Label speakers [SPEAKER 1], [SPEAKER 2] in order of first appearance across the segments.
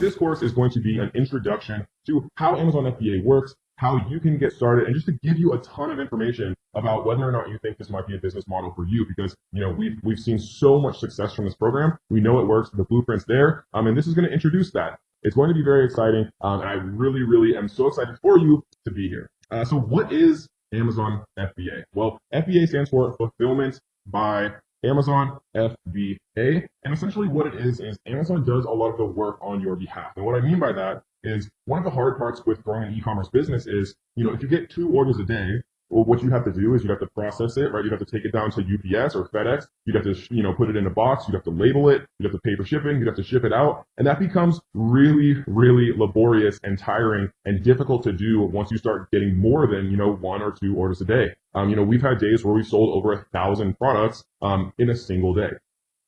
[SPEAKER 1] this course is going to be an introduction to how Amazon FBA works, how you can get started, and just to give you a ton of information about whether or not you think this might be a business model for you, because we've seen so much success from this program. We know it works. The blueprint's there, and this is going to introduce that. It's going to be very exciting, and I really am so excited for you to be here. So what is Amazon FBA? Well, FBA stands for Fulfillment by Amazon, FBA, and essentially what it is Amazon does a lot of the work on your behalf. And what I mean by that is one of the hard parts with growing an e-commerce business is, if you get 2 orders a day, well, what you have to do is you have to process it, right? You'd have to take it down to UPS or FedEx. You'd have to, put it in a box. You'd have to label it. You'd have to pay for shipping. You'd have to ship it out. And that becomes really laborious and tiring and difficult to do once you start getting more than, 1 or 2 orders a day. We've had days where we sold over 1,000 products, in a single day,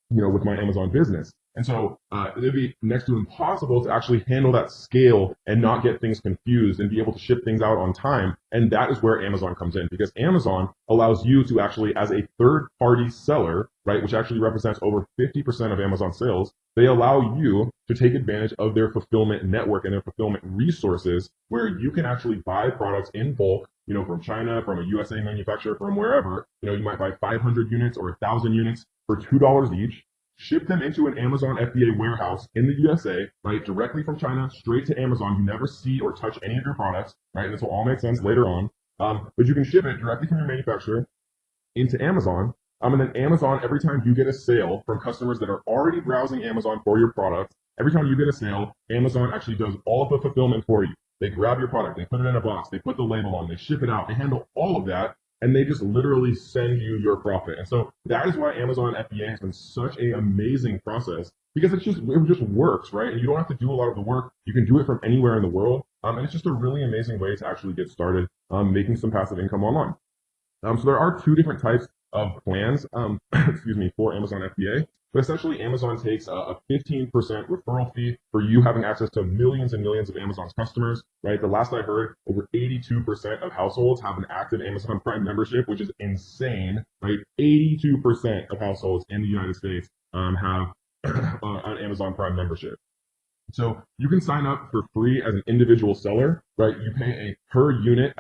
[SPEAKER 1] with my Amazon business. And so it'd be next to impossible to actually handle that scale and not get things confused and be able to ship things out on time. And that is where Amazon comes in, because Amazon allows you to actually, as a third-party seller, right, which actually represents over 50% of Amazon sales, they allow you to take advantage of their fulfillment network and their fulfillment resources, where you can actually buy products in bulk, from China, from a USA manufacturer, from wherever. You might buy 500 units or 1,000 units for $2 each. Ship them into an Amazon FBA warehouse in the USA, right, directly from China, straight to Amazon. You never see or touch any of your products, right? This will all make sense later on. But you can ship it directly from your manufacturer into Amazon. And then Amazon, every time you get a sale from customers that are already browsing Amazon for your product, every time you get a sale, Amazon actually does all of the fulfillment for you. They grab your product, they put it in a box, they put the label on, they ship it out, they handle all of that. And they just literally send you your profit. And so that is why Amazon FBA has been such an amazing process, because it just works, right? And you don't have to do a lot of the work. You can do it from anywhere in the world. And it's just a really amazing way to actually get started making some passive income online. So there are 2 different types of plans, for Amazon FBA. But essentially, Amazon takes a 15% referral fee for you having access to millions and millions of Amazon's customers, right? The last I heard, over 82% of households have an active Amazon Prime membership, which is insane, right? 82% of households in the United States have an Amazon Prime membership. So you can sign up for free as an individual seller, right? You pay a per unit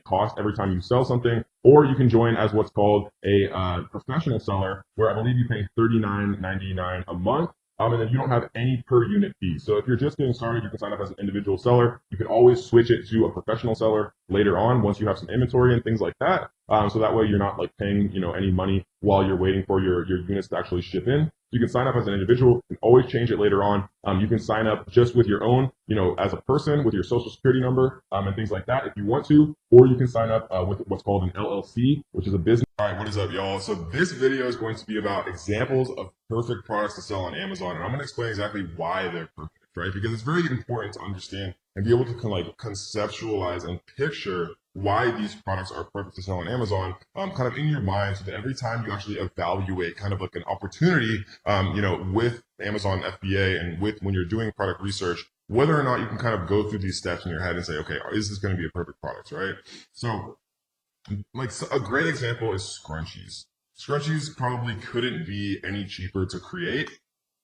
[SPEAKER 1] cost every time you sell something, or you can join as what's called a professional seller, where I believe you pay $39.99 a month. And then you don't have any per unit fee. So if you're just getting started, you can sign up as an individual seller. You can always switch it to a professional seller later on once you have some inventory and things like that. So that way you're not paying, any money while you're waiting for your units to actually ship in. You can sign up as an individual and always change it later on. You can sign up just with your own, as a person with your social security number and things like that if you want to, or you can sign up with what's called an LLC, which is a business. All right, what is up, y'all? So this video is going to be about examples of perfect products to sell on Amazon, and I'm going to explain exactly why they're perfect, right? Because it's very important to understand and be able to conceptualize and picture why these products are perfect to sell on Amazon, kind of in your mind, so that every time you actually evaluate kind of like an opportunity, with Amazon FBA and when you're doing product research, whether or not you can kind of go through these steps in your head and say, okay, is this going to be a perfect product, right? So, a great example is scrunchies. Scrunchies probably couldn't be any cheaper to create.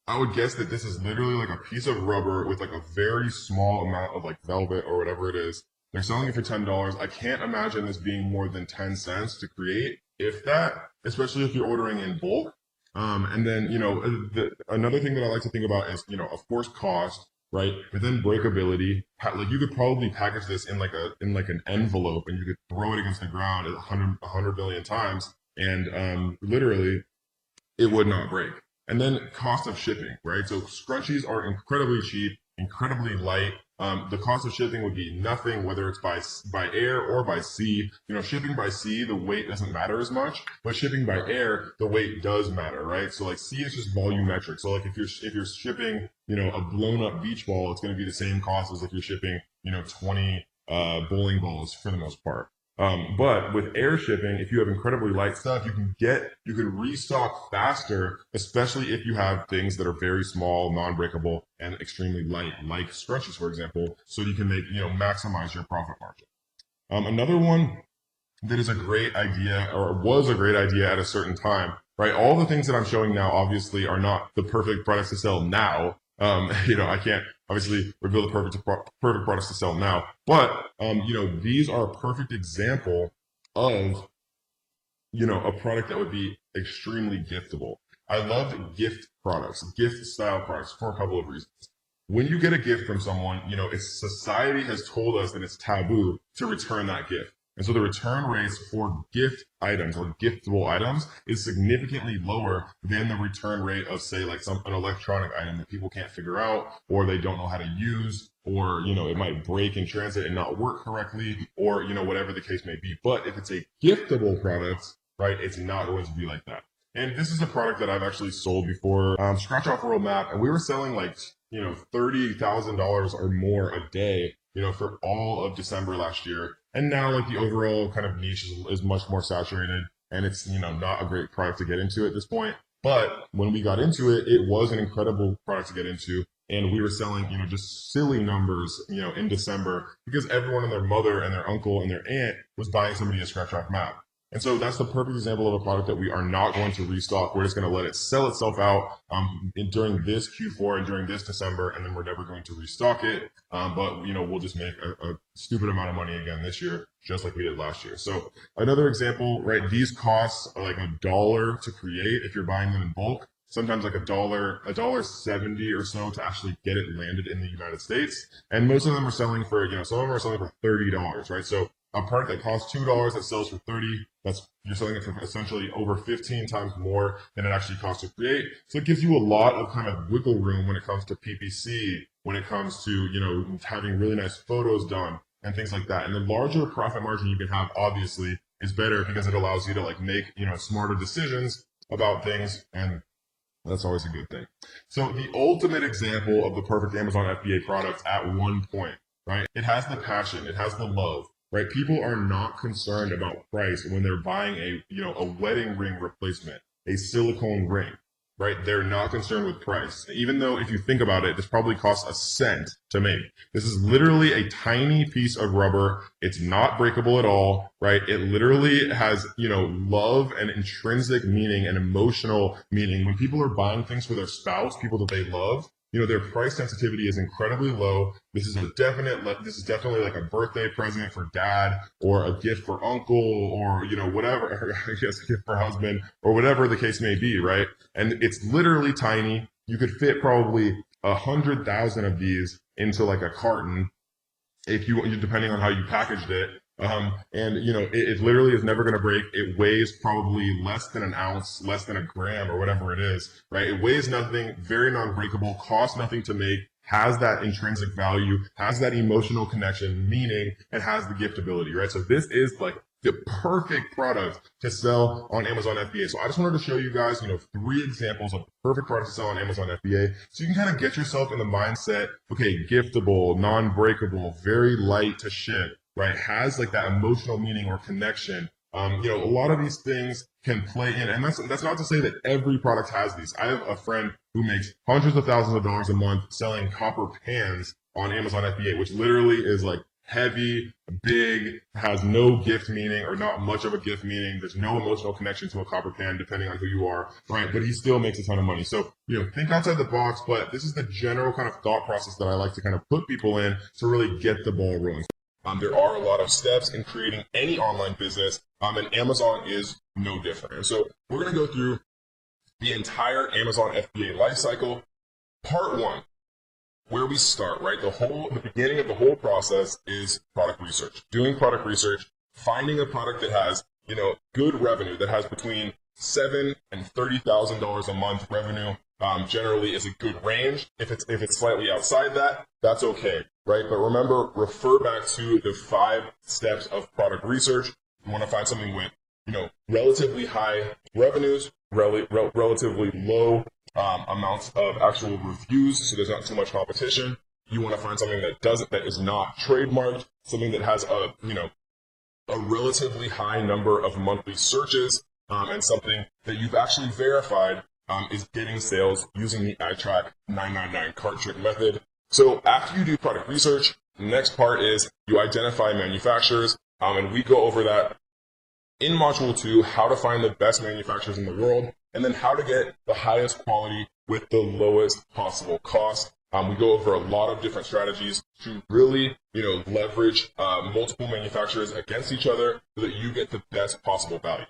[SPEAKER 1] I would guess that this is literally like a piece of rubber with a very small amount of velvet or whatever it is. They're selling it for $10. I can't imagine this being more than 10 cents to create, if that, especially if you're ordering in bulk. And then, another thing that I like to think about is, of course, cost, right? But then breakability. You could probably package this in an envelope, and you could throw it against the ground 100 billion times, and literally it would not break. And then cost of shipping, right? So scrunchies are incredibly cheap, incredibly light. The cost of shipping would be nothing, whether it's by air or by sea. Shipping by sea, the weight doesn't matter as much, but shipping by air, the weight does matter, right? So sea is just volumetric. So if you're shipping, a blown up beach ball, it's going to be the same cost as if you're shipping, 20 bowling balls for the most part. But with air shipping, if you have incredibly light stuff, you can restock faster, especially if you have things that are very small, non-breakable, and extremely light, like scrunchies, for example, so you can maximize your profit margin. Another one that is a great idea, or was a great idea at a certain time, right? All the things that I'm showing now obviously are not the perfect products to sell now. I can't obviously reveal the perfect products to sell now, but these are a perfect example of a product that would be extremely giftable. I love gift products, gift style products for a couple of reasons. When you get a gift from someone, society has told us that it's taboo to return that gift. And so the return rates for gift items or giftable items is significantly lower than the return rate of, say, like an electronic item that people can't figure out, or they don't know how to use, or it might break in transit and not work correctly, or whatever the case may be. But if it's a giftable product, right, it's not going to be like that. And this is a product that I've actually sold before, Scratch Off World Map, and we were selling like $30,000 or more a day, for all of December last year. And now like the overall kind of niche is much more saturated, and it's, not a great product to get into at this point. But when we got into it, it was an incredible product to get into. And we were selling, just silly numbers, in December, because everyone and their mother and their uncle and their aunt was buying somebody a Scratch Off Map. And so that's the perfect example of a product that we are not going to restock. We're just going to let it sell itself out during this Q4 and during this December, and then we're never going to restock it. But we'll just make a stupid amount of money again this year, just like we did last year. So another example, right? These costs are like $1 to create if you're buying them in bulk. Sometimes like $1.70 or so to actually get it landed in the United States. And most of them are selling for, some of them are selling for $30, right? So a product that costs $2 that sells for $30, you're selling it for essentially over 15 times more than it actually costs to create. So it gives you a lot of kind of wiggle room when it comes to PPC, when it comes to, having really nice photos done and things like that. And the larger profit margin you can have, obviously, is better because it allows you to like make, smarter decisions about things, and that's always a good thing. So the ultimate example of the perfect Amazon FBA product at one point, right? It has the passion, it has the love. Right, people are not concerned about price when they're buying a wedding ring replacement, a silicone ring. Right, they're not concerned with price. Even though if you think about it, this probably costs a cent to make. This is literally a tiny piece of rubber. It's not breakable at all. Right, it literally has love and intrinsic meaning and emotional meaning. When people are buying things for their spouse, people that they love, their price sensitivity is incredibly low. This is definitely like a birthday present for dad, or a gift for uncle, or, whatever, I guess a gift for husband, or whatever the case may be, right? And it's literally tiny. You could fit probably 100,000 of these into like a carton if depending on how you packaged it. It literally is never going to break. It weighs probably less than an ounce, less than a gram, or whatever it is, right? It weighs nothing, very non-breakable, costs nothing to make, has that intrinsic value, has that emotional connection, meaning, and has the giftability, right? So this is like the perfect product to sell on Amazon FBA. So I just wanted to show you guys, 3 examples of perfect products to sell on Amazon FBA. So you can kind of get yourself in the mindset, okay, giftable, non-breakable, very light to ship, right? Has like that emotional meaning or connection. A lot of these things can play in, and that's not to say that every product has these. I have a friend who makes hundreds of thousands of dollars a month selling copper pans on Amazon FBA, which literally is like heavy, big, has no gift meaning or not much of a gift meaning. There's no emotional connection to a copper pan depending on who you are, right? But he still makes a ton of money. So, think outside the box, but this is the general kind of thought process that I like to kind of put people in to really get the ball rolling. There are a lot of steps in creating any online business, and Amazon is no different. And so we're going to go through the entire Amazon FBA lifecycle. Part 1, where we start, right? The beginning of the whole process is product research. Doing product research, finding a product that has, good revenue, that has between $7,000 and $30,000 a month revenue. Generally is a good range. If it's slightly outside that, that's okay, right? But remember, refer back to the 5 steps of product research. You want to find something with, relatively high revenues, relatively low amounts of actual reviews, so there's not too much competition. You want to find something that is not trademarked, something that has a relatively high number of monthly searches, and something that you've actually verified is getting sales using the iTrack 999 cart trick method. So after you do product research, the next part is you identify manufacturers, and we go over that in Module 2, how to find the best manufacturers in the world, and then how to get the highest quality, with the lowest possible cost. We go over a lot of different strategies to really, leverage multiple manufacturers against each other so that you get the best possible value.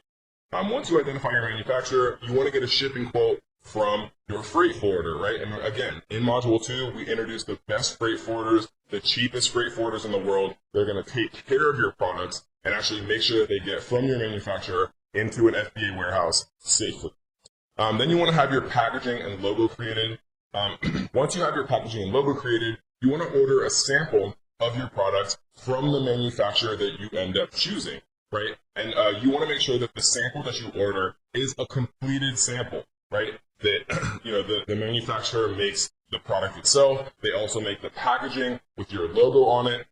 [SPEAKER 1] Once you identify your manufacturer, you want to get a shipping quote from your freight forwarder, right? And again, in Module 2, we introduce the best freight forwarders, the cheapest freight forwarders in the world. They're going to take care of your products and actually make sure that they get from your manufacturer into an FBA warehouse safely. Then you want to have your packaging and logo created. Once you have your packaging and logo created, you want to order a sample of your product from the manufacturer that you end up choosing, right? And you want to make sure that the sample that you order is a completed sample, right? That, the manufacturer makes the product itself. They also make the packaging with your logo on it.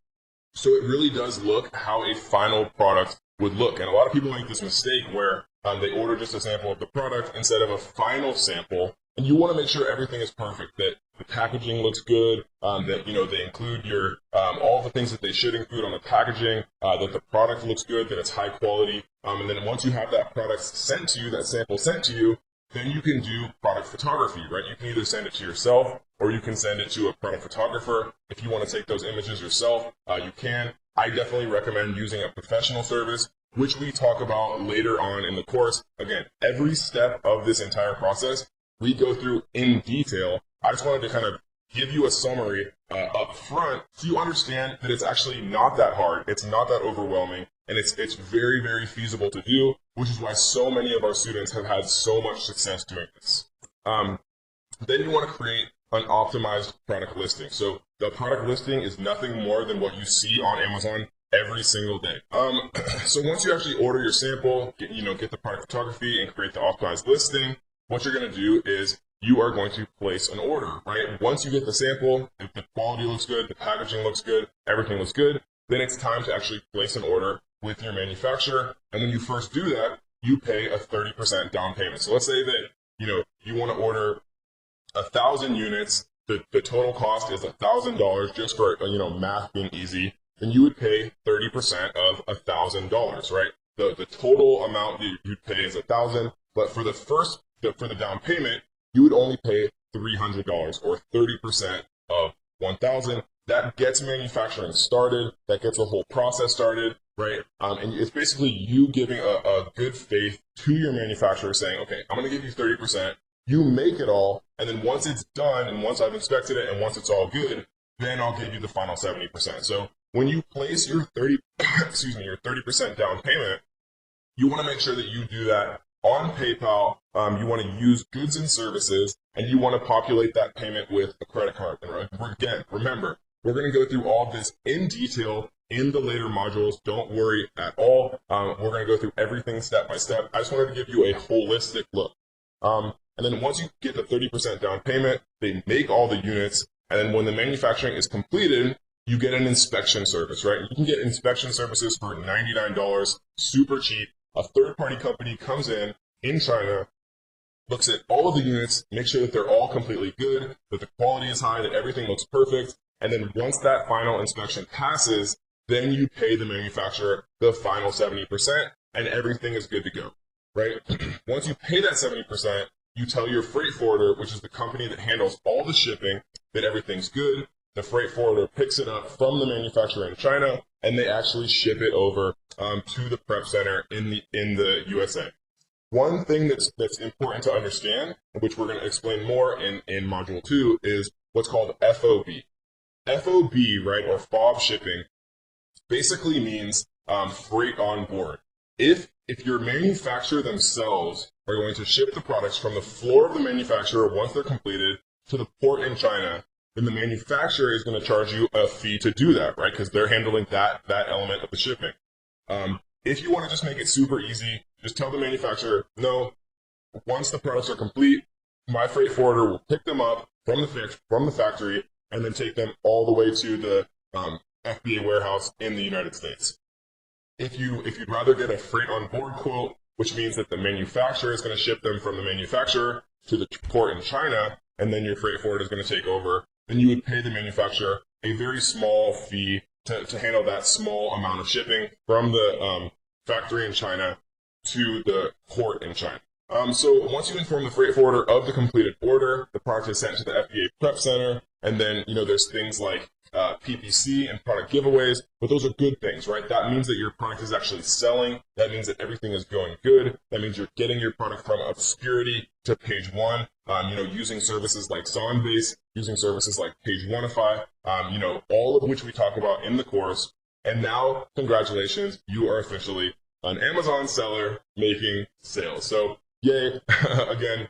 [SPEAKER 1] So it really does look how a final product would look. And a lot of people make this mistake where they order just a sample of the product instead of a final sample. And you want to make sure everything is perfect, that the packaging looks good, that, they include your, all the things that they should include on the packaging, that the product looks good, that it's high quality. And then once you have that product sent to you, that sample sent to you, then you can do product photography, right? You can either send it to yourself or you can send it to a product photographer. If you want to take those images yourself, you can. I definitely recommend using a professional service, which we talk about later on in the course. Again, every step of this entire process, we go through in detail. I just wanted to kind of give you a summary up front so you understand that it's actually not that hard. It's not that overwhelming. And it's very, very feasible to do, which is why so many of our students have had so much success doing this. Then you want to create an optimized product listing. So the product listing is nothing more than what you see on Amazon every single day. So once you actually order your sample, get the product photography and create the optimized listing, what you're going to do is you are going to place an order, right? Once you get the sample, if the quality looks good, the packaging looks good, everything looks good, then it's time to actually place an order with your manufacturer. And when you first do that, you pay a 30% down payment. So let's say that, you want to order 1,000 units. The total cost is $1,000 just for, math being easy. Then you would pay 30% of $1,000, right? The total amount that you'd pay is $1,000, but for the down payment, you would only pay $300 or 30% of $1,000. That gets manufacturing started. That gets the whole process started, right? And it's basically you giving a good faith to your manufacturer saying, okay, I'm going to give you 30%. You make it all. And then once it's done and once I've inspected it and once it's all good, then I'll give you the final 70%. So when you place your 30% down payment, you want to make sure that you do that on PayPal. You want to use goods and services, and you want to populate that payment with a credit card. And again, remember, we're going to go through all of this in detail in the later modules. Don't worry at all. We're going to go through everything step by step. I just wanted to give you a holistic look. And then once you get the 30% down payment, they make all the units. And then when the manufacturing is completed, you get an inspection service, right? You can get inspection services for $99, super cheap. A third-party company comes in China, looks at all of the units, makes sure that they're all completely good, that the quality is high, that everything looks perfect. And then once that final inspection passes, then you pay the manufacturer the final 70%, and everything is good to go, right? Once you pay that 70%, you tell your freight forwarder, which is the company that handles all the shipping, that everything's good. The freight forwarder picks it up from the manufacturer in China, and they actually ship it over to the prep center in the USA. One thing that's important to understand, which we're going to explain more in Module 2, is what's called FOB. FOB, right, or FOB shipping, basically means freight on board. If your manufacturer themselves are going to ship the products from the floor of the manufacturer once they're completed to the port in China, then the manufacturer is going to charge you a fee to do that, right? Because they're handling that element of the shipping. If you want to just make it super easy, just tell the manufacturer, no, once the products are complete, my freight forwarder will pick them up from the factory and then take them all the way to the FBA warehouse in the United States. If you'd rather get a freight on board quote, which means that the manufacturer is going to ship them from the manufacturer to the port in China, and then your freight forwarder is going to take over, then you would pay the manufacturer a very small fee to handle that small amount of shipping from the factory in China to the port in China. So once you inform the freight forwarder of the completed order, the product is sent to the FBA prep center, and then there's things like PPC and product giveaways, but those are good things, right? That means that your product is actually selling. That means that everything is going good. That means you're getting your product from obscurity to page one. Using services like Sonbase, using services like Page Oneify, all of which we talk about in the course. And now, congratulations, you are officially an Amazon seller making sales. So yay. Again,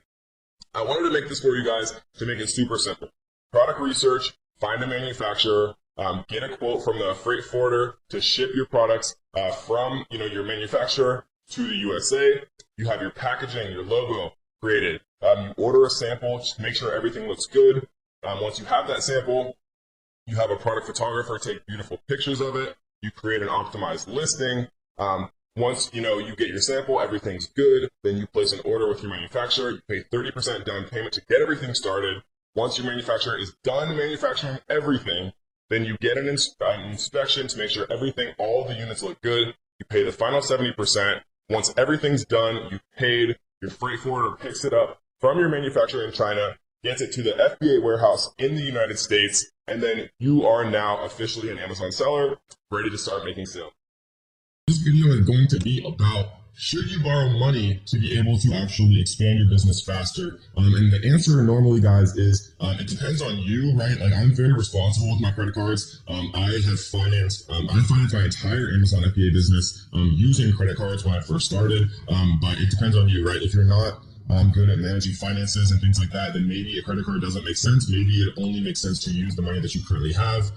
[SPEAKER 1] I wanted to make this for you guys to make it super simple. Product research, find a manufacturer, get a quote from the freight forwarder to ship your products from your manufacturer to the USA. You have your packaging, your logo created. You order a sample, just make sure everything looks good. Once you have that sample, you have a product photographer take beautiful pictures of it. You create an optimized listing. Once you get your sample, everything's good, then you place an order with your manufacturer. You pay 30% down payment to get everything started. Once your manufacturer is done manufacturing everything, then you get an inspection to make sure all the units look good. You pay the final 70%. Once everything's done, you've paid, your freight forwarder picks it up from your manufacturer in China, gets it to the FBA warehouse in the United States, and then you are now officially an Amazon seller, ready to start making sales. This video is going to be about, should you borrow money to be able to actually expand your business faster? And the answer normally, guys, is it depends on you, right? Like, I'm very responsible with my credit cards. I financed my entire Amazon FBA business using credit cards when I first started. But it depends on you, right? If you're not good at managing finances and things like that, then maybe a credit card doesn't make sense. Maybe it only makes sense to use the money that you currently have.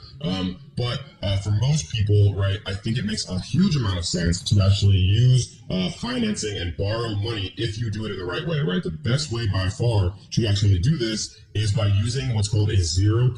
[SPEAKER 1] But for most people, right, I think it makes a huge amount of sense to actually use financing and borrow money if you do it in the right way, right? The best way by far to actually do this is by using what's called a 0%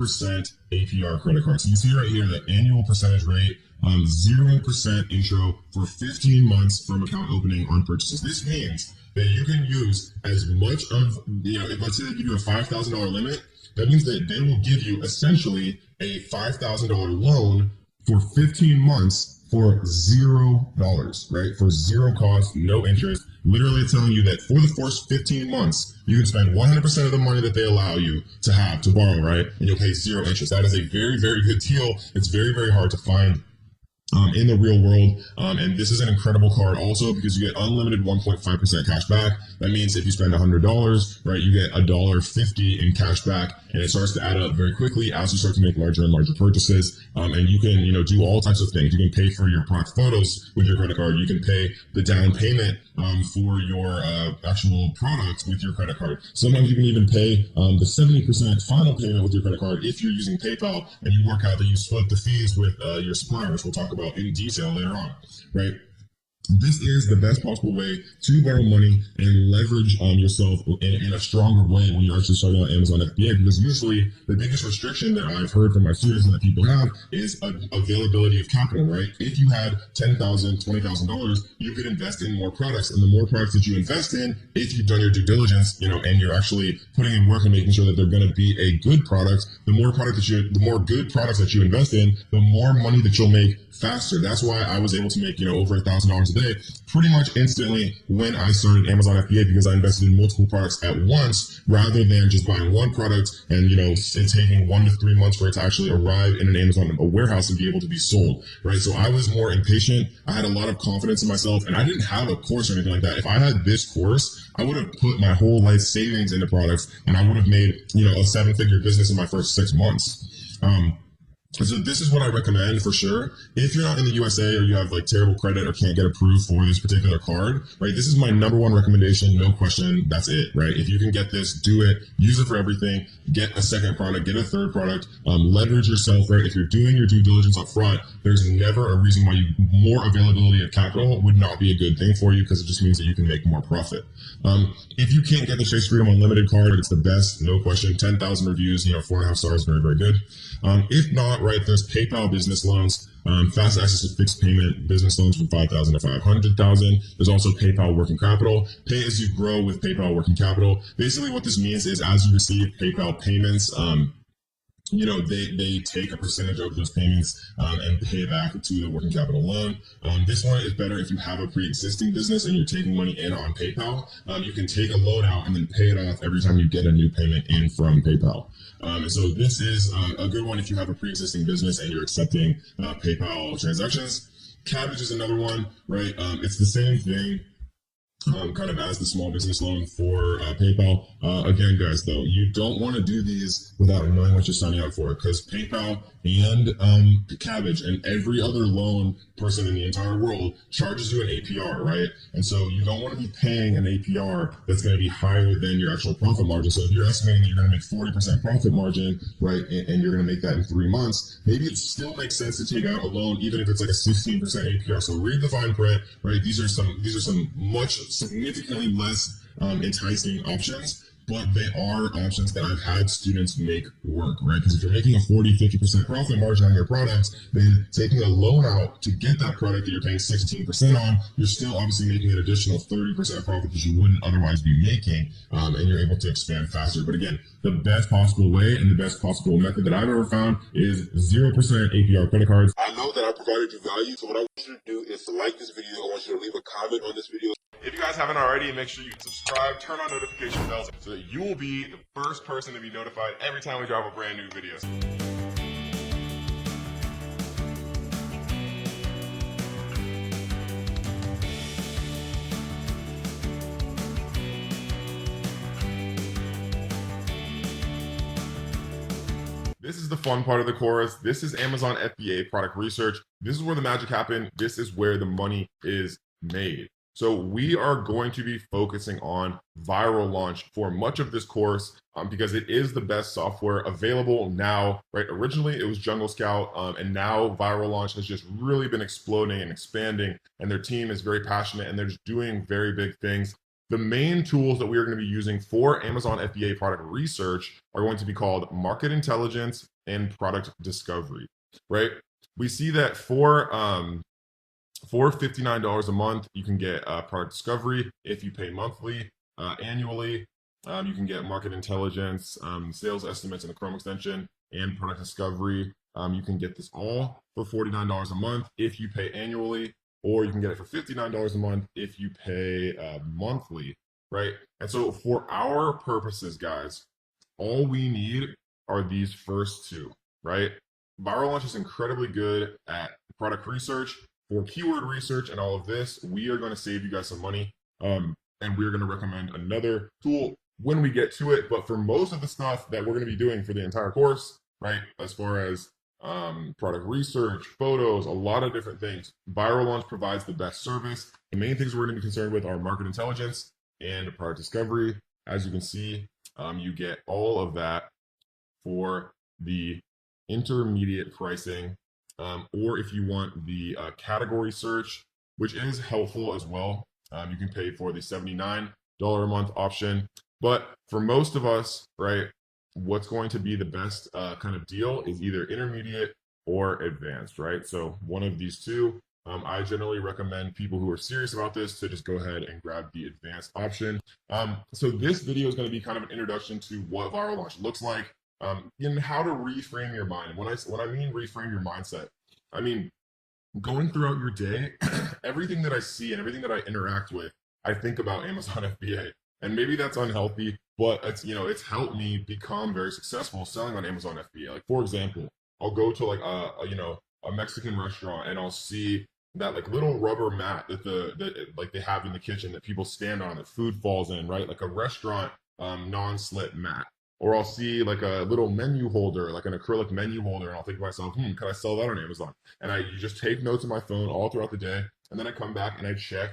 [SPEAKER 1] APR credit card. So you see right here, the annual percentage rate, 0% intro for 15 months from account opening on purchases. This means that you can use as much of, if let's say they give you a $5,000 limit, that means that they will give you essentially a $5,000 loan for 15 months for $0, right? For zero cost, no interest, literally telling you that for the first 15 months, you can spend 100% of the money that they allow you to have to borrow, right? And you'll pay zero interest. That is a very, very good deal. It's very, very hard to find in the real world. And this is an incredible card also because you get unlimited 1.5% cash back. That means if you spend $100, right, you get $1.50 in cash back, and it starts to add up very quickly as you start to make larger and larger purchases. And you can, do all types of things. You can pay for your product photos with your credit card. You can pay the down payment for your actual product with your credit card. Sometimes you can even pay the 70% final payment with your credit card if you're using PayPal and you work out that you split the fees with your supplier, which we'll talk about in detail later on, right? This is the best possible way to borrow money and leverage yourself in a stronger way when you're actually starting on Amazon FBA, because usually the biggest restriction that I've heard from my students and that people have is availability of capital, right? If you had $10,000, $20,000, you could invest in more products, and the more products that you invest in, if you've done your due diligence, and you're actually putting in work and making sure that they're going to be a good product, the more good products that you invest in, the more money that you'll make faster. That's why I was able to make, over $1,000 a day pretty much instantly when I started Amazon FBA, because I invested in multiple products at once rather than just buying one product and, it taking 1 to 3 months for it to actually arrive in an Amazon warehouse and be able to be sold, right? So I was more impatient. I had a lot of confidence in myself, and I didn't have a course or anything like that. If I had this course, I would have put my whole life savings into products, and I would have made, a 7-figure business in my first 6 months. So this is what I recommend for sure. If you're not in the USA or you have terrible credit or can't get approved for this particular card, right? This is my number one recommendation, no question. That's it, right? If you can get this, do it. Use it for everything. Get a second product, get a third product. Leverage yourself, right? If you're doing your due diligence up front, there's never a reason why more availability of capital would not be a good thing for you, because it just means that you can make more profit. If you can't get the Chase Freedom Unlimited card, it's the best, no question. 10,000 reviews, 4.5 stars, very, very good. If not, right, there's PayPal business loans, fast access to fixed payment business loans from $5,000 to $500,000. There's also PayPal working capital, pay as you grow with PayPal working capital. Basically what this means is as you receive PayPal payments, they take a percentage of those payments and pay it back to the working capital loan. This one is better if you have a pre-existing business and you're taking money in on PayPal. You can take a loan out and then pay it off every time you get a new payment in from PayPal. And so this is a good one if you have a pre-existing business and you're accepting PayPal transactions. Cabbage is another one, right? It's the same thing kind of as the small business loan for PayPal. Again, guys, though, you don't want to do these without knowing what you're signing up for, because PayPal and Cabbage and every other loan person in the entire world charges you an APR, right? And so you don't want to be paying an APR that's going to be higher than your actual profit margin. So if you're estimating that you're going to make 40% profit margin, right, and you're going to make that in 3 months, maybe it still makes sense to take out a loan, even if it's like a 16% APR. So read the fine print, right? These are some much significantly less enticing options, but they are options that I've had students make work, right? Because if you're making a 40-50% profit margin on your products, then taking a loan out to get that product that you're paying 16% on, you're still obviously making an additional 30% profit that you wouldn't otherwise be making, and you're able to expand faster. But again, the best possible way and the best possible method that I've ever found is 0% APR credit cards. I know that I provided you value, so what I want you to do is to like this video. I want you to leave a comment on this video. If you guys haven't already, make sure you subscribe, turn on notification bells so that you will be the first person to be notified every time we drop a brand new video. This is the fun part of the course. This is Amazon FBA product research. This is where the magic happens. This is where the money is made. So we are going to be focusing on viral launch for much of this course because it is the best software available now, right? Originally it was Jungle Scout, and now viral launch has just really been exploding and expanding, and their team is very passionate and they're just doing very big things. The main tools that we are going to be using for Amazon FBA product research are going to be called market intelligence and product discovery, right? We see that for $59 a month, you can get product discovery. If you pay monthly, annually, you can get market intelligence, sales estimates in the Chrome extension, and product discovery. You can get this all for $49 a month if you pay annually, or you can get it for $59 a month if you pay monthly, right? And so for our purposes, guys, all we need are these first two, right? Viral Launch is incredibly good at product research. For keyword research and all of this, we are going to save you guys some money, and we're going to recommend another tool when we get to it. But for most of the stuff that we're going to be doing for the entire course, right, as far as product research, photos, a lot of different things, Viral Launch provides the best service. The main things we're going to be concerned with are market intelligence and product discovery. As you can see, you get all of that for the intermediate pricing. Or if you want the category search, which is helpful as well, you can pay for the $79 a month option. But for most of us, right, what's going to be the best kind of deal is either intermediate or advanced, right? So one of these two. I generally recommend people who are serious about this to just go ahead and grab the advanced option. So this video is going to be kind of an introduction to what Viral Launch looks like. And how to reframe your mind. When I mean reframe your mindset, I mean going throughout your day, everything that I see and everything that I interact with, I think about Amazon FBA. And maybe that's unhealthy, but it's helped me become very successful selling on Amazon FBA. Like, for example, I'll go to like a Mexican restaurant and I'll see that like little rubber mat that like they have in the kitchen that people stand on that food falls in, right? Like a restaurant non-slip mat. Or I'll see like a little menu holder, like an acrylic menu holder, and I'll think to myself, can I sell that on Amazon? And you just take notes on my phone all throughout the day, and then I come back and I check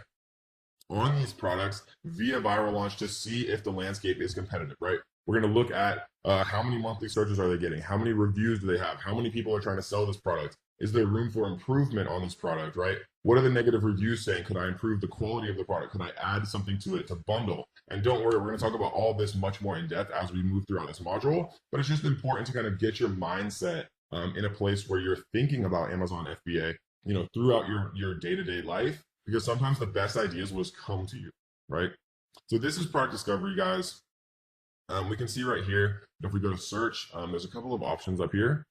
[SPEAKER 1] on these products via Viral Launch to see if the landscape is competitive, right? We're going to look at how many monthly searches are they getting? How many reviews do they have? How many people are trying to sell this product? Is there room for improvement on this product, right? What are the negative reviews saying? Could I improve the quality of the product? Could I add something to it to bundle? And don't worry, we're going to talk about all this much more in depth as we move throughout this module, but it's just important to kind of get your mindset in a place where you're thinking about Amazon FBA, throughout your day-to-day life, because sometimes the best ideas will come to you, right? So this is product discovery, guys. We can see right here, if we go to search, there's a couple of options up here.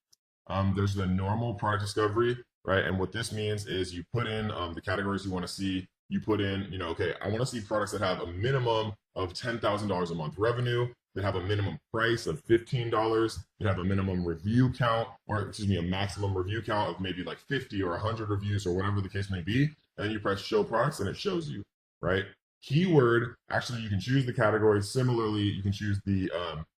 [SPEAKER 1] There's the normal product discovery, right? And what this means is you put in the categories you want to see. You put in, okay, I want to see products that have a minimum of $10,000 a month revenue, that have a minimum price of $15, that have a minimum review count, or excuse me, a maximum review count of maybe like 50 or 100 reviews or whatever the case may be. And then you press show products and it shows you, right? Keyword, actually you can choose the category. Similarly, you can choose the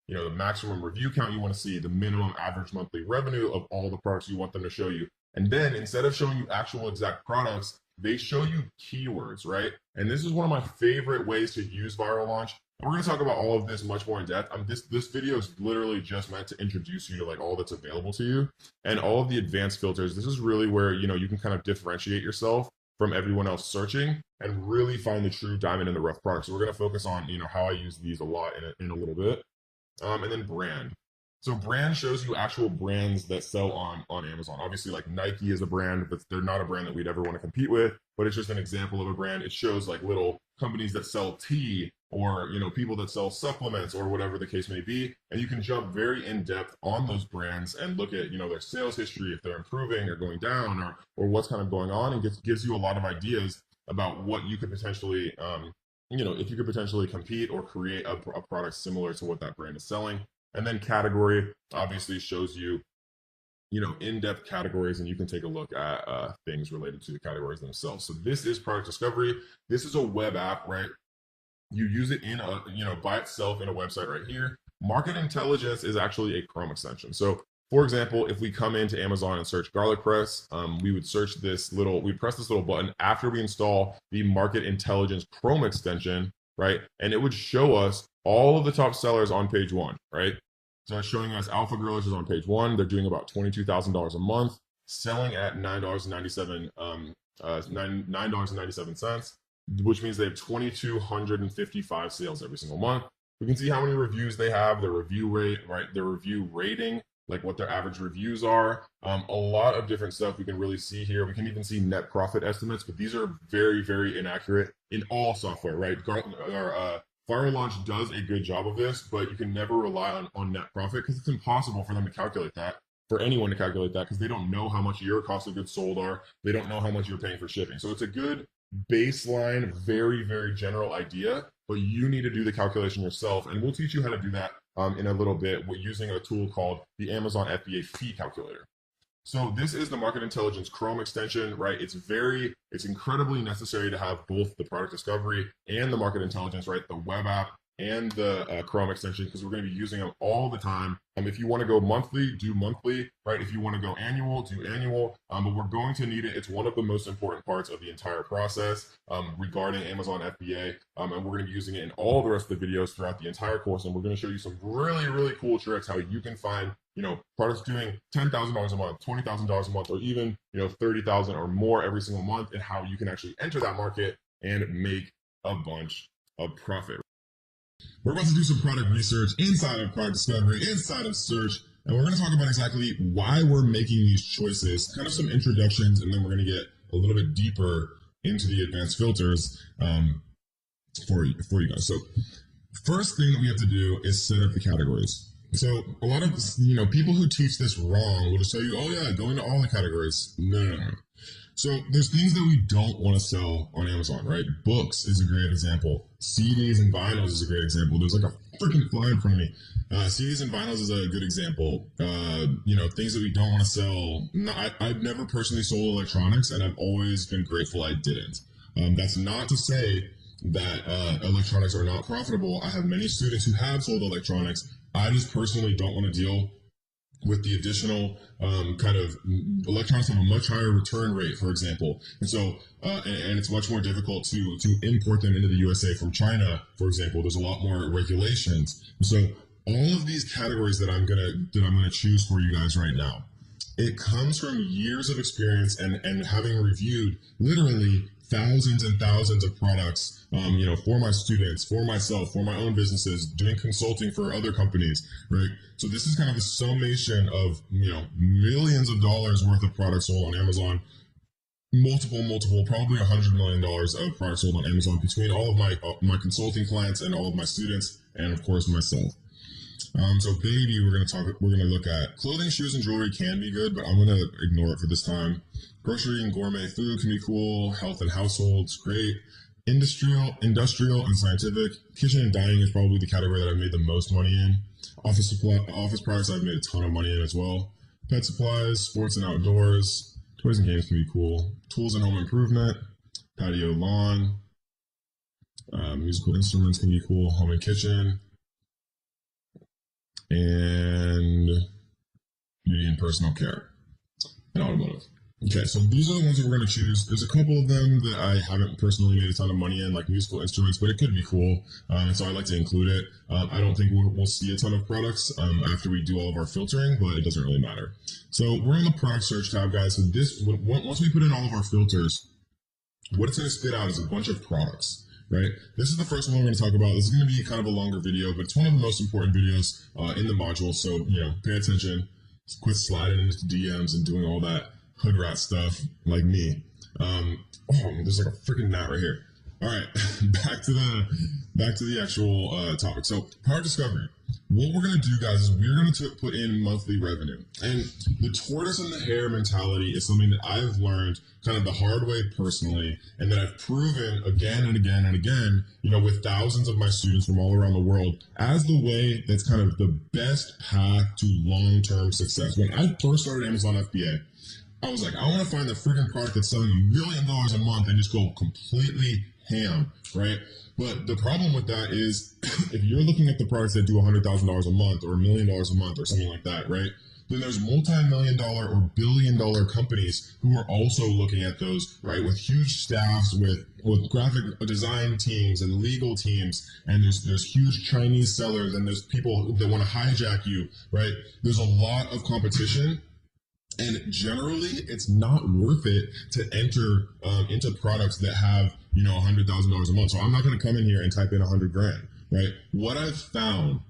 [SPEAKER 1] the maximum review count you want to see, the minimum average monthly revenue of all the products you want them to show you. And then instead of showing you actual exact products, they show you keywords, right? And this is one of my favorite ways to use Viral Launch. And we're going to talk about all of this much more in depth. This video is literally just meant to introduce you to like all that's available to you and all of the advanced filters. This is really where, you can kind of differentiate yourself from everyone else searching and really find the true diamond in the rough product. So we're going to focus on, how I use these a lot in a little bit. And then brand. So brand shows you actual brands that sell on Amazon. Obviously, like Nike is a brand, but they're not a brand that we'd ever want to compete with. But it's just an example of a brand. It shows like little companies that sell tea or people that sell supplements or whatever the case may be. And you can jump very in depth on those brands and look at their sales history, if they're improving or going down or what's kind of going on, and gives you a lot of ideas about what you could potentially if you could potentially compete or create a product similar to what that brand is selling. And then category obviously shows you, in-depth categories, and you can take a look at things related to the categories themselves. So this is product discovery. This is a web app, right? You use it in by itself in a website right here. Market intelligence is actually a Chrome extension. So for example, if we come into Amazon and search garlic press, we would press this little button after we install the market intelligence Chrome extension, right? And it would show us all of the top sellers on page 1, right? So it's showing us Alpha Grillers is on page 1. They're doing about $22,000 a month, selling at $9.97, which means they have 2,255 sales every single month. We can see how many reviews they have, their review rate, right? Their review rating, like what their average reviews are. A lot of different stuff we can really see here. We can even see net profit estimates, but these are very, very inaccurate in all software, right? Viral Launch does a good job of this, but you can never rely on net profit because it's impossible for them to calculate that, for anyone to calculate that, because they don't know how much your cost of goods sold are. They don't know how much you're paying for shipping. So it's a good baseline, very, very general idea, but you need to do the calculation yourself. And we'll teach you how to do that in a little bit. We're using a tool called the Amazon FBA fee calculator. So this is the market intelligence Chrome extension, right? It's incredibly necessary to have both the product discovery and the market intelligence, right? The web app and the Chrome extension, because we're going to be using them all the time. If you want to go monthly, do monthly, right? If you want to go annual, do annual. But we're going to need it. It's one of the most important parts of the entire process regarding Amazon FBA. And we're going to be using it in all the rest of the videos throughout the entire course. And we're going to show you some really, really cool tricks how you can find products doing $10,000 a month, $20,000 a month, or even $30,000 or more every single month, and how you can actually enter that market and make a bunch of profit. We're about to do some product research inside of product discovery, inside of search, and we're going to talk about exactly why we're making these choices, kind of some introductions, and then we're going to get a little bit deeper into the advanced filters for you guys. So first thing that we have to do is set up the categories. So a lot of people who teach this wrong will just tell you, oh yeah, go into all the categories. No. So there's things that we don't want to sell on Amazon, right? Books is a great example. CDs and vinyls is a great example. There's like a freaking fly in front of me. CDs and vinyls is a good example. Things that we don't want to sell. No, I've never personally sold electronics, and I've always been grateful I didn't. That's not to say that electronics are not profitable. I have many students who have sold electronics. I just personally don't want to deal with the additional kind of electronics have a much higher return rate, for example. And so, and it's much more difficult to import them into the USA from China, for example. There's a lot more regulations. And so all of these categories that I'm gonna choose for you guys right now, it comes from years of experience and having reviewed literally thousands and thousands of products, for my students, for myself, for my own businesses, doing consulting for other companies, right? So this is kind of a summation of, millions of dollars worth of products sold on Amazon, multiple, probably $100 million of products sold on Amazon between all of my consulting clients and all of my students, and of course myself. So baby, we're gonna look at clothing, shoes, and jewelry can be good, but I'm gonna ignore it for this time. Grocery and gourmet food can be cool. Health and households, great. Industrial and scientific. Kitchen and dining is probably the category that I've made the most money in. Office products I've made a ton of money in as well. Pet supplies, sports and outdoors, toys and games can be cool. Tools and home improvement, patio lawn, musical instruments can be cool. Home and kitchen, and beauty and personal care, and automotive. Okay, so these are the ones that we're going to choose. There's a couple of them that I haven't personally made a ton of money in, like musical instruments, but it could be cool, and so I like to include it. I don't think we'll see a ton of products after we do all of our filtering, but it doesn't really matter. So we're in the product search tab, guys. So once we put in all of our filters, what it's going to spit out is a bunch of products. Right? This is the first one we're going to talk about. This is going to be kind of a longer video, but it's one of the most important videos in the module. So, pay attention. Quit sliding into DMs and doing all that hood rat stuff like me. There's like a freaking gnat right here. All right, back to the actual topic. So, product discovery. What we're going to do, guys, is we're going to put in monthly revenue. And the tortoise and the hare mentality is something that I've learned kind of the hard way personally, and that I've proven again and again and again, with thousands of my students from all around the world, as the way that's kind of the best path to long-term success. When I first started Amazon FBA, I was like, I want to find the freaking product that's selling $1 million a month and just go completely ham, right? But the problem with that is if you're looking at the products that do $100,000 a month or $1 million a month or something like that, right? Then there's multi-million-dollar or billion-dollar companies who are also looking at those, right? With huge staffs, with graphic design teams and legal teams, and there's huge Chinese sellers, and there's people that want to hijack you, right? There's a lot of competition. And generally, it's not worth it to enter into products that have, $100,000 a month. So I'm not going to come in here and type in 100 grand, right? What I've found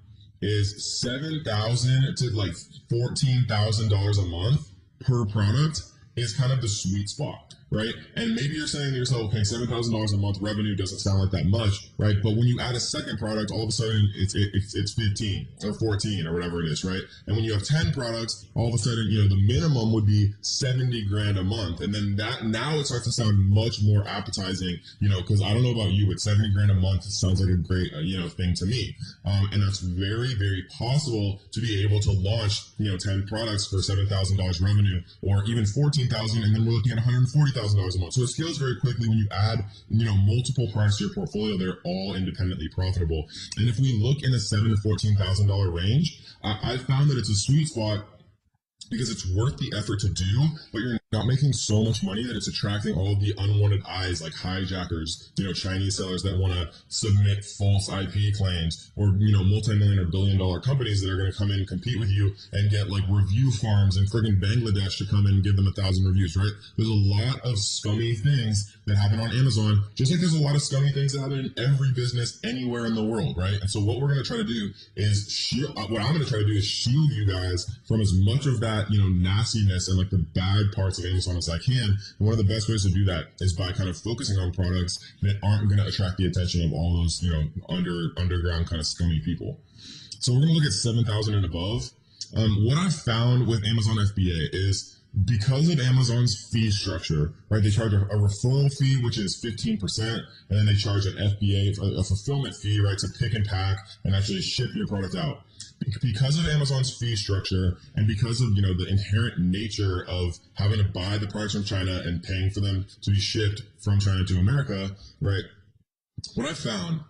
[SPEAKER 1] is $7,000 to like $14,000 a month per product is kind of the sweet spot, right? And maybe you're saying to yourself, okay, $7,000 a month revenue doesn't sound like that much, right? But when you add a second product, all of a sudden it's 15 or 14 or whatever it is, right? And when you have 10 products, all of a sudden, the minimum would be 70 grand a month. And then now it starts to sound much more appetizing, because I don't know about you, but 70 grand a month sounds like a great, thing to me. And that's very, very possible to be able to launch, 10 products for $7,000 revenue, or even 14,000, and then we're looking at $140,000 a month. So it scales very quickly when you add, multiple products to your portfolio. They're all independently profitable. And if we look in the $7,000 to $14,000 range, I found that it's a sweet spot because it's worth the effort to do, but you're not making so much money that it's attracting all of the unwanted eyes, like hijackers, Chinese sellers that want to submit false IP claims, or, multi-million or billion-dollar companies that are going to come in and compete with you and get like review farms in friggin' Bangladesh to come in and give them 1,000 reviews, right? There's a lot of scummy things that happen on Amazon, just like there's a lot of scummy things that happen in every business anywhere in the world, right? And so what we're going to try to do is shield you guys from as much of that, nastiness and like the bad parts of Amazon as I can. And one of the best ways to do that is by kind of focusing on products that aren't going to attract the attention of all those, underground kind of scummy people. So we're going to look at 7,000 and above. What I've found with Amazon FBA is, because of Amazon's fee structure, right? They charge a referral fee, which is 15%, and then they charge an FBA, a fulfillment fee, right, to pick and pack and actually ship your product out. Because of Amazon's fee structure, and because of the inherent nature of having to buy the products from China and paying for them to be shipped from China to America, right? What I found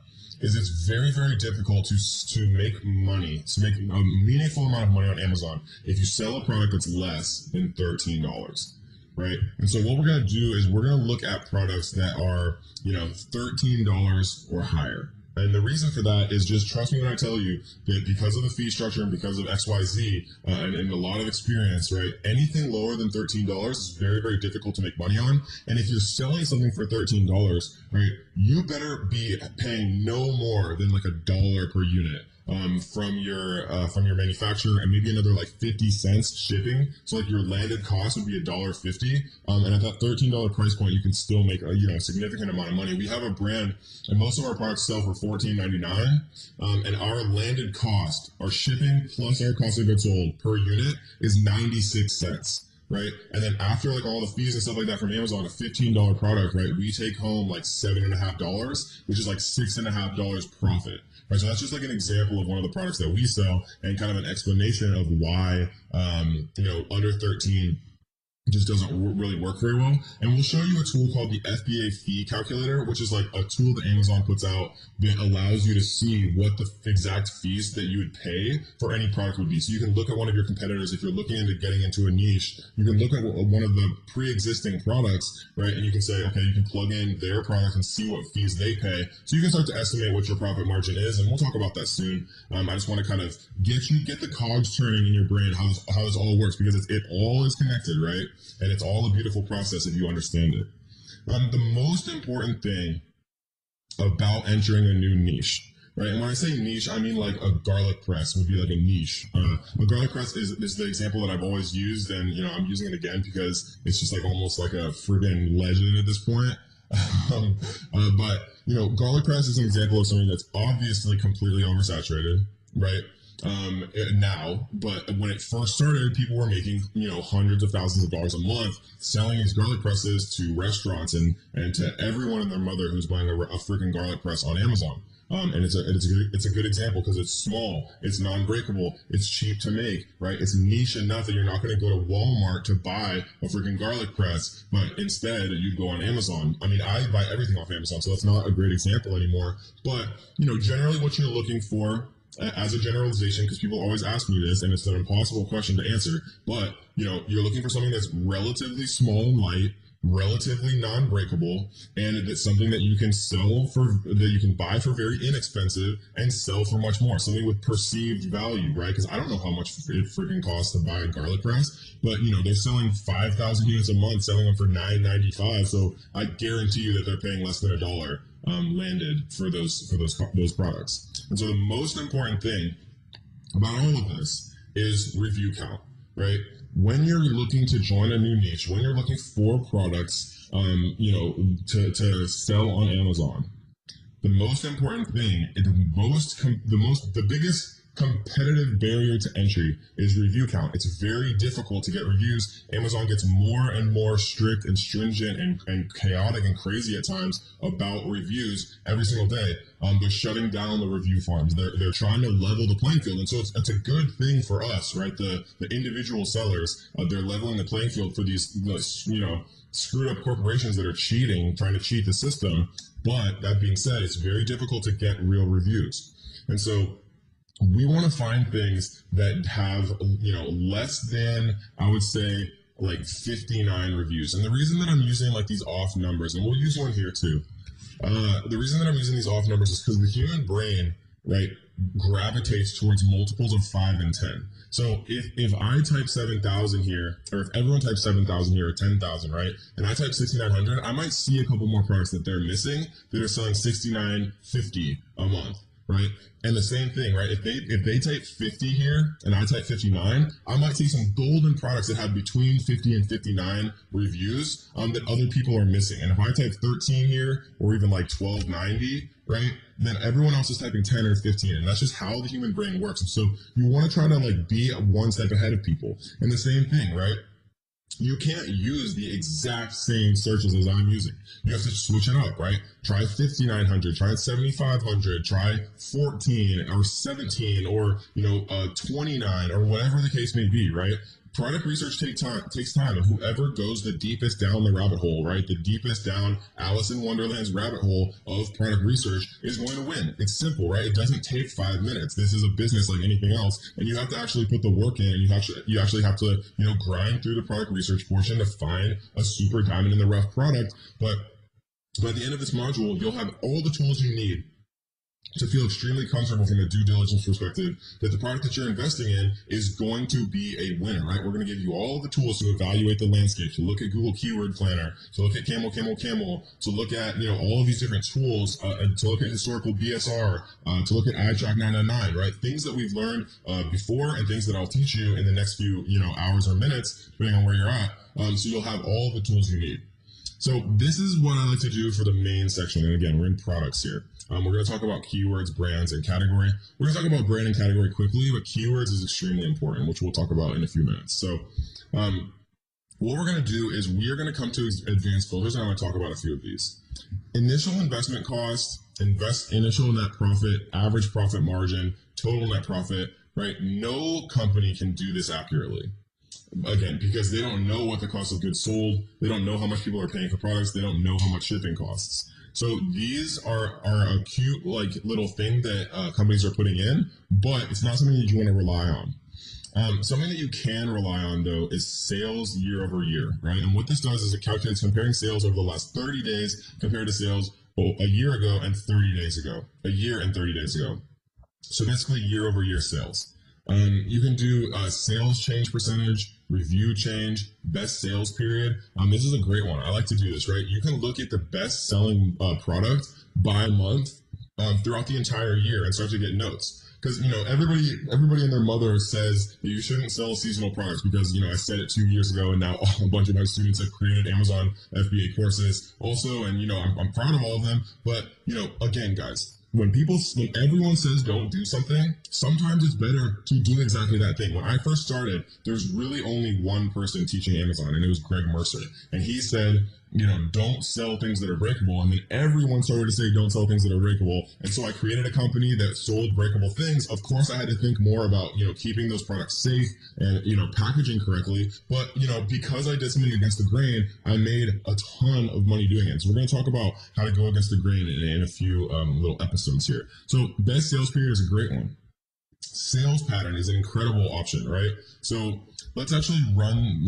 [SPEAKER 1] is it's very, very difficult to make money, to make a meaningful amount of money on Amazon if you sell a product that's less than $13, right? And so what we're going to do is we're going to look at products that are, $13 or higher. And the reason for that is, just trust me when I tell you that because of the fee structure and because of XYZ and a lot of experience, right? Anything lower than $13 is very, very difficult to make money on. And if you're selling something for $13, right, you better be paying no more than like $1 per unit. from your manufacturer, and maybe another like 50 cents shipping. So like your landed cost would be $1.50, and at that $13 price point, you can still make a significant amount of money. We have a brand, and most of our products sell for $14.99, and our landed cost, our shipping plus our cost of goods sold per unit is 96 cents. Right, and then after like all the fees and stuff like that from Amazon, a $15 product, right, we take home like $7.50, which is like $6.50 profit. Right, so that's just like an example of one of the products that we sell, and kind of an explanation of why under 13 just doesn't really work very well. And we'll show you a tool called the FBA fee calculator, which is like a tool that Amazon puts out that allows you to see what the exact fees that you would pay for any product would be. So you can look at one of your competitors. If you're looking into getting into a niche, you can look at one of the pre-existing products, right? And you can say, okay, you can plug in their product and see what fees they pay. So you can start to estimate what your profit margin is. And we'll talk about that soon. I just want to kind of get the cogs turning in your brain, how this all works, because it all is connected, right? And it's all a beautiful process if you understand it. The most important thing about entering a new niche, right? And when I say niche, I mean like a garlic press would be like a niche. A garlic press is the example that I've always used, and I'm using it again because it's just like almost like a friggin' legend at this point. But garlic press is an example of something that's obviously completely oversaturated, right? Now, but when it first started, people were making hundreds of thousands of dollars a month selling these garlic presses to restaurants and to everyone and their mother who's buying a freaking garlic press on Amazon. And it's a good example because it's small, it's non-breakable, it's cheap to make, right? It's niche enough that you're not going to go to Walmart to buy a freaking garlic press, but instead you go on Amazon. I mean, I buy everything off Amazon, so that's not a great example anymore. But generally, what you're looking for, as a generalization, because people always ask me this, and it's an impossible question to answer, but you're looking for something that's relatively small and light, relatively non-breakable, and it's something that you can that you can buy for very inexpensive and sell for much more, something with perceived value, right? Because I don't know how much it freaking costs to buy a garlic press, but they're selling 5,000 units a month, selling them for $9.95, so I guarantee you that they're paying less than $1 landed for those products. And so the most important thing about all of this is review count, right? When you're looking to join a new niche, when you're looking for products, to sell on Amazon, the most important thing, the biggest competitive barrier to entry is review count. It's very difficult to get reviews. Amazon gets more and more strict and stringent and chaotic and crazy at times about reviews every single day. They're shutting down the review farms. They're trying to level the playing field, and so it's a good thing for us, right? The individual sellers, they're leveling the playing field for these screwed up corporations that are trying to cheat the system. But that being said, it's very difficult to get real reviews, and so we want to find things that have, less than, I would say, like 59 reviews. And the reason that I'm using like these off numbers, and we'll use one here too. The reason that I'm using these off numbers is because the human brain, right, gravitates towards multiples of 5 and 10. So if I type 7,000 here, or if everyone types 7,000 here or 10,000, right, and I type 6,900, I might see a couple more products that they're missing that are selling 69.50 a month. Right, and the same thing, right? If they type 50 here and I type 59, I might see some golden products that have between 50 and 59 reviews that other people are missing. And if I type 13 here or even like 1290, right, then everyone else is typing 10 or 15, and that's just how the human brain works. And so you want to try to like be one step ahead of people. And the same thing, right? You can't use the exact same searches as I'm using. You have to switch it up, right? Try 5,900, try 7,500, try 14 or 17 or 29 or whatever the case may be, right? Product research takes time, and whoever goes the deepest down the rabbit hole, right, the deepest down Alice in Wonderland's rabbit hole of product research is going to win. It's simple, right? It doesn't take 5 minutes. This is a business like anything else, and you have to actually put the work in, and you actually have to grind through the product research portion to find a super diamond in the rough product. But by the end of this module, you'll have all the tools you need to feel extremely comfortable from a due diligence perspective that the product that you're investing in is going to be a winner, right? We're going to give you all of the tools to evaluate the landscape, to look at Google Keyword Planner, to look at Camel, to look at, all of these different tools, to look at historical BSR, to look at iTrack 999, right? Things that we've learned before and things that I'll teach you in the next few, hours or minutes, depending on where you're at. So you'll have all the tools you need. So this is what I like to do for the main section. And again, we're in products here. We're going to talk about keywords, brands, and category. We're going to talk about brand and category quickly, but keywords is extremely important, which we'll talk about in a few minutes. So what we're going to do is we are going to come to advanced filters, and I'm going to talk about a few of these. Initial investment cost, initial net profit, average profit margin, total net profit, right? No company can do this accurately. Again, because they don't know what the cost of goods sold, they don't know how much people are paying for products, they don't know how much shipping costs. So these are a cute little thing that companies are putting in, but it's not something that you want to rely on. Something that you can rely on though is sales year over year, right? And what this does is it calculates comparing sales over the last 30 days compared to sales a year ago and 30 days ago, a year and 30 days ago. So basically year over year sales. You can do sales change percentage, review change, best sales period. This is a great one. I like to do this, right? You can look at the best selling product by month throughout the entire year and start to get notes. Because everybody and their mother says that you shouldn't sell seasonal products because I said it 2 years ago, and now a bunch of my students have created Amazon FBA courses also, and I'm proud of all of them. But again, guys, when everyone says don't do something, sometimes it's better to do exactly that thing. When I first started, there's really only one person teaching Amazon, and it was Greg Mercer. And he said, don't sell things that are breakable. And then everyone started to say, don't sell things that are breakable. And so I created a company that sold breakable things. Of course, I had to think more about, keeping those products safe and, packaging correctly. But, because I did something against the grain, I made a ton of money doing it. So we're going to talk about how to go against the grain in a few little episodes here. So best sales period is a great one. Sales pattern is an incredible option, right? So let's actually run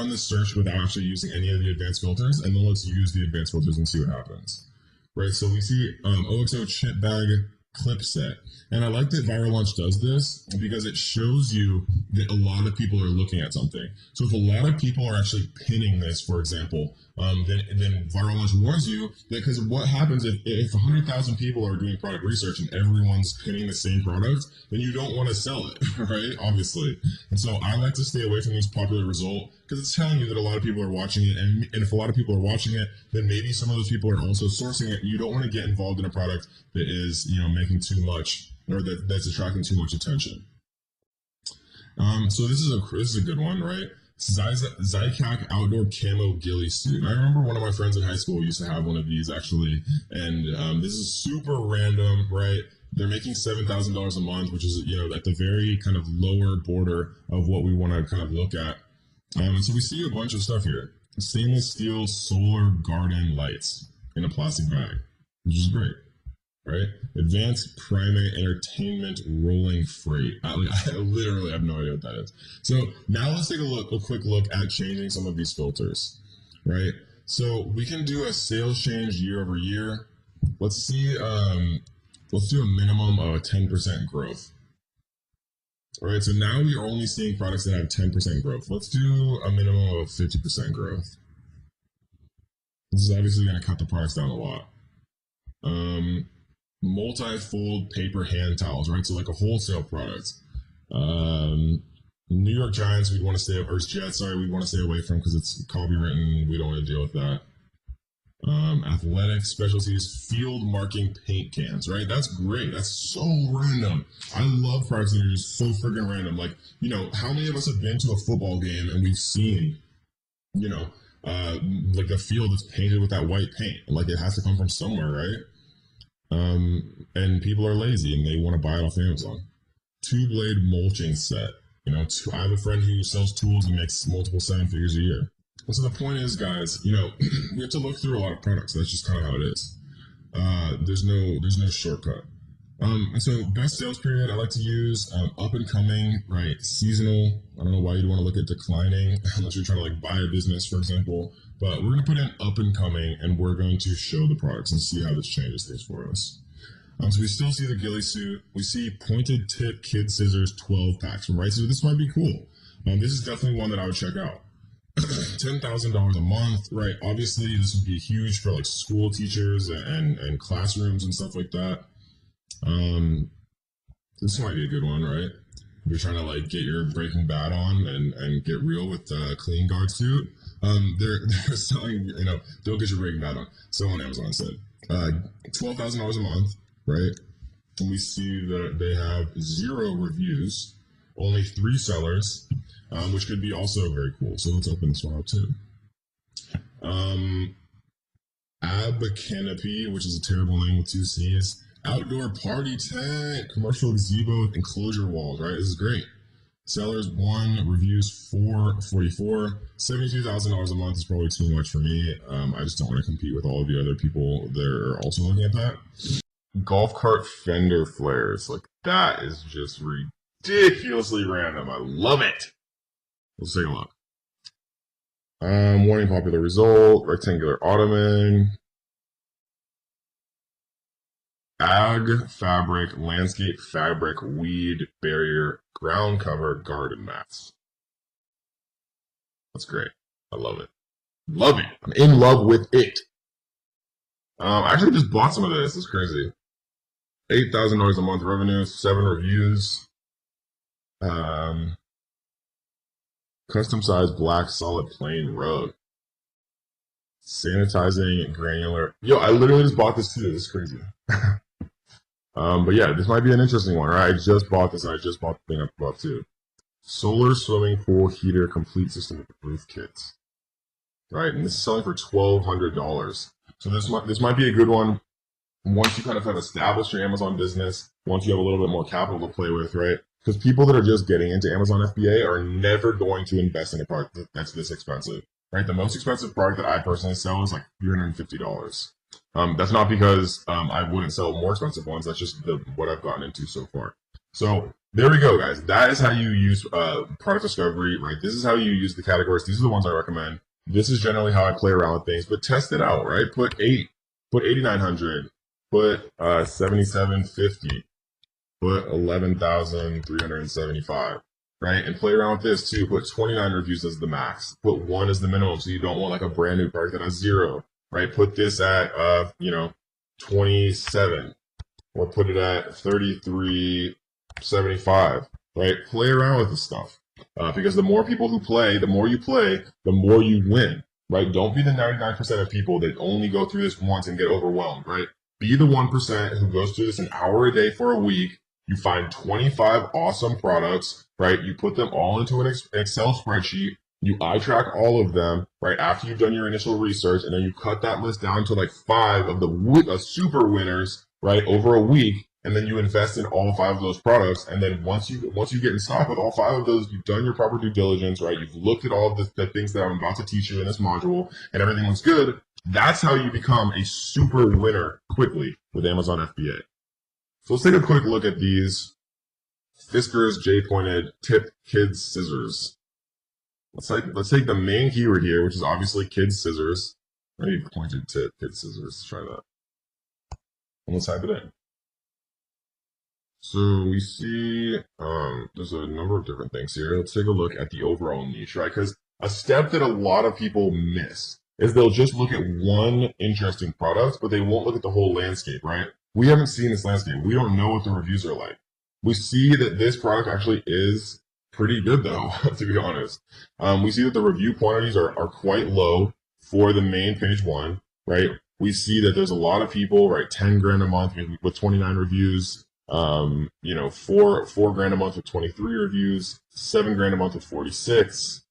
[SPEAKER 1] this search without actually using any of the advanced filters, and then let's use the advanced filters and see what happens. Right, so we see OXO chip bag clip set. And I like that Viral Launch does this because it shows you that a lot of people are looking at something. So if a lot of people are actually pinning this, for example, then Viral Launch warns you that, because what happens if 100,000 people are doing product research and everyone's pinning the same product, then you don't want to sell it, right? Obviously. And so I like to stay away from this popular result because it's telling you that a lot of people are watching it. And if a lot of people are watching it, then maybe some of those people are also sourcing it. You don't want to get involved in a product that is, making too much, or that's attracting too much attention. So this is a good one, right? Zycac outdoor camo ghillie suit. I remember one of my friends in high school used to have one of these actually, and this is super random, right? They're making $7,000 a month, which is at the very kind of lower border of what we want to kind of look at. And so we see a bunch of stuff here. Stainless steel solar garden lights in a plastic bag, which is great. Right? Advanced primate entertainment rolling freight. I literally have no idea what that is. So now let's take a quick look at changing some of these filters. Right? So we can do a sales change year over year. Let's see. Let's do a minimum of 10% growth. All right. So now we are only seeing products that have 10% growth. Let's do a minimum of 50% growth. This is obviously going to cut the products down a lot. Multi-fold paper hand towels, right? So like a wholesale product. New York Giants, we'd want to stay, or Jets, sorry, we'd want to stay away from because it's copywritten. We don't want to deal with that. Athletic specialties, field marking paint cans, right? That's great. That's so random. I love products that are just so freaking random. Like, how many of us have been to a football game and we've seen, like the field that's painted with that white paint? Like, it has to come from somewhere, right? And people are lazy and they want to buy it off Amazon. 2-blade mulching set. I have a friend who sells tools and makes multiple 7 figures a year. And so the point is, guys, we have to look through a lot of products. That's just kind of how it is. There's no shortcut. And so best sales period I like to use up and coming, right? Seasonal. I don't know why you'd want to look at declining unless you're trying to buy a business, for example. But we're going to put in up and coming, and we're going to show the products and see how this changes things for us. So we still see the ghillie suit. We see pointed tip kid scissors 12 packs, right? So this might be cool. This is definitely one that I would check out. $10,000 a month, right? Obviously, this would be huge for like school teachers and classrooms and stuff like that. This might be a good one, right? If you're trying to like get your Breaking Bad on and get real with the clean guard suit. They're selling, don't get your Breaking Bad on. Sell on Amazon instead. $12,000 a month, right? And we see that they have 0 reviews, only 3 sellers, which could be also very cool. So let's open this one up too. Ab Canopy, which is a terrible name with 2 C's. Outdoor party tent, commercial gazebo with enclosure walls, right? This is great. Sellers 1, reviews 444. $72,000 a month is probably too much for me. I just don't want to compete with all of the other people that are also looking at that. Golf cart fender flares, like that is just ridiculously random. I love it. Let's take a look. Warning popular result, rectangular ottoman. Ag fabric, landscape fabric, weed barrier, ground cover, garden mats. That's great. I love it. Love it. I'm in love with it. I actually just bought some of this. This is crazy. $8,000 a month revenue, 7 reviews. Custom size black solid plain rug. Sanitizing granular. Yo, I literally just bought this too. This is crazy. But yeah, this might be an interesting one, right? I just bought this. I just bought the thing up above too. Solar swimming pool heater complete system with roof kits. Right, and this is selling for $1,200. So this might be a good one once you kind of have established your Amazon business, once you have a little bit more capital to play with, right? Because people that are just getting into Amazon FBA are never going to invest in a product that's this expensive, right? The most expensive product that I personally sell is like $350. That's not because I wouldn't sell more expensive ones. That's just what I've gotten into so far. So there we go, guys. That is how you use product discovery, right? This is how you use the categories. These are the ones I recommend. This is generally how I play around with things, but test it out, right? Put 8,900, put 7,750, put 11,375, right? And play around with this too. Put 29 reviews as the max. Put 1 as the minimum, so you don't want like a brand new product that has 0, right? Put this at 27, or put it at 33.75, right? Play around with this stuff. Because the more people who play, the more you play, the more you win, right? Don't be the 99% of people that only go through this once and get overwhelmed, right? Be the 1% who goes through this an hour a day for a week. You find 25 awesome products, right? You put them all into an Excel spreadsheet. You eye track all of them, right? After you've done your initial research, and then you cut that list down to like 5 of the super winners, right? Over a week. And then you invest in all 5 of those products. And then once you get in stock with all 5 of those, you've done your proper due diligence, right? You've looked at all of the things that I'm about to teach you in this module, and everything looks good. That's how you become a super winner quickly with Amazon FBA. So let's take a quick look at these Fiskars J-pointed tip kids scissors. Let's take the main keyword here, which is obviously kids scissors. Maybe pointed tip kids scissors. Let's try that. And let's type it in. So we see there's a number of different things here. Let's take a look at the overall niche, right? Because a step that a lot of people miss is they'll just look at one interesting product, but they won't look at the whole landscape, right? We haven't seen this landscape. We don't know what the reviews are like. We see that this product actually is pretty good, though, to be honest. We see that the review quantities are quite low for the main page 1, right? We see that there's a lot of people, right? 10 grand a month with 29 reviews. $4 grand a month with 23 reviews, $7 grand a month with 46,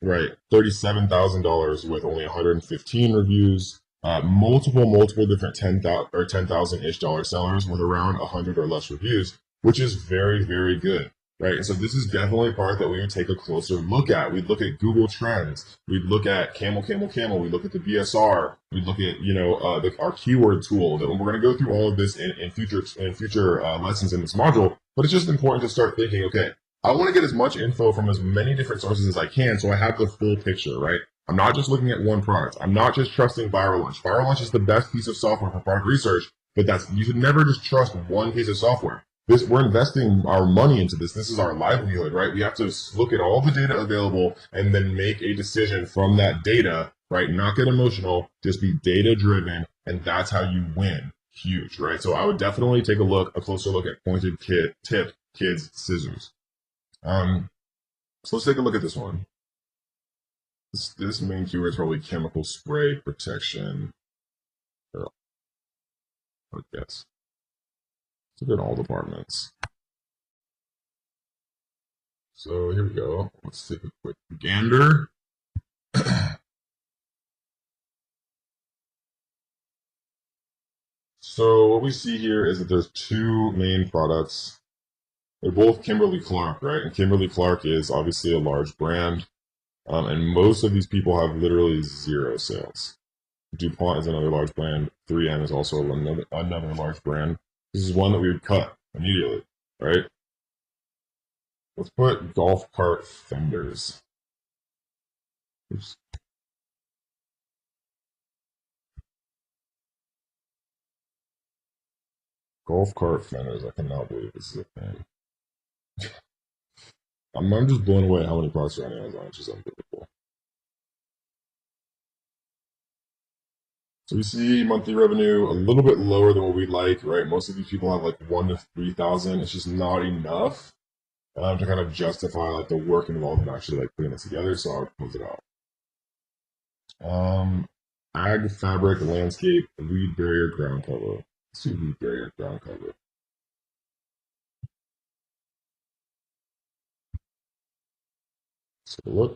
[SPEAKER 1] right? $37,000 with only 115 reviews, multiple different 10,000 or 10,000-ish dollar sellers with around 100 or less reviews, which is very, very good, right? And so this is definitely a part that we would take a closer look at. We'd look at Google Trends. We'd look at Camel. We look at the BSR. We'd look at, our keyword tool. That we're going to go through all of this in future lessons in this module. But it's just important to start thinking, okay, I want to get as much info from as many different sources as I can so I have the full picture, right? I'm not just looking at one product. I'm not just trusting Viral Launch. Viral Launch is the best piece of software for product research, But you should never just trust one piece of software. We're investing our money into this. This is our livelihood, right? We have to look at all the data available and then make a decision from that data, right? Not get emotional, just be data driven, and that's how you win. Huge, right? So I would definitely take a closer look at pointed tip kids scissors. So let's take a look at this one. This main keyword is probably chemical spray protection. I guess. Let's look at all departments. So here we go. Let's take a quick gander. So what we see here is that there's two main products. They're both Kimberly-Clark, right? And Kimberly-Clark is obviously a large brand. And most of these people have literally zero sales. DuPont is another large brand. 3M is also another large brand. This is one that we would cut immediately, right? Let's put golf cart fenders. Oops. Golf cart fenders. I cannot believe this is a thing. I'm just blown away how many products are on Amazon. It's just unbelievable. So we see monthly revenue a little bit lower than what we'd like, right? Most of these people have like 1,000 to 3,000. It's just not enough to kind of justify like the work involved in actually like putting this together. So I would close it out. Ag fabric landscape weed barrier ground cover. Let's see weed barrier ground cover. Let's take a look.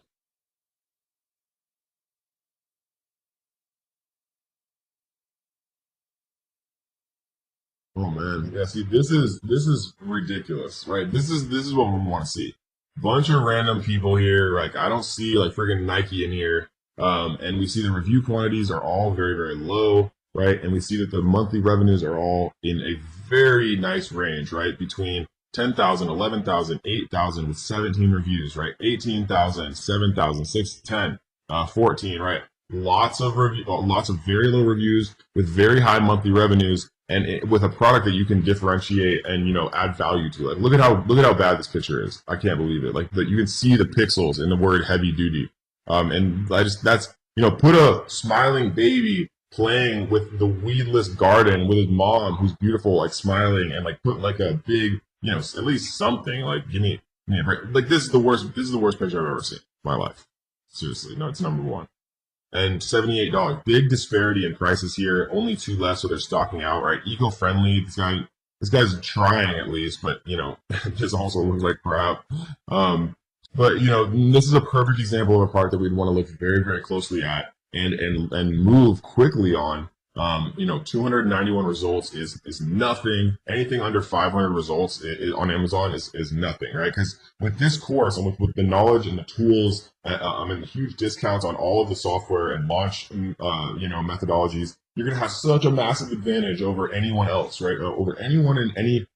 [SPEAKER 1] Oh man, yeah. See, this is ridiculous, right? This is what we want to see. Bunch of random people here. Like I don't see like friggin' Nike in here. And we see the review quantities are all very very low, right? And we see that the monthly revenues are all in a very nice range, right? Between 10,000, 11,000, 8,000 with 17 reviews, right? 18,000, 7,000, 6, 10, 14, right? Lots of very low reviews with very high monthly revenues, and with a product that you can differentiate and add value to. Like look at how bad this picture is. I can't believe it. Like you can see the pixels in the word heavy duty. And that's put a smiling baby playing with the weedless garden with his mom who's beautiful, like smiling, and like put like a big at least something, like give me a break. Like this is the worst picture I've ever seen in my life. Seriously, no, it's number one. And $78. Big disparity in prices here. Only two left, so they're stocking out, right? Eco-friendly. This guy's trying at least, but this also looks like crap. But this is a perfect example of a product that we'd want to look very, very closely at and move quickly on. 291 results is nothing. Anything under 500 results on Amazon is nothing, right? Because with this course and with the knowledge and the tools, and the huge discounts on all of the software and launch, methodologies, you're gonna have such a massive advantage over anyone else, right? Over anyone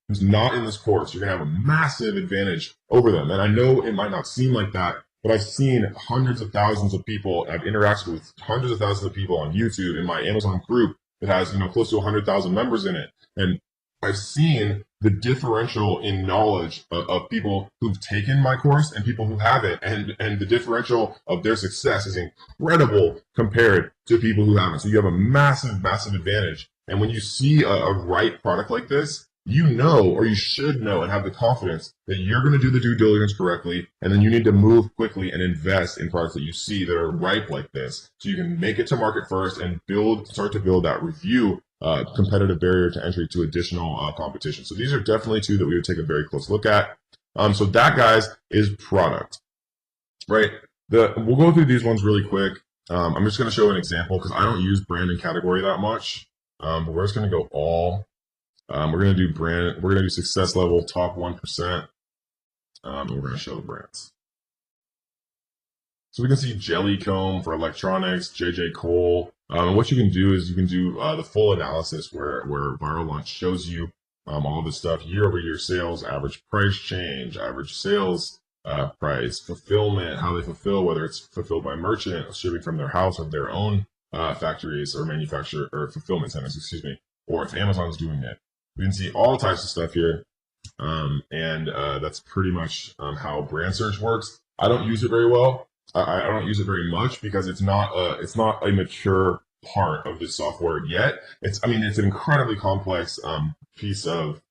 [SPEAKER 1] who's not in this course, you're gonna have a massive advantage over them. And I know it might not seem like that, but I've seen hundreds of thousands of people. I've interacted with hundreds of thousands of people on YouTube in my Amazon group that has close to 100,000 members in it, and I've seen the differential in knowledge of people who've taken my course and people who haven't, and the differential of their success is incredible compared to people who haven't. So you have a massive, massive advantage. And when you see a right product like this, or you should know and have the confidence that you're going to do the due diligence correctly, and then you need to move quickly and invest in products that you see that are ripe like this, so you can make it to market first and start to build that review competitive barrier to entry to additional competition. So these are definitely two that we would take a very close look at. So that, guys, is product, right? We'll go through these ones really quick. I'm just going to show an example because I don't use brand and category that much, but we're just going to go all. We're going to do brand. We're going to do success level top 1%. And we're going to show the brands. So we can see Jellycomb for electronics, JJ Cole. And what you can do is you can do the full analysis where Viral Launch shows you all this stuff: year-over-year sales, average price change, average sales price, fulfillment, how they fulfill, whether it's fulfilled by merchant, shipping from their house or their own factories or manufacturer or fulfillment centers, or if Amazon's doing it. We can see all types of stuff here. That's pretty much how brand search works. I don't use it very well. I don't use it very much because it's not a mature part of this software yet. It's an incredibly complex piece of,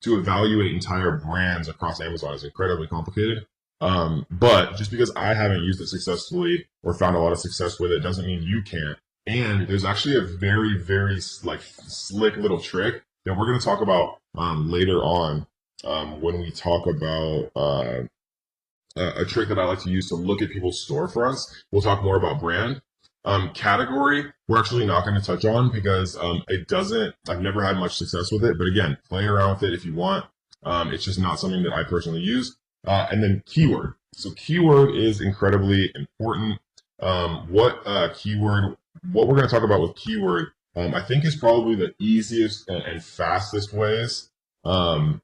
[SPEAKER 1] to evaluate entire brands across Amazon is incredibly complicated. But just because I haven't used it successfully or found a lot of success with it doesn't mean you can't. And there's actually a very, very slick little trick that we're going to talk about later on when we talk about a trick that I like to use to look at people's storefronts. We'll talk more about brand. Category, we're actually not going to touch on because I've never had much success with it. But again, play around with it if you want. It's just not something that I personally use. And then keyword. So keyword is incredibly important. What we're going to talk about with keyword, I think is probably the easiest and fastest ways to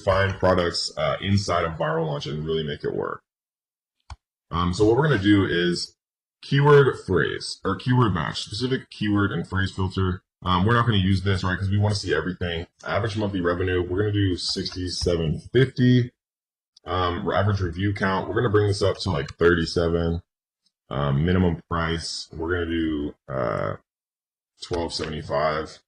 [SPEAKER 1] find products inside of Viral Launch and really make it work. So what we're going to do is keyword phrase or keyword match, specific keyword and phrase filter. We're not going to use this, right, because we want to see everything. Average monthly revenue, we're going to do 6,750. Average review count, we're going to bring this up to like 37. Minimum price, we're going to do $12.75.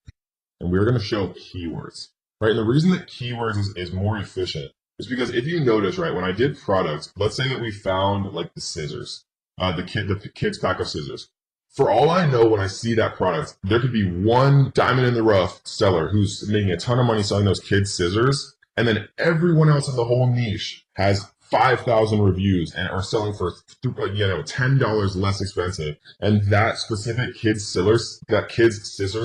[SPEAKER 1] And we're going to show keywords, right? And the reason that keywords is more efficient is because if you notice, right, when I did products, let's say that we found like the scissors, the kids pack of scissors. For all I know, when I see that product, there could be one diamond in the rough seller who's making a ton of money selling those kids scissors, and then everyone else in the whole niche has 5,000 reviews and are selling for $10 less expensive. And that specific kids scissors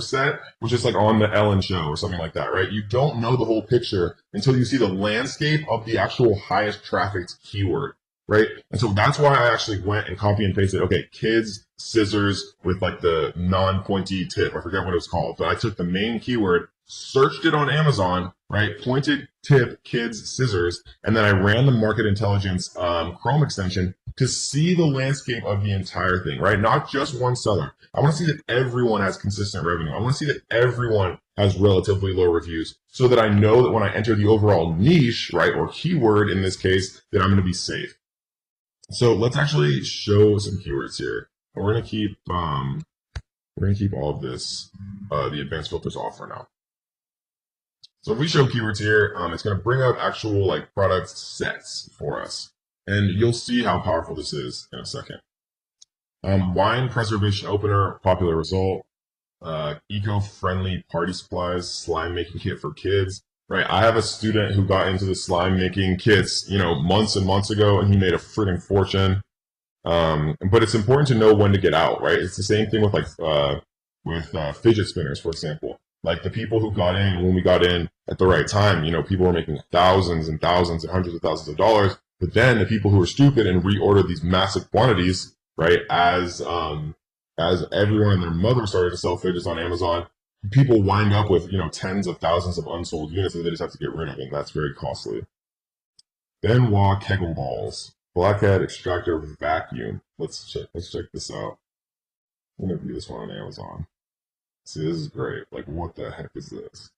[SPEAKER 1] set was just like on the Ellen show or something like that, right? You don't know the whole picture until you see the landscape of the actual highest trafficked keyword, right? And so that's why I actually went and copy and pasted, okay, kids scissors with like the non-pointy tip. I forget what it was called, but I took the main keyword, searched it on Amazon, right? Pointed tip, kids, scissors, and then I ran the market intelligence Chrome extension to see the landscape of the entire thing, right? Not just one seller. I want to see that everyone has consistent revenue. I want to see that everyone has relatively low reviews so that I know that when I enter the overall niche, right, or keyword in this case, that I'm going to be safe. So let's actually show some keywords here. We're going to keep all of this, the advanced filters off for now. So if we show keywords here, it's going to bring up actual like product sets for us. And you'll see how powerful this is in a second. Wine preservation opener, popular result. Eco-friendly party supplies, slime making kit for kids. Right, I have a student who got into the slime making kits, months and months ago, and he made a friggin' fortune. But it's important to know when to get out, right? It's the same thing with fidget spinners, for example. Like the people who got in when we got in at the right time, people were making thousands and thousands and hundreds of thousands of dollars. But then the people who were stupid and reordered these massive quantities, right, as everyone and their mother started to sell fidgets on Amazon, people wind up with tens of thousands of unsold units that they just have to get rid of, and that's very costly. Benoit Kegel balls, blackhead extractor vacuum. Let's check this out. I'm gonna view this one on Amazon. See, this is great. Like, what the heck is this?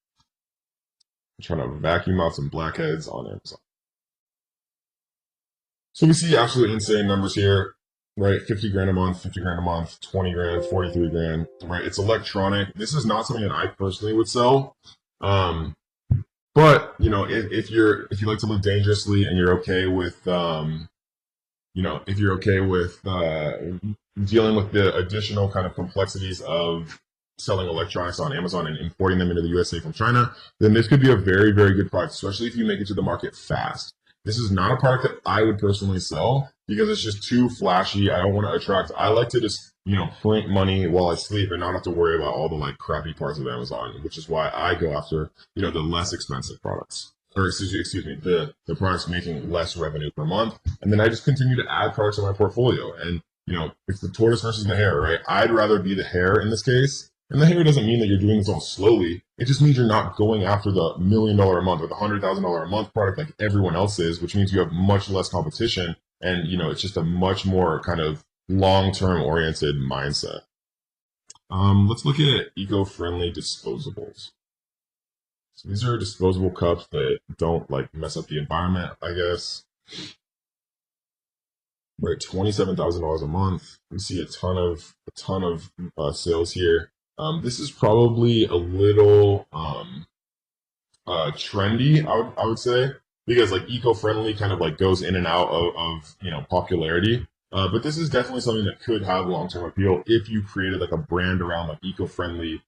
[SPEAKER 1] I'm trying to vacuum out some blackheads on Amazon. So we see absolutely insane numbers here, right? 50 grand a month, 50 grand a month, 20 grand, 43 grand, right? It's electronic. This is not something that I personally would sell. But, if you like to live dangerously and you're okay with, if you're okay with dealing with the additional kind of complexities of selling electronics on Amazon and importing them into the USA from China, then this could be a very, very good product, especially if you make it to the market fast. This is not a product that I would personally sell because it's just too flashy. I don't want to attract. I like to just, print money while I sleep and not have to worry about all the like crappy parts of Amazon, which is why I go after, the less expensive products. Or excuse me, the products making less revenue per month. And then I just continue to add products to my portfolio. And, it's the tortoise versus the hare, right? I'd rather be the hare in this case. And the hare doesn't mean that you're doing this all slowly. It just means you're not going after the $1 million a month or the $100,000 a month product like everyone else is, which means you have much less competition. And, it's just a much more kind of long-term oriented mindset. Let's look at eco-friendly disposables. So these are disposable cups that don't like mess up the environment, I guess. We're at $27,000 a month. We see a ton of sales here. This is probably a little trendy, I would say, because like eco-friendly kind of like goes in and out of popularity. But this is definitely something that could have long-term appeal if you created like a brand around like eco-friendly,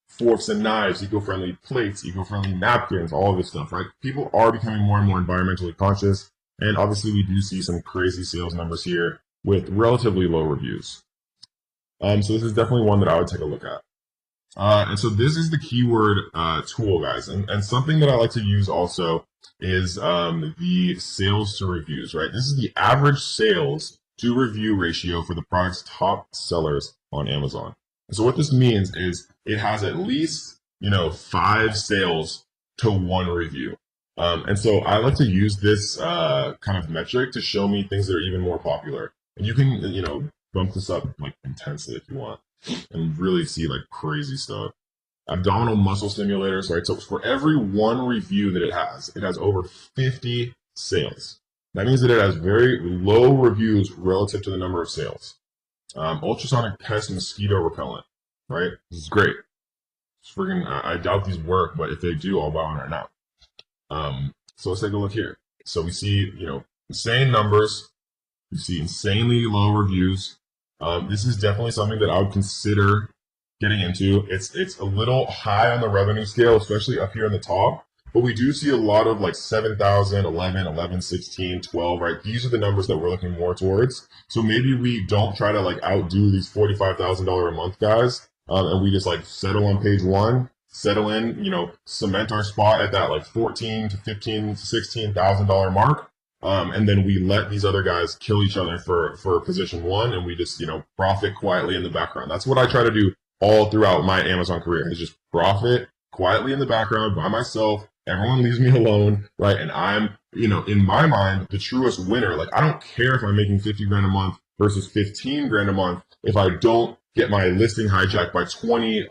[SPEAKER 1] forks and knives, eco-friendly plates, eco-friendly napkins, all of this stuff, right? People are becoming more and more environmentally conscious, and obviously we do see some crazy sales numbers here with relatively low reviews. So this is definitely one that I would take a look at. And so this is the keyword tool, guys. And something that I like to use also is the sales to reviews, right? This is the average sales to review ratio for the product's top sellers on Amazon. And so what this means is it has at least, 5 sales to 1 review. And so I like to use this kind of metric to show me things that are even more popular. And you can, bump this up like intensely if you want and really see like crazy stuff. Abdominal muscle stimulators, right? So for every 1 review that it has over 50 sales. That means that it has very low reviews relative to the number of sales. Ultrasonic pest mosquito repellent, right? This is great. It's freaking, I doubt these work, but if they do, I'll buy one right now. So let's take a look here. So we see, insane numbers. We see insanely low reviews. This is definitely something that I would consider getting into. It's a little high on the revenue scale, especially up here in the top. But we do see a lot of like 7,000, 11, 16, 12, right? These are the numbers that we're looking more towards. So maybe we don't try to like outdo these $45,000 a month guys, and we just like settle on page 1, settle in, cement our spot at that like 14 to 15 to $16,000 mark. And then we let these other guys kill each other for position 1, and we just, profit quietly in the background. That's what I try to do all throughout my Amazon career, is just profit quietly in the background by myself. Everyone leaves me alone, right? And I'm, in my mind, the truest winner. Like, I don't care if I'm making 50 grand a month versus 15 grand a month if I don't get my listing hijacked by 20,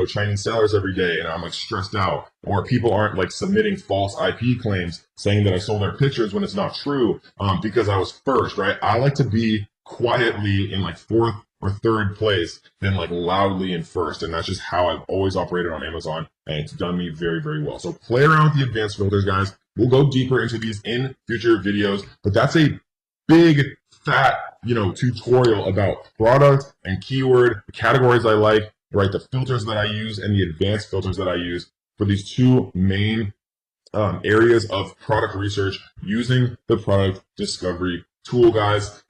[SPEAKER 1] Chinese sellers every day, and I'm like stressed out, or people aren't like submitting false IP claims saying that I sold their pictures when it's not true, because I was first, right? I like to be quietly in like 4th or 3rd place than like loudly in 1st, and that's just how I've always operated on Amazon, and it's done me very, very well. So play around with the advanced filters, guys. We'll go deeper into these in future videos, but that's a big fat tutorial about product and keyword, the categories I like, right, the filters that I use, and the advanced filters that I use for these 2 main areas of product research using the product discovery tool, guys.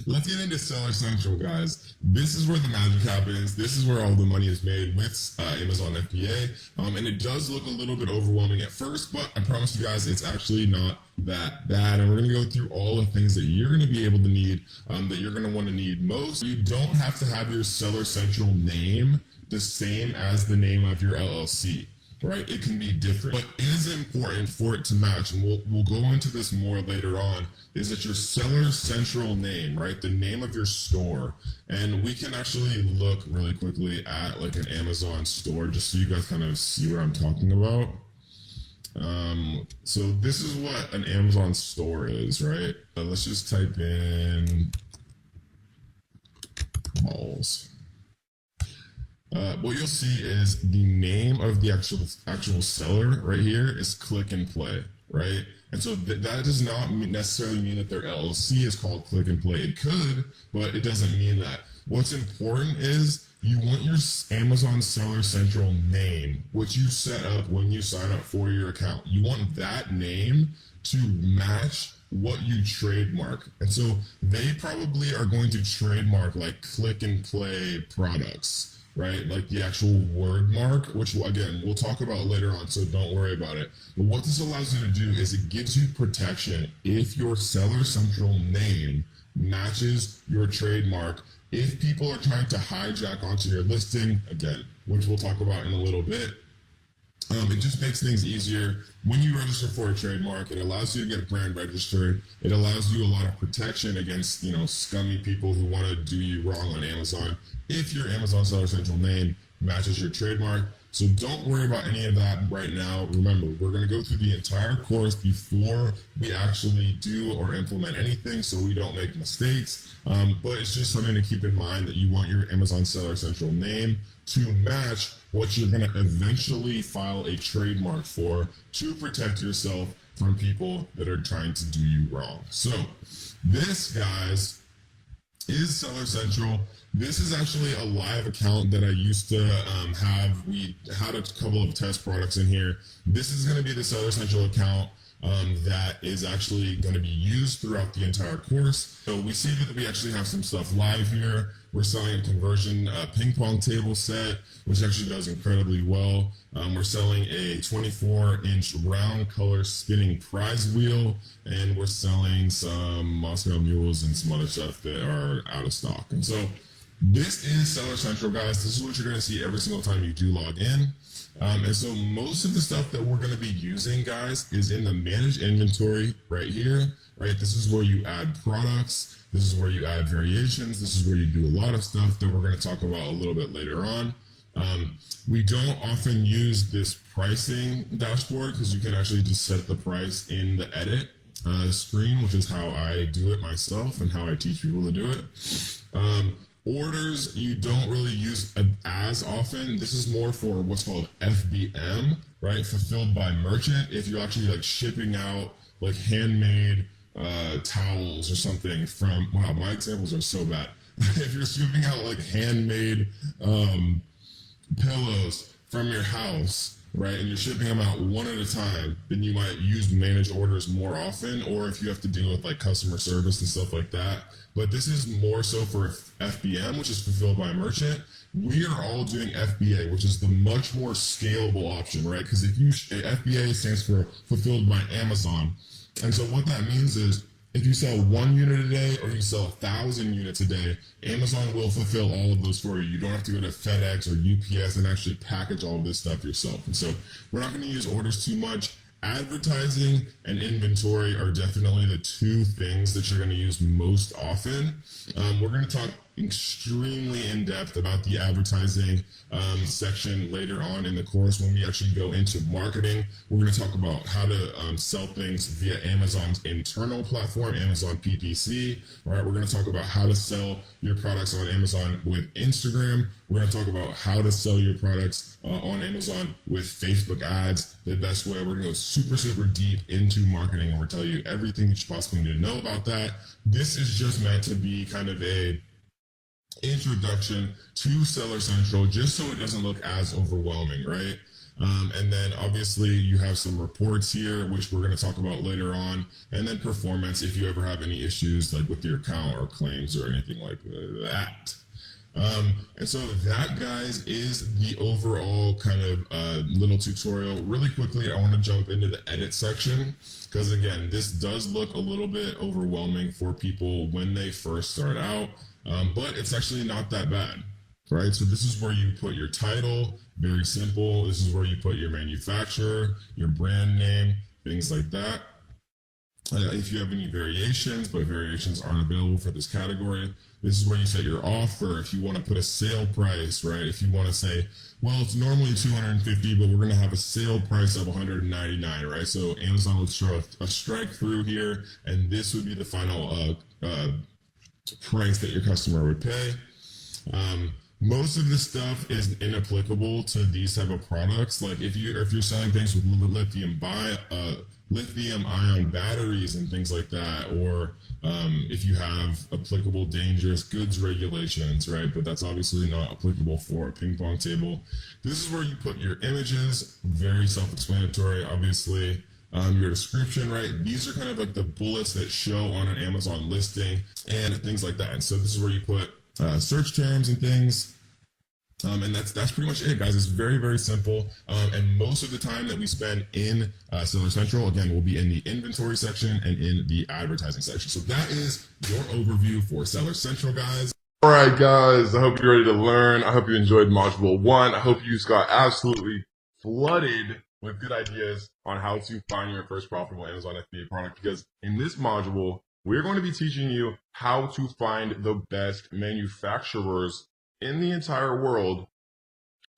[SPEAKER 1] Let's get into Seller Central, guys. This is where the magic happens. This is where all the money is made with Amazon FBA. And it does look a little bit overwhelming at first, but I promise you guys it's actually not that bad. And we're going to go through all the things that you're going to be able to need, that you're going to want to need most. You don't have to have your Seller Central name the same as the name of your LLC. Right, it can be different, but it is important for it to match, and we'll go into this more later on, is that your Seller Central name, right, the name of your store. And we can actually look really quickly at like an Amazon store just so you guys kind of see what I'm talking about. So this is what an Amazon store is, right? Let's just type in malls. What you'll see is the name of the actual seller right here is Click and Play, right? And so that does not necessarily mean that their LLC is called Click and Play. It could, but it doesn't mean that. What's important is you want your Amazon Seller Central name, which you set up when you sign up for your account. You want that name to match what you trademark. And so they probably are going to trademark like Click and Play products, right? Like the actual word mark, which again, we'll talk about later on, so don't worry about it. But what this allows you to do is it gives you protection if your Seller Central name matches your trademark. If people are trying to hijack onto your listing, again, which we'll talk about in a little bit, It just makes things easier. When you register for a trademark, it allows you to get brand registered. It allows you a lot of protection against, scummy people who want to do you wrong on Amazon. If your Amazon Seller Central name matches your trademark. So don't worry about any of that right now. Remember, we're going to go through the entire course before we actually do or implement anything so we don't make mistakes. But it's just something to keep in mind that you want your Amazon Seller Central name to match what you're going to eventually file a trademark for to protect yourself from people that are trying to do you wrong. So this, guys, is Seller Central. This is actually a live account that I used to have. We had a couple of test products in here. This is going to be the Seller Central account that is actually going to be used throughout the entire course. So we see that we actually have some stuff live here. We're selling a conversion ping pong table set, which actually does incredibly well. We're selling a 24-inch round color spinning prize wheel, and we're selling some Moscow mules and some other stuff that are out of stock. And so this is Seller Central, guys. This is what you're going to see every single time you do log in. And so most of the stuff that we're going to be using, guys, is in the manage inventory right here, right? This is where you add products. This is where you add variations. This is where you do a lot of stuff that we're going to talk about a little bit later on. We don't often use this pricing dashboard because you can actually just set the price in the edit screen, which is how I do it myself and how I teach people to do it. Orders you don't really use as often. This is more for what's called FBM, right? Fulfilled by merchant. If you're actually like shipping out like handmade towels or something from, wow, my examples are so bad. If you're shipping out like handmade pillows from your house, right, and you're shipping them out one at a time, then you might use managed orders more often, or if you have to deal with like customer service and stuff like that. But this is more so for FBM, which is fulfilled by merchant. We are all doing FBA, which is the much more scalable option, right? Because if you FBA stands for fulfilled by Amazon, and so what that means is if you sell 1 unit a day or you sell 1,000 units a day, Amazon will fulfill all of those for you. You don't have to go to FedEx or UPS and actually package all of this stuff yourself. And so we're not going to use orders too much. Advertising and inventory are definitely the two things that you're going to use most often. We're going to talk extremely in depth about the advertising section later on in the course when we actually go into marketing. We're going to talk about how to sell things via Amazon's internal platform, Amazon PPC. All right, we're going to talk about how to sell your products on Amazon with Instagram. We're going to talk about how to sell your products on Amazon with Facebook ads, the best way. We're going to go super, super deep into marketing, and we're telling you everything that you possibly need to know about that. This is just meant to be kind of a introduction to Seller Central, just so it doesn't look as overwhelming, right? And then obviously you have some reports here, which we're going to talk about later on, and then performance if you ever have any issues like with your account or claims or anything like that. And so that, guys, is the overall kind of little tutorial. Really quickly, I want to jump into the edit section because, again, this does look a little bit overwhelming for people when they first start out, but it's actually not that bad, right? So this is where you put your title, very simple. This is where you put your manufacturer, your brand name, things like that. If you have any variations, but variations aren't available for this category, this is where you set your offer. If you want to put a sale price, right? If you want to say, well, it's normally $250, but we're going to have a sale price of $199, right? So Amazon would throw a strike through here, and this would be the final price that your customer would pay. Most of this stuff is inapplicable to these type of products. Like if you're selling things with lithium-ion batteries and things like that, or if you have applicable dangerous goods regulations, right? But that's obviously not applicable for a ping pong table. This is where you put your images, very self-explanatory, obviously. Your description, right? These are kind of like the bullets that show on an Amazon listing and things like that. And so this is where you put search terms and things. And that's pretty much it, guys. It's very, very simple. And most of the time that we spend in Seller Central, again, will be in the inventory section and in the advertising section. So that is your overview for Seller Central, guys. All right, guys. I hope you're ready to learn. I hope you enjoyed Module 1. I hope you just got absolutely flooded with good ideas on how to find your first profitable Amazon FBA product, because in this module, we're going to be teaching you how to find the best manufacturers in the entire world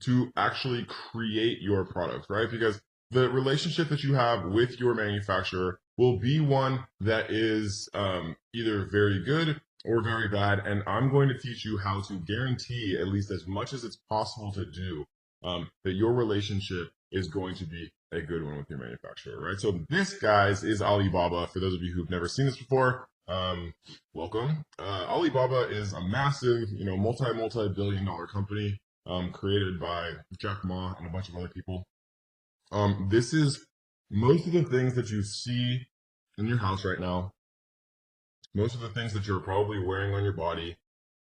[SPEAKER 1] to actually create your product, right? Because the relationship that you have with your manufacturer will be one that is either very good or very bad. And I'm going to teach you how to guarantee, at least as much as it's possible to do, that your relationship is going to be a good one with your manufacturer, right? So this, guys, is Alibaba. For those of you who've never seen this before, welcome. Alibaba is a massive, multi-billion dollar company created by Jack Ma and a bunch of other people. This is most of the things that you see in your house right now. Most of the things that you're probably wearing on your body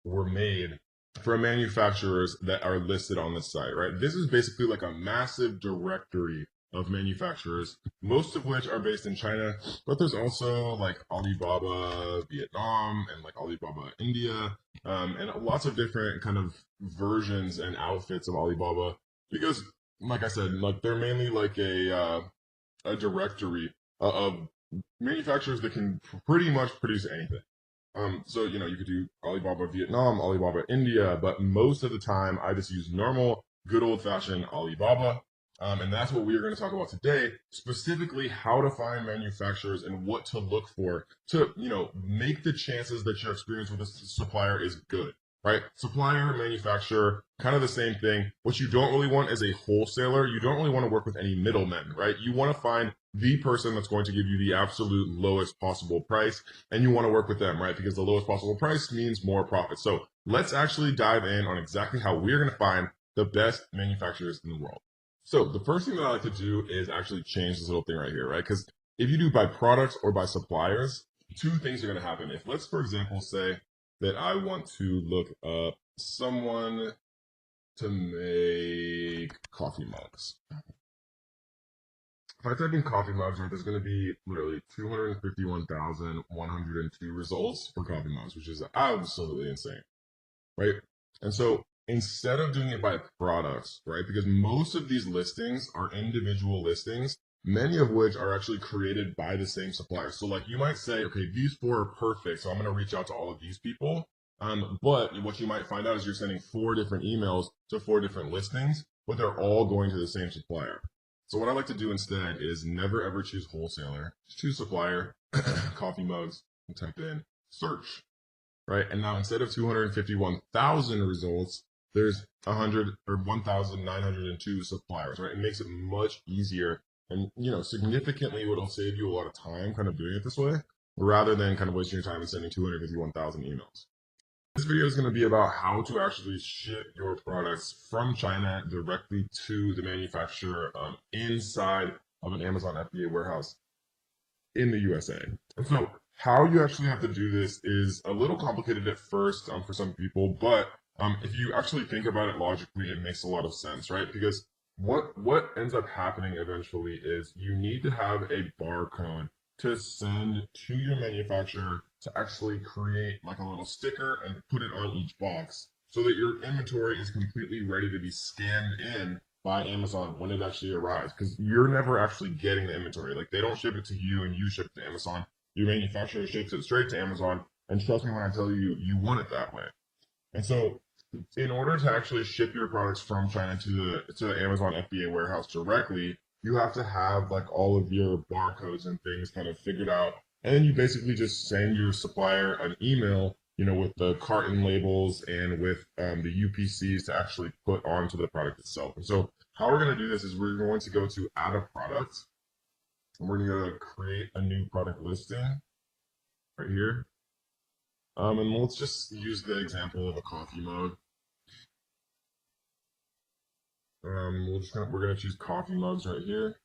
[SPEAKER 1] were made from manufacturers that are listed on this site, right? This is basically like a massive directory of manufacturers, most of which are based in China, but there's also like Alibaba Vietnam and like Alibaba India, and lots of different kind of versions and outfits of Alibaba, because like I said, like they're mainly like a directory of manufacturers that can pretty much produce anything. So, you could do Alibaba Vietnam, Alibaba India, but most of the time I just use normal, good old fashioned Alibaba. And that's what we're going to talk about today, specifically how to find manufacturers and what to look for to, make the chances that your experience with a supplier is good, right? Supplier, manufacturer, kind of the same thing. What you don't really want is a wholesaler. You don't really want to work with any middlemen, right? You want to find the person that's going to give you the absolute lowest possible price, and you want to work with them, right? Because the lowest possible price means more profit. So let's actually dive in on exactly how we're going to find the best manufacturers in the world. So the first thing that I like to do is actually change this little thing right here, right? Because if you do by products or by suppliers, two things are going to happen. If let's, for example, say that I want to look up someone to make coffee mugs. If I type in coffee mugs, there's going to be literally 251,102 results for coffee mugs, which is absolutely insane, right? And so instead of doing it by products, right, because most of these listings are individual listings, many of which are actually created by the same supplier. So like you might say, okay, these 4 are perfect, so I'm going to reach out to all of these people. But what you might find out is you're sending 4 different emails to 4 different listings, but they're all going to the same supplier. So what I like to do instead is never ever choose wholesaler, just choose supplier, coffee mugs, and type in search, right? And now instead of 251,000 results, there's 1,902 suppliers, right? It makes it much easier, and significantly it'll save you a lot of time kind of doing it this way, rather than kind of wasting your time and sending 251,000 emails. This video is going to be about how to actually ship your products from China directly to the manufacturer inside of an Amazon FBA warehouse in the USA. And so how you actually have to do this is a little complicated at first for some people, but if you actually think about it logically, it makes a lot of sense, right? Because what ends up happening eventually is you need to have a barcode to send to your manufacturer to actually create like a little sticker and put it on each box so that your inventory is completely ready to be scanned in by Amazon when it actually arrives. Because you're never actually getting the inventory. Like they don't ship it to you and you ship it to Amazon. Your manufacturer ships it straight to Amazon. And trust me when I tell you, you want it that way. And so in order to actually ship your products from China to the Amazon FBA warehouse directly, you have to have like all of your barcodes and things kind of figured out. And then you basically just send your supplier an email, with the carton labels and with the UPCs to actually put onto the product itself. And so how we're going to do this is we're going to go to add a product, and we're going to create a new product listing right here. And let's just use the example of a coffee mug. We're going to choose coffee mugs right here.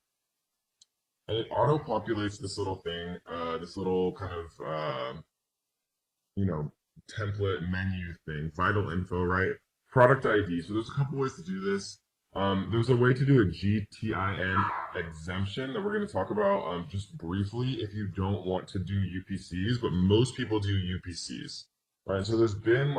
[SPEAKER 1] And it auto-populates this little thing, this little kind of, template menu thing, vital info, right? Product ID. So there's a couple ways to do this. There's a way to do a GTIN exemption that we're going to talk about just briefly if you don't want to do UPCs, but most people do UPCs, right? So there's been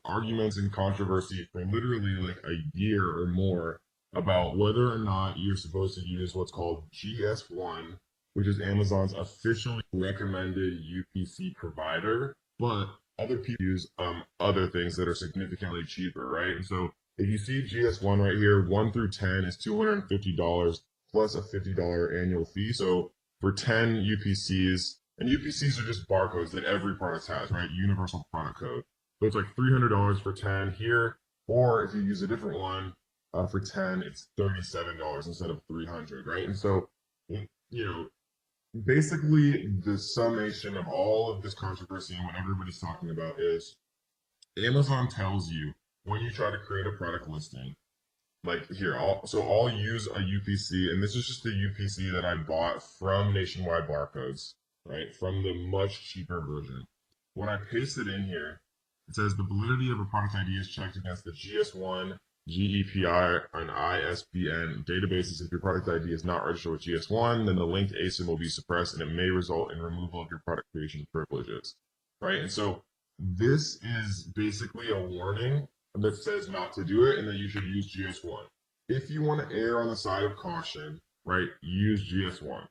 [SPEAKER 1] arguments and controversy for literally like a year or more about whether or not you're supposed to use what's called GS1, which is Amazon's officially recommended UPC provider, but other people use other things that are significantly cheaper, right? And so if you see GS1 right here, 1 through 10 is $250 plus a $50 annual fee. So for 10 UPCs, and UPCs are just barcodes that every product has, right? Universal product code. So it's like $300 for 10 here, or if you use a different one, for 10, it's $37 instead of 300, right? And so, you know, basically the summation of all of this controversy and what everybody's talking about is Amazon tells you when you try to create a product listing, like here, I'll use a UPC, and this is just the UPC that I bought from Nationwide Barcodes, right? From the much cheaper version. When I paste it in here, it says the validity of a product ID is checked against the GS1, GEPI, and ISBN databases. If your product ID is not registered with GS1, then the linked ASIN will be suppressed, and it may result in removal of your product creation privileges, right? And so this is basically a warning that says not to do it and that you should use GS1. If you want to err on the side of caution, right, use GS1.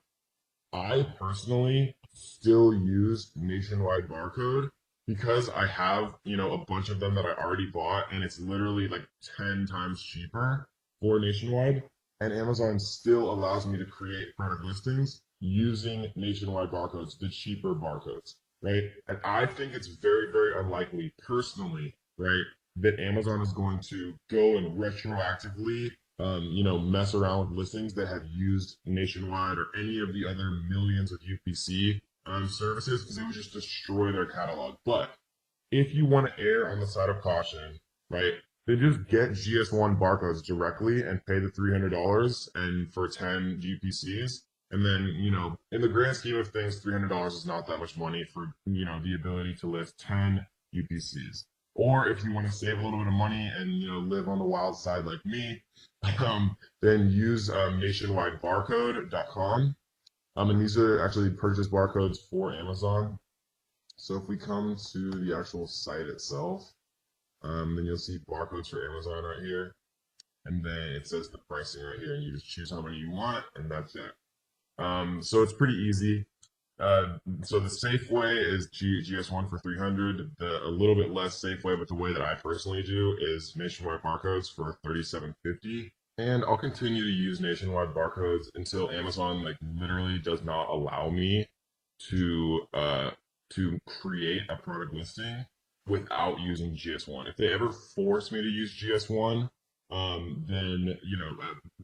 [SPEAKER 1] I personally still use Nationwide Barcode because I have, a bunch of them that I already bought, and it's literally like 10 times cheaper for Nationwide. And Amazon still allows me to create product listings using Nationwide barcodes, the cheaper barcodes, right? And I think it's very, very unlikely, personally, right, that Amazon is going to go and retroactively, mess around with listings that have used Nationwide or any of the other millions of UPC services, because it would just destroy their catalog. But if you want to err on the side of caution, right, then just get GS1 barcodes directly and pay the $300 and for 10 UPCs. And then, in the grand scheme of things, $300 is not that much money for, the ability to list 10 UPCs. Or if you want to save a little bit of money and, live on the wild side like me, then use nationwidebarcode.com. And these are actually purchase barcodes for Amazon. So if we come to the actual site itself, then you'll see barcodes for Amazon right here. And then it says the pricing right here, and you just choose how many you want, and that's it. So it's pretty easy. So the safe way is GS1 for 300. A little bit less safe way, but the way that I personally do is Nationwide barcodes for 37.50. And I'll continue to use Nationwide barcodes until Amazon literally does not allow me to create a product listing without using GS1. If they ever force me to use GS1, then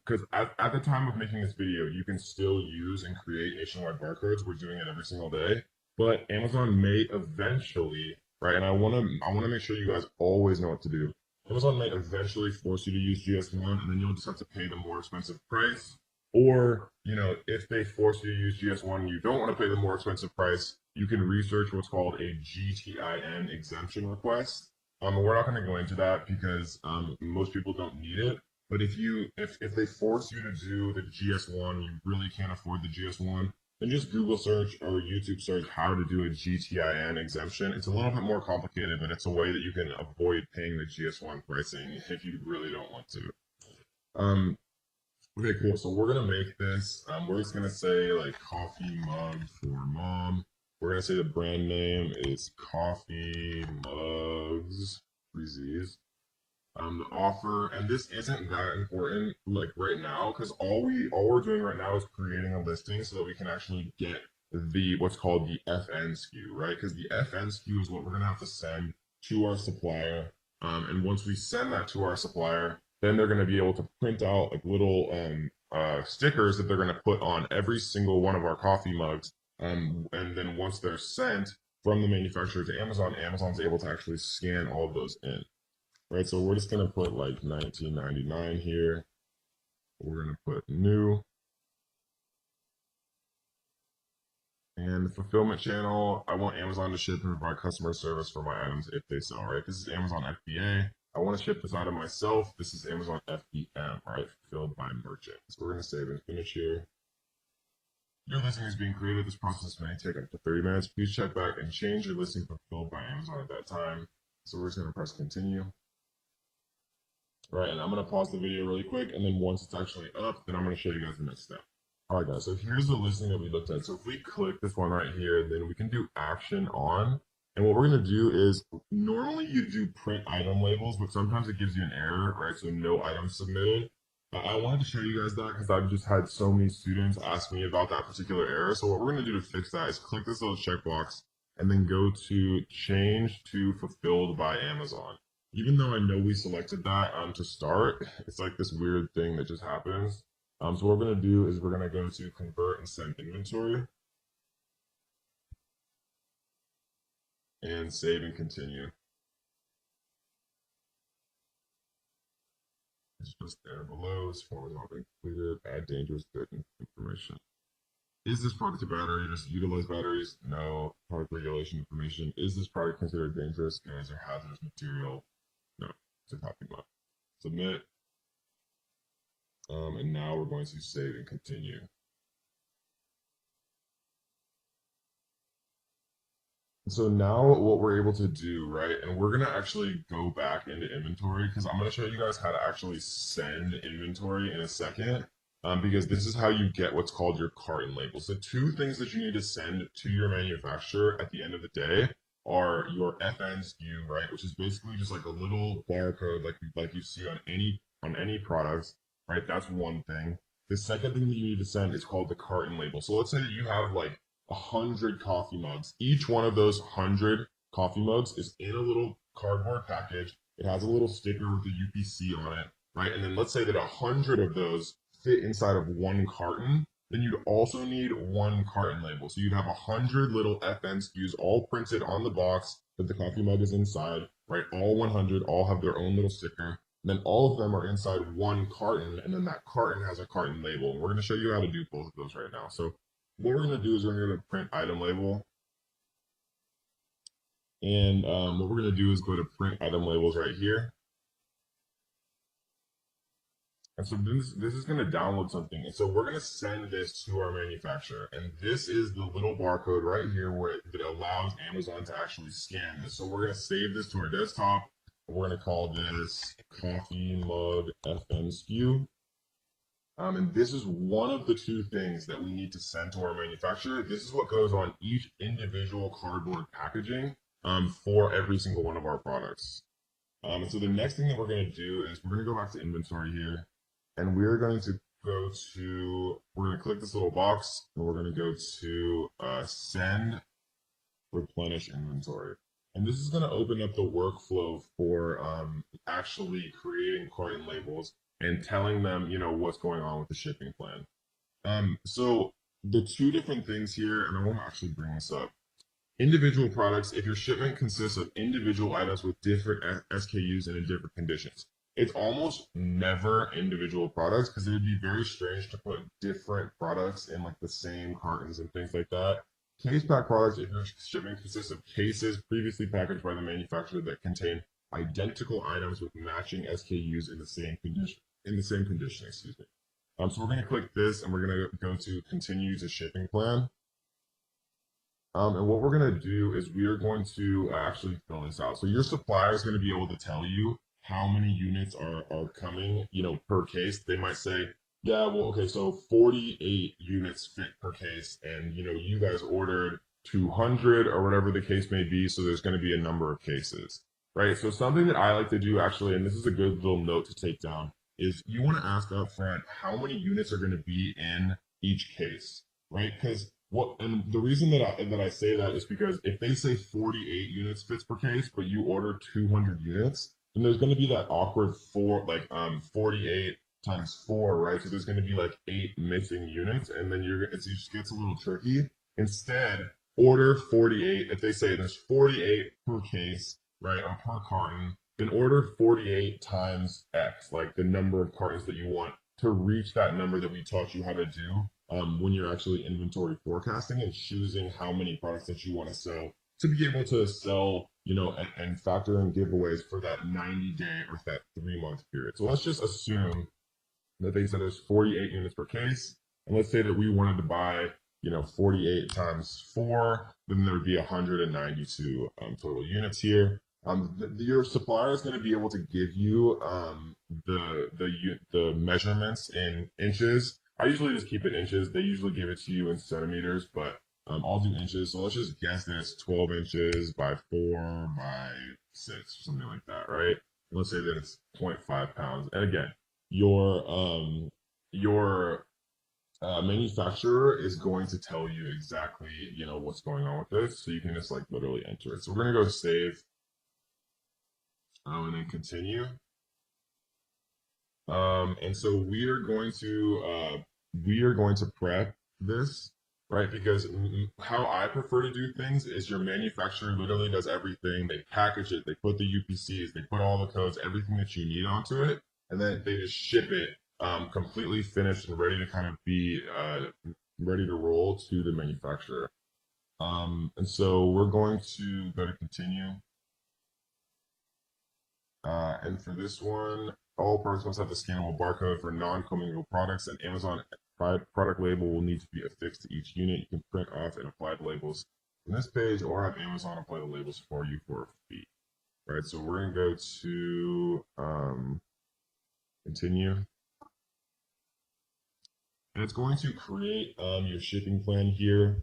[SPEAKER 1] because at the time of making this video, you can still use and create Nationwide barcodes. We're doing it every single day, but Amazon may eventually, right? And I want to make sure you guys always know what to do. Amazon may eventually force you to use GS1, and then you'll just have to pay the more expensive price. Or, if they force you to use GS1 and you don't want to pay the more expensive price, you can research what's called a GTIN exemption request. We're not going to go into that because most people don't need it. But if they force you to do the GS1, you really can't afford the GS1, then just Google search or YouTube search how to do a GTIN exemption. It's a little bit more complicated, but it's a way that you can avoid paying the GS1 pricing if you really don't want to. Okay, cool. So we're gonna make this. We're just gonna say coffee mug for mom. We're gonna say the brand name is Coffee Mugs, Z's. The offer, and this isn't that important right now, because all we're doing right now is creating a listing so that we can actually get what's called the FN SKU, right? Because the FN SKU is what we're gonna have to send to our supplier, and once we send that to our supplier, then they're gonna be able to print out little stickers that they're gonna put on every single one of our coffee mugs, and then once they're sent from the manufacturer to Amazon, Amazon's able to actually scan all of those in. Right, so we're just gonna put 1999 here. We're gonna put new. And the fulfillment channel, I want Amazon to ship and provide customer service for my items if they sell, right? This is Amazon FBA. I want to ship this item myself. This is Amazon FBM, right? Fulfilled by merchant. So we're gonna save and finish here. Your listing is being created. This process may take up to 30 minutes. Please check back and change your listing fulfilled by Amazon at that time. So we're just gonna press continue. Right, and I'm going to pause the video really quick, and then once it's actually up, then I'm going to show you guys the next step. All right, guys, so here's the listing that we looked at. So if we click this one right here, then we can do action on. And what we're going to do is, normally you do print item labels, but sometimes it gives you an error, right? So no items submitted. I wanted to show you guys that because I've just had so many students ask me about that particular error. So what we're going to do to fix that is click this little checkbox and then go to change to fulfilled by Amazon. Even though I know we selected that to start, it's like this weird thing that just happens. So what we're going to do is we're going to go to convert and send inventory and save and continue. It's just there below. This form has not been completed. Add dangerous good information. Is this product a battery? Just utilize batteries? No. Product regulation information. Is this product considered dangerous? Goods or hazardous material? No. It's a copy mod. Submit. And now we're going to save and continue. So now what we're able to do, right, and we're going to actually go back into inventory because I'm going to show you guys how to actually send inventory in a second, because this is how you get what's called your carton label. So two things that you need to send to your manufacturer at the end of the day are your FN SKU, right, which is basically just like a little barcode like you see on any products, right? That's one thing. The second thing that you need to send is called the carton label. So let's say that you have like 100 coffee mugs. Each one of those 100 coffee mugs is in a little cardboard package. It has a little sticker with the UPC on it, right? And then let's say that 100 of those fit inside of one carton. Then you'd also need one carton label. So you'd have 100 little FN SKUs all printed on the box that the coffee mug is inside, right? All 100 all have their own little sticker. And then all of them are inside one carton, and then that carton has a carton label. And we're going to show you how to do both of those right now. So what we're going to do is we're going to print item label. And what we're going to do is go to print item labels right here. And so this is going to download something. And so we're going to send this to our manufacturer. And this is the little barcode right here that allows Amazon to actually scan this. So we're going to save this to our desktop. We're going to call this coffee mug FN SKU. And this is one of the two things that we need to send to our manufacturer. This is what goes on each individual cardboard packaging for every single one of our products. And so the next thing that we're going to do is we're going to go back to inventory here, and we're going to we're going to click this little box, and we're going to go to send replenish inventory. And this is going to open up the workflow for actually creating carton labels and telling them, what's going on with the shipping plan. So the two different things here, and I want to actually bring this up. Individual products, if your shipment consists of individual items with different SKUs and in different conditions, it's almost never individual products because it would be very strange to put different products in like the same cartons and things like that. Case pack products, if your shipment consists of cases previously packaged by the manufacturer that contain identical items with matching SKUs in the same condition, excuse me. So we're going to click this and we're going to go to continue to shipping plan. And what we're going to do is we are going to actually fill this out. So your supplier is going to be able to tell you how many units are coming, per case. They might say, yeah, well, okay, so 48 units fit per case, and you guys ordered 200 or whatever the case may be, so there's going to be a number of cases, right? So something that I like to do actually, and this is a good little note to take down, is you want to ask up front how many units are going to be in each case, right? Because and the reason that I say that is because if they say 48 units fits per case, but you order 200 units, then there's going to be that awkward 48 times 4, right? So there's going to be like 8 missing units, and then it just gets a little tricky. Instead, order 48. If they say there's 48 per case, right, or per carton, then order 48 times X, like the number of cartons that you want to reach that number that we taught you how to do when you're actually inventory forecasting and choosing how many products that you want to sell to be able to sell, and factor in giveaways for that 90-day or that 3-month period. So let's just assume that they said there's 48 units per case. And let's say that we wanted to buy, 48 times 4, then there would be 192 total units here. Your supplier is going to be able to give you the measurements in inches. I usually just keep it inches. They usually give it to you in centimeters, but I'll do inches. So let's just guess that it's 12 inches by 4 by 6, or something like that, right? And let's say that it's 0.5 pounds. And again, your manufacturer is going to tell you exactly, what's going on with this. So you can just like literally enter it. So we're gonna go save, and then continue. And so we are going to prep this, right? Because how I prefer to do things is your manufacturer literally does everything. They package it, they put the UPCs, they put all the codes, everything that you need onto it, and then they just ship it completely finished and ready to kind of be ready to roll to the manufacturer. And so we're going to go to continue. And for this one, all products must have the scannable barcode for non-commingled products. An Amazon product label will need to be affixed to each unit. You can print off and apply the labels from this page, or have Amazon apply the labels for you for a fee. Right. So we're gonna go to continue, and it's going to create your shipping plan here,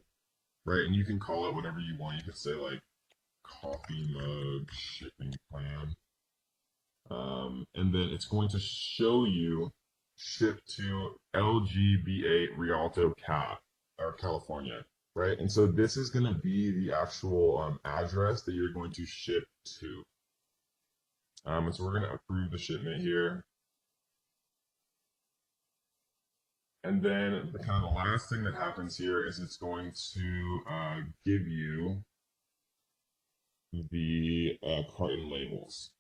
[SPEAKER 1] right? And you can call it whatever you want. You can say like coffee mug shipping plan. And then it's going to show you ship to LGBA Rialto, California, right? And so this is going to be the actual address that you're going to ship to. And so we're going to approve the shipment here. And then the kind of the last thing that happens here is it's going to give you the carton labels.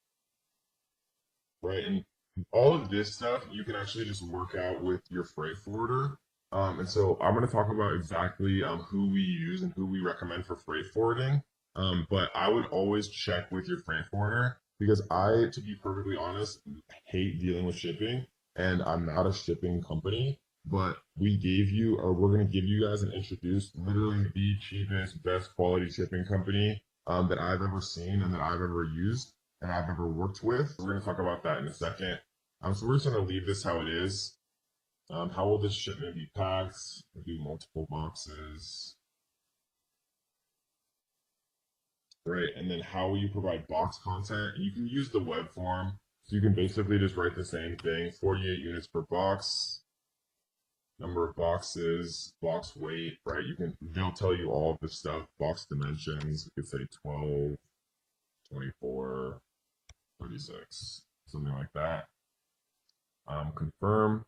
[SPEAKER 1] Right, and all of this stuff you can actually just work out with your freight forwarder. And so I'm going to talk about exactly who we use and who we recommend for freight forwarding. But I would always check with your freight forwarder, because to be perfectly honest, hate dealing with shipping, and I'm not a shipping company. But we're going to give you guys and introduce literally the cheapest, best quality shipping company that I've ever seen and that I've ever used and I've ever worked with. We're going to talk about that in a second. So we're just going to leave this how it is. How will this shipment be packed? We'll do multiple boxes. Right, and then how will you provide box content? You can use the web form. So you can basically just write the same thing, 48 units per box, number of boxes, box weight, right? They'll tell you all of this stuff, box dimensions. You could say 12, 24, 36, something like that. Confirm.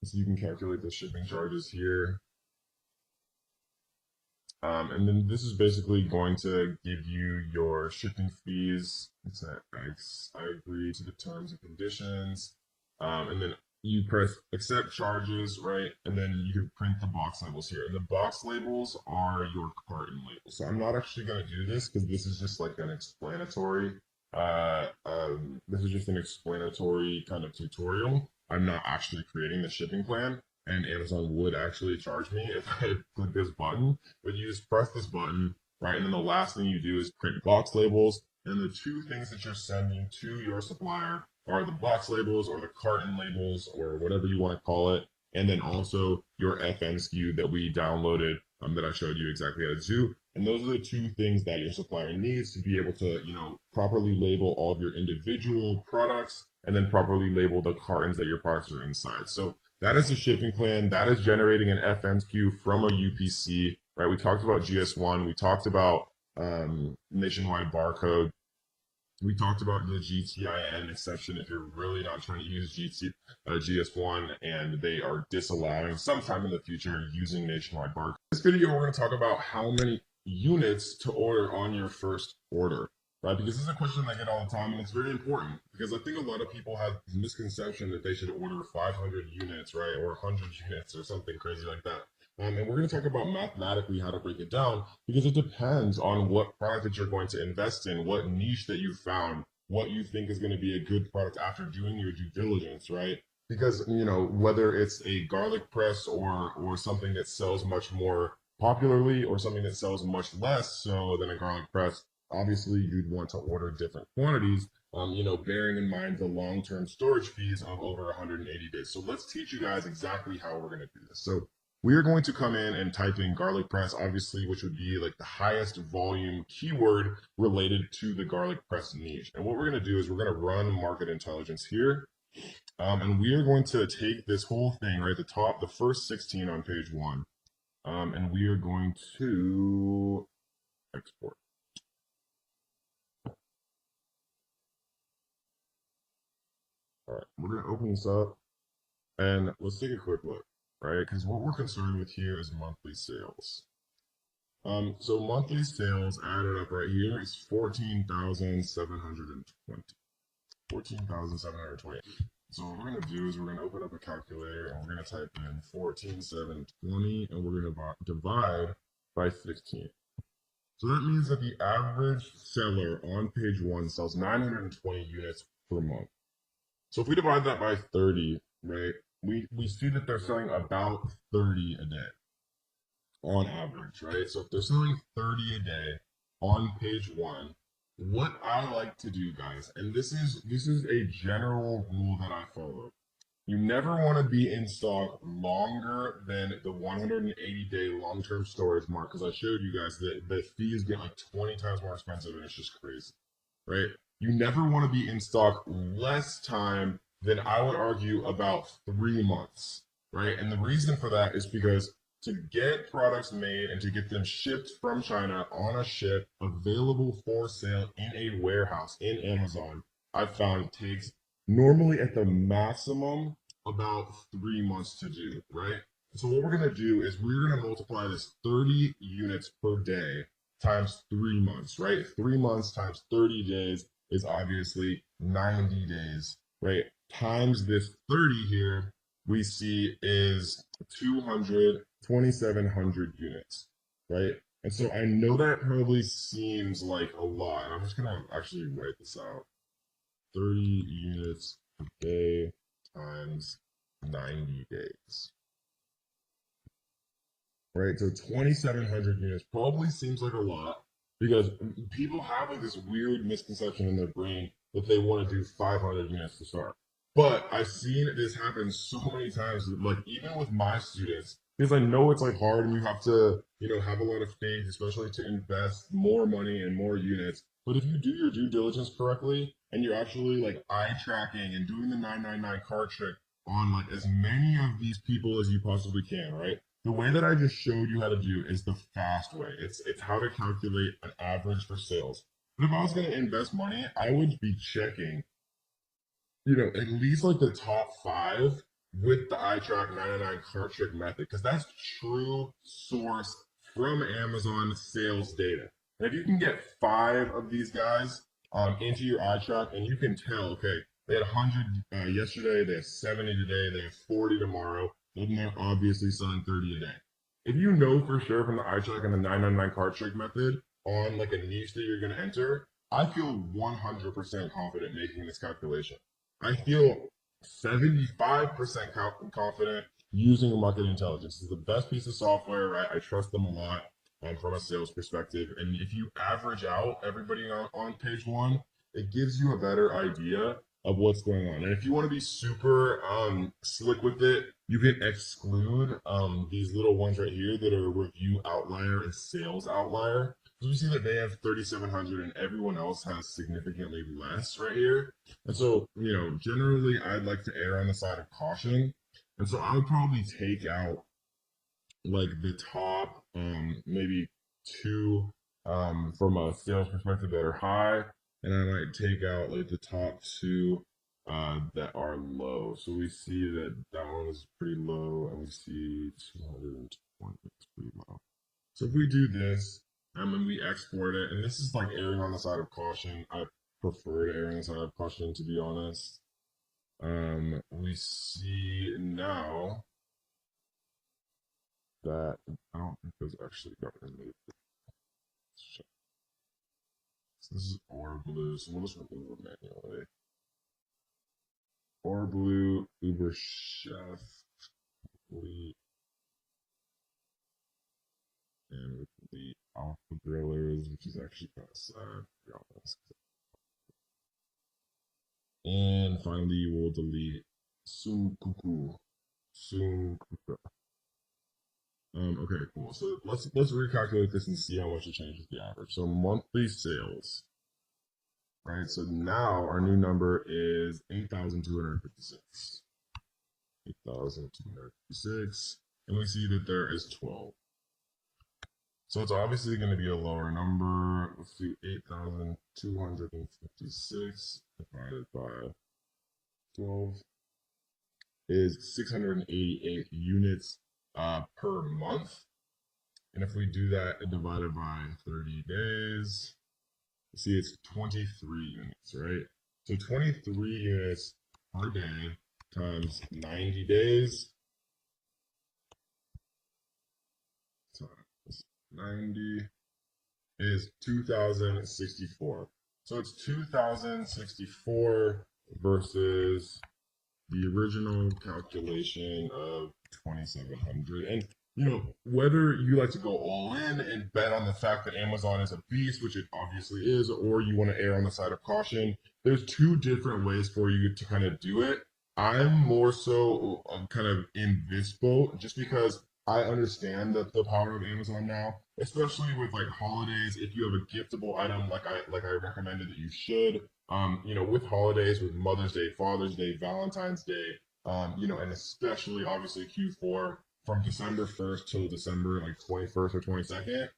[SPEAKER 1] So you can calculate the shipping charges here. And then this is basically going to give you your shipping fees. It's at X. I agree to the terms and conditions. And then you press accept charges, right? And then you can print the box labels here. And the box labels are your carton labels. So I'm not actually going to do this because this is just like an explanatory. This is just an explanatory kind of tutorial. I'm not actually creating the shipping plan, and Amazon would actually charge me if I click this button. But you just press this button, right? And then the last thing you do is print box labels. And the two things that you're sending to your supplier are the box labels or the carton labels or whatever you want to call it. And then also your FN SKU that we downloaded that I showed you exactly how to do. And those are the two things that your supplier needs to be able to, properly label all of your individual products and then properly label the cartons that your products are inside. So that is the shipping plan. That is generating an FNQ from a UPC, right? We talked about GS1. We talked about nationwide barcode. We talked about the GTIN exception if you're really not trying to use GS1 and they are disallowing sometime in the future using nationwide barcode. In this video, we're going to talk about how many units to order on your first order, right? Because this is a question I get all the time, and it's very important because I think a lot of people have this misconception that they should order 500 units, right? Or 100 units or something crazy like that. And we're going to talk about mathematically how to break it down because it depends on what product that you're going to invest in, what niche that you found, what you think is going to be a good product after doing your due diligence, right? because whether it's a garlic press or something that sells much more popularly or something that sells much less so than a garlic press, obviously you'd want to order different quantities, bearing in mind the long-term storage fees of over 180 days. So let's teach you guys exactly how we're going to do this. So we are going to come in and type in garlic press, obviously, which would be like the highest volume keyword related to the garlic press niche. And what we're going to do is we're going to run market intelligence here. And we are going to take this whole thing, right, the first 16 on page one, and we are going to export. All right, we're going to open this up and let's take a quick look, right? Because what we're concerned with here is monthly sales. So monthly sales added up right here is 14,720. 14,720. So what we're going to do is we're going to open up a calculator and we're going to type in 14,720 and we're going to divide by 16. So that means that the average seller on page one sells 920 units per month. So if we divide that by 30, right, we see that they're selling about 30 a day on average, right? So if they're selling 30 a day on page one, what I like to do, guys, and this is a general rule that I follow. You never want to be in stock longer than the 180-day long-term storage mark, because I showed you guys that the fees get like 20 times more expensive, and it's just crazy, right? You never want to be in stock less time than, I would argue, about 3 months, right? And the reason for that is because to get products made and to get them shipped from China on a ship available for sale in a warehouse in Amazon, I've found takes normally at the maximum about 3 months to do, right? So what we're going to do is we're going to multiply this 30 units per day times 3 months, right? 3 months times 30 days is obviously 90 days, right? Times this 30 here, we see is 2,700 units, right? And so I know that probably seems like a lot. I'm just gonna actually write this out. 30 units a day times 90 days. Right? So 2,700 units probably seems like a lot because people have like this weird misconception in their brain that they want to do 500 units to start. But I've seen this happen so many times, like even with my students, because I know it's like hard and you have to, have a lot of faith, especially to invest more money and more units. But if you do your due diligence correctly and you're actually like eye tracking and doing the 999 card trick on like as many of these people as you possibly can, right? The way that I just showed you how to do is the fast way. It's how to calculate an average for sales. But if I was going to invest money, I would be checking, at least like the top five with the iTrack 99 cart trick method, because that's true source from Amazon sales data. And if you can get five of these guys into your iTrack and you can tell, okay, they had 100 yesterday, they have 70 today, they have 40 tomorrow, then they're obviously selling 30 a day. If you know for sure from the iTrack and the 999 cart trick method on like a niche that you're going to enter, I feel 100% confident making this calculation. I feel 75% confident using market intelligence. It's the best piece of software, right? I trust them a lot from a sales perspective. And if you average out everybody on page one, it gives you a better idea of what's going on. And if you want to be super slick with it, you can exclude these little ones right here that are review outlier and sales outlier. So we see that they have 3,700 and everyone else has significantly less right here. And so, generally I'd like to err on the side of caution. And so I would probably take out like the top maybe two from a sales perspective that are high. And I might take out like the top two that are low. So we see that that one is pretty low and we see 220 is pretty low. So if we do this, and we export it, and this is like erring on the side of caution. I prefer to err on the side of caution, to be honest. We see now that I don't think those actually got removed. So this is or blue, so we'll just remove it manually. Or Blue, Uber Chef, Fleet, and with the Alpha Grillers, which is actually kind of sad, to be honest. And finally, we'll delete Sunkuku. Sunkuku. Okay, cool. So let's recalculate this and see how much it changes the average. So monthly sales, right? So now our new number is 8,256. 8,256. And we see that there is 12. So it's obviously going to be a lower number. Let's do 8,256 divided by 12 is 688 units per month. And if we do that divided by 30 days, you see it's 23 units, right? So 23 units per day times 90 days times 90 is 2,064. So it's 2,064 versus the original calculation of 2,700. And whether you like to go all in and bet on the fact that Amazon is a beast, which it obviously is, or you want to err on the side of caution, there's two different ways for you to kind of do it. I'm more so kind of in this boat just because I understand the power of Amazon now, especially with like holidays. If you have a giftable item, like I recommended that you should, with holidays, with Mother's Day, Father's Day, Valentine's Day, and especially obviously Q4 from December 1st till December like 21st or 22nd.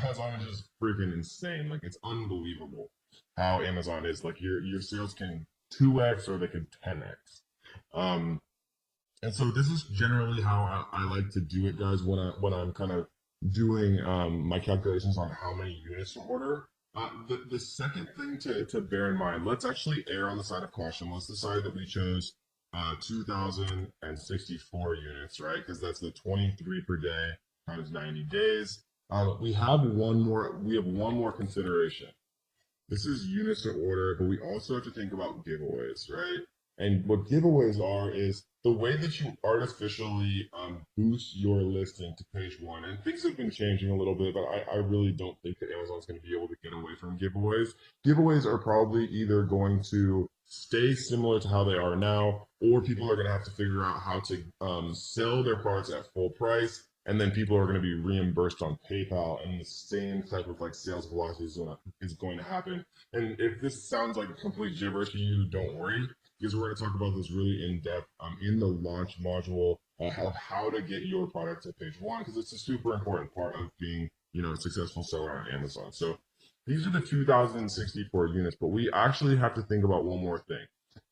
[SPEAKER 1] Amazon is just freaking insane. Like it's unbelievable how Amazon is. Like your sales can 2x or they can 10x. Um, and so this is generally how I like to do it, guys, when I'm kind of doing my calculations on how many units to order. The second thing to bear in mind, let's actually err on the side of caution. Let's decide that we chose 2,064 units, right? Because that's the 23 per day times 90 days. We have one more consideration. This is units to order, but we also have to think about giveaways, right? And what giveaways are is the way that you artificially boost your listing to page one. And things have been changing a little bit, but I really don't think that Amazon's going to be able to get away from giveaways. Giveaways are probably either going to stay similar to how they are now, or people are going to have to figure out how to sell their products at full price. And then people are going to be reimbursed on PayPal, and the same type of like sales velocity is going to happen. And if this sounds like complete gibberish to you, don't worry, because we're going to talk about this really in depth in the launch module of how to get your product to page one, because it's a super important part of being a successful seller on Amazon. So these are the 2,064 units, but we actually have to think about one more thing.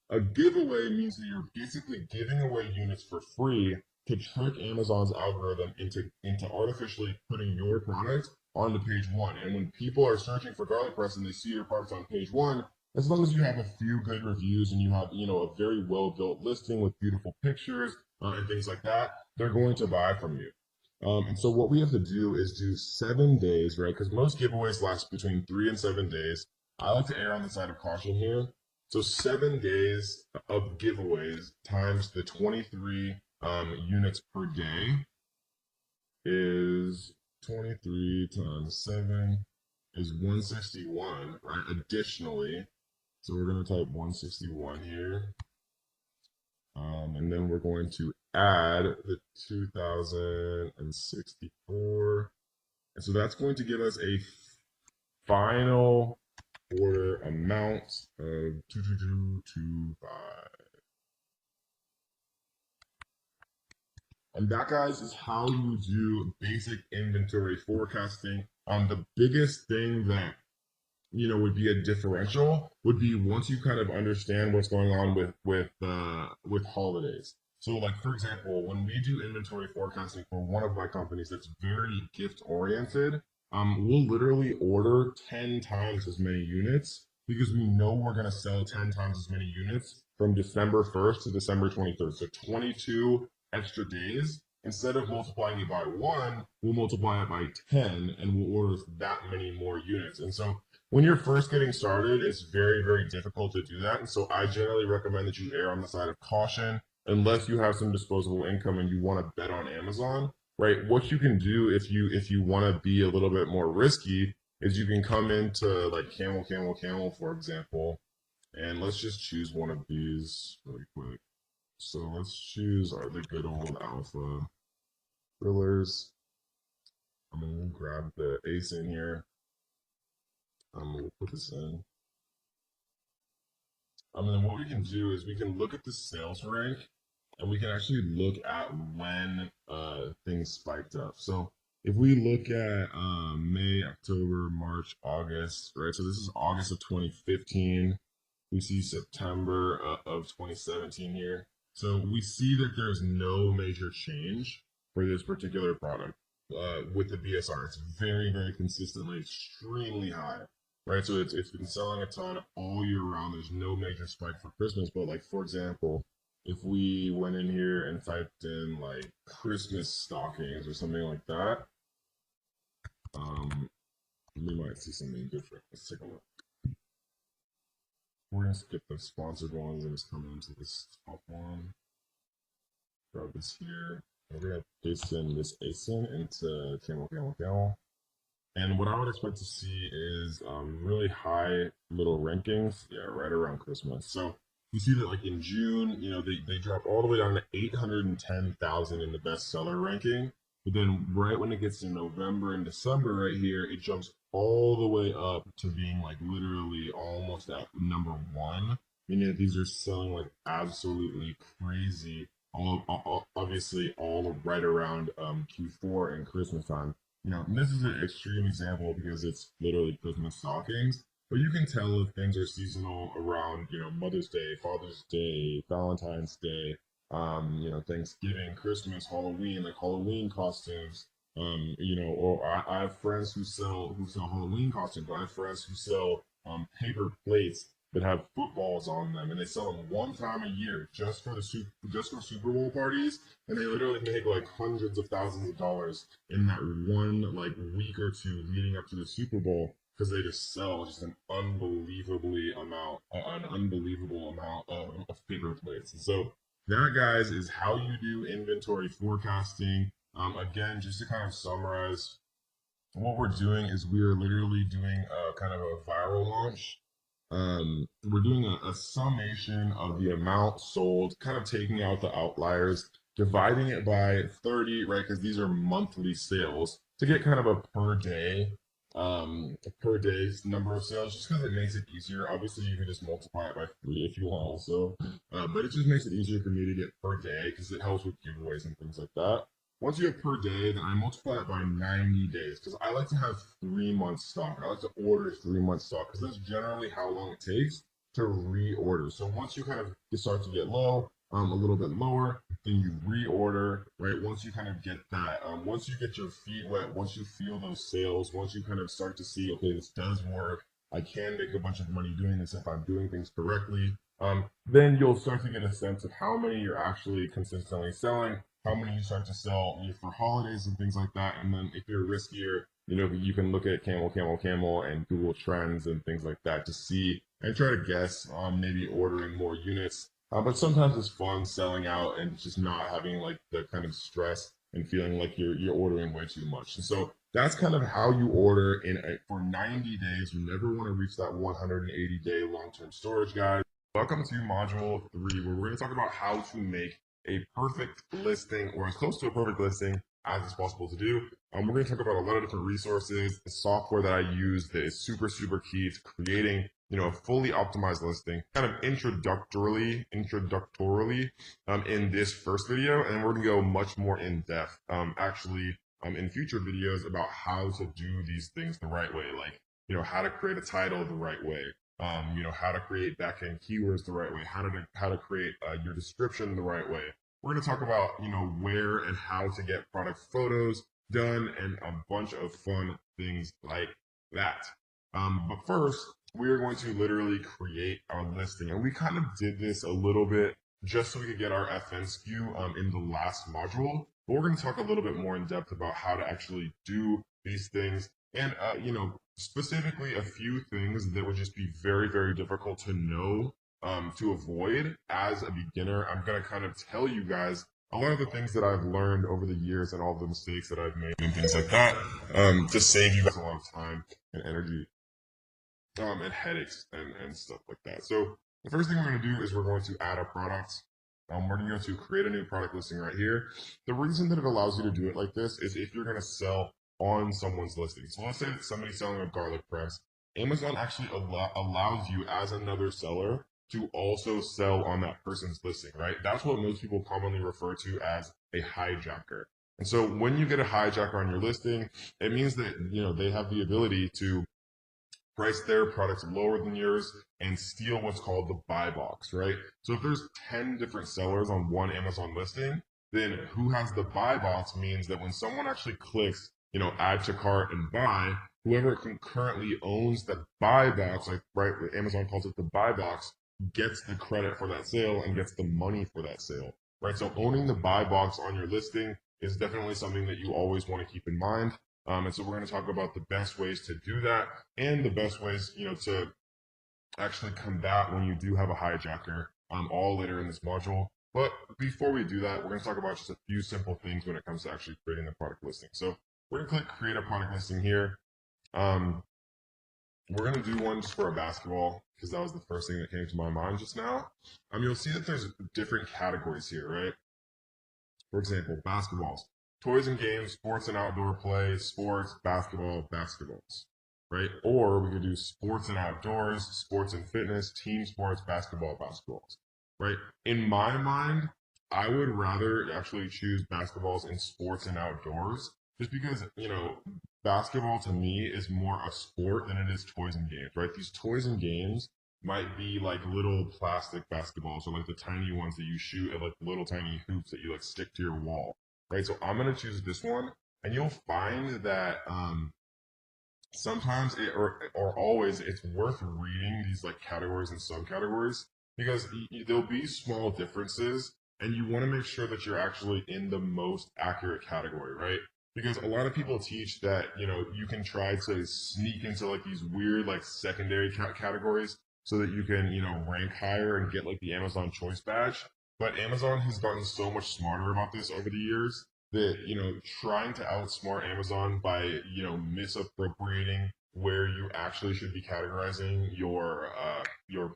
[SPEAKER 1] A giveaway means that you're basically giving away units for free to trick Amazon's algorithm into artificially putting your product onto page one. And when people are searching for garlic press and they see your product on page one, as long as you have a few good reviews and you have a very well built listing with beautiful pictures and things like that, they're going to buy from you. And so what we have to do is do 7 days, right? Because most giveaways last between 3 and 7 days. I like to err on the side of caution here. So 7 days of giveaways times the 23 units per day is 23 times 7 is 161, right? Additionally, so we're going to type 161 here. And then we're going to add the 2,064. And so that's going to give us a final order amount of 22225. And that, guys, is how you do basic inventory forecasting. The biggest thing that would be a differential would be once you kind of understand what's going on with holidays. So, like for example, when we do inventory forecasting for one of my companies that's very gift oriented, we'll literally order 10 times as many units because we know we're going to sell 10 times as many units from December 1st to December 23rd. So 22 extra days. Instead of multiplying it by 1, we'll multiply it by 10 and we'll order that many more units. And so when you're first getting started, it's very, very difficult to do that. And so I generally recommend that you err on the side of caution unless you have some disposable income and you want to bet on Amazon, right? What you can do if you want to be a little bit more risky is you can come into like camel, for example, and let's just choose one of these really quick. So let's choose the good old alpha thrillers. I'm gonna grab the ace in here. We'll put this in. And then what we can do is we can look at the sales rank and we can actually look at when things spiked up. So if we look at May, October, March, August, right? So this is August of 2015. We see September of 2017 here. So we see that there's no major change for this particular product with the BSR. It's very, very consistently extremely high, right? So it's been selling a ton all year round. There's no major spike for Christmas. But like, for example, if we went in here and typed in like Christmas stockings or something like that, we might see something different. Let's take a look. We're gonna skip the sponsored ones and just come into this top one. Grab this here. And we're gonna paste in this ASIN into camel. And what I would expect to see is really high little rankings, yeah, right around Christmas. So you see that like in June, they drop all the way down to 810,000 in the bestseller ranking. But then right when it gets to November and December right here, it jumps all the way up to being like literally almost at #1, meaning that these are selling like absolutely crazy. Obviously all right around Q4 and Christmas time. This is an extreme example because it's literally Christmas stockings. But you can tell if things are seasonal around, Mother's Day, Father's Day, Valentine's Day, Thanksgiving, Christmas, Halloween, like Halloween costumes. Or I have friends who sell Halloween costumes. I have friends who sell paper plates that have footballs on them, and they sell them one time a year just for Super Bowl parties, and they literally make like hundreds of thousands of dollars in that one like week or two leading up to the Super Bowl because they just sell just an unbelievable amount of paper plates. And so that, guys, is how you do inventory forecasting. Again, just to kind of summarize, what we're doing is we are literally doing a kind of a viral launch. We're doing a summation of the amount sold, kind of taking out the outliers, dividing it by 30, right? Because these are monthly sales to get kind of a per day number of sales, just because it makes it easier. Obviously, you can just multiply it by 3 if you want also, but it just makes it easier for me to get per day because it helps with giveaways and things like that. Once you have per day, then I multiply it by 90 days because I like to have 3 months stock. I like to order 3 months stock because that's generally how long it takes to reorder. So once you kind of start to get low, a little bit lower, then you reorder, right? Once you kind of get that, once you get your feet wet, once you feel those sales, once you kind of start to see, okay, this does work, I can make a bunch of money doing this if I'm doing things correctly, then you'll start to get a sense of how many you're actually consistently selling, how many you start to sell for holidays and things like that. And then if you're riskier, you can look at camel and Google Trends and things like that to see and try to guess on maybe ordering more units. But sometimes it's fun selling out and just not having like the kind of stress and feeling like you're ordering way too much. And so that's kind of how you order for 90 days. You never want to reach that 180-day long-term storage, guys. Welcome to module 3, where we're going to talk about how to make a perfect listing, or as close to a perfect listing as it's possible to do. We're going to talk about a lot of different resources, the software that I use that is super, super key to creating, a fully optimized listing, kind of introductorily in this first video. And we're going to go much more in depth, in future videos about how to do these things the right way, like, how to create a title the right way, how to create backend keywords the right way, how to create your description the right way. We're going to talk about, where and how to get product photos done and a bunch of fun things like that. But first, we're going to literally create our listing. And we kind of did this a little bit just so we could get our FNSKU in the last module. But we're going to talk a little bit more in depth about how to actually do these things And, specifically a few things that would just be very, very difficult to know, to avoid as a beginner. I'm going to kind of tell you guys a lot of the things that I've learned over the years and all the mistakes that I've made and things like that, to save you guys a lot of time and energy, and headaches and stuff like that. So the first thing we're going to do is we're going to add a product. We're going to create a new product listing right here. The reason that it allows you to do it like this is if you're going to sell on someone's listing. So let's say that somebody's selling a garlic press. Amazon actually allows you as another seller to also sell on that person's listing, right? That's what most people commonly refer to as a hijacker. And so when you get a hijacker on your listing, it means that, they have the ability to price their products lower than yours and steal what's called the buy box, right? So if there's 10 different sellers on one Amazon listing, then who has the buy box means that when someone actually clicks, add to cart and buy, whoever concurrently owns the buy box, like, right, Amazon calls it the buy box, gets the credit for that sale and gets the money for that sale, right? So owning the buy box on your listing is definitely something that you always want to keep in mind. And so we're going to talk about the best ways to do that and the best ways, to actually combat when you do have a hijacker, all later in this module. But before we do that, we're going to talk about just a few simple things when it comes to actually creating a product listing. So we're going to click create a product listing here. We're going to do one just for a basketball because that was the first thing that came to my mind just now. You'll see that there's different categories here, right? For example, basketballs, toys and games, sports and outdoor play, sports, basketball, basketballs, right? Or we could do sports and outdoors, sports and fitness, team sports, basketball, basketballs, right? In my mind, I would rather actually choose basketballs in sports and outdoors just because, basketball to me is more a sport than it is toys and games, right? These toys and games might be like little plastic basketballs or like the tiny ones that you shoot at like little tiny hoops that you like stick to your wall, right? So I'm going to choose this one, and you'll find that sometimes or always it's worth reading these like categories and subcategories because there'll be small differences, and you want to make sure that you're actually in the most accurate category, right? Because a lot of people teach that you can try to sneak into like these weird like secondary categories so that you can rank higher and get like the Amazon Choice badge. But Amazon has gotten so much smarter about this over the years that trying to outsmart Amazon by misappropriating where you actually should be categorizing your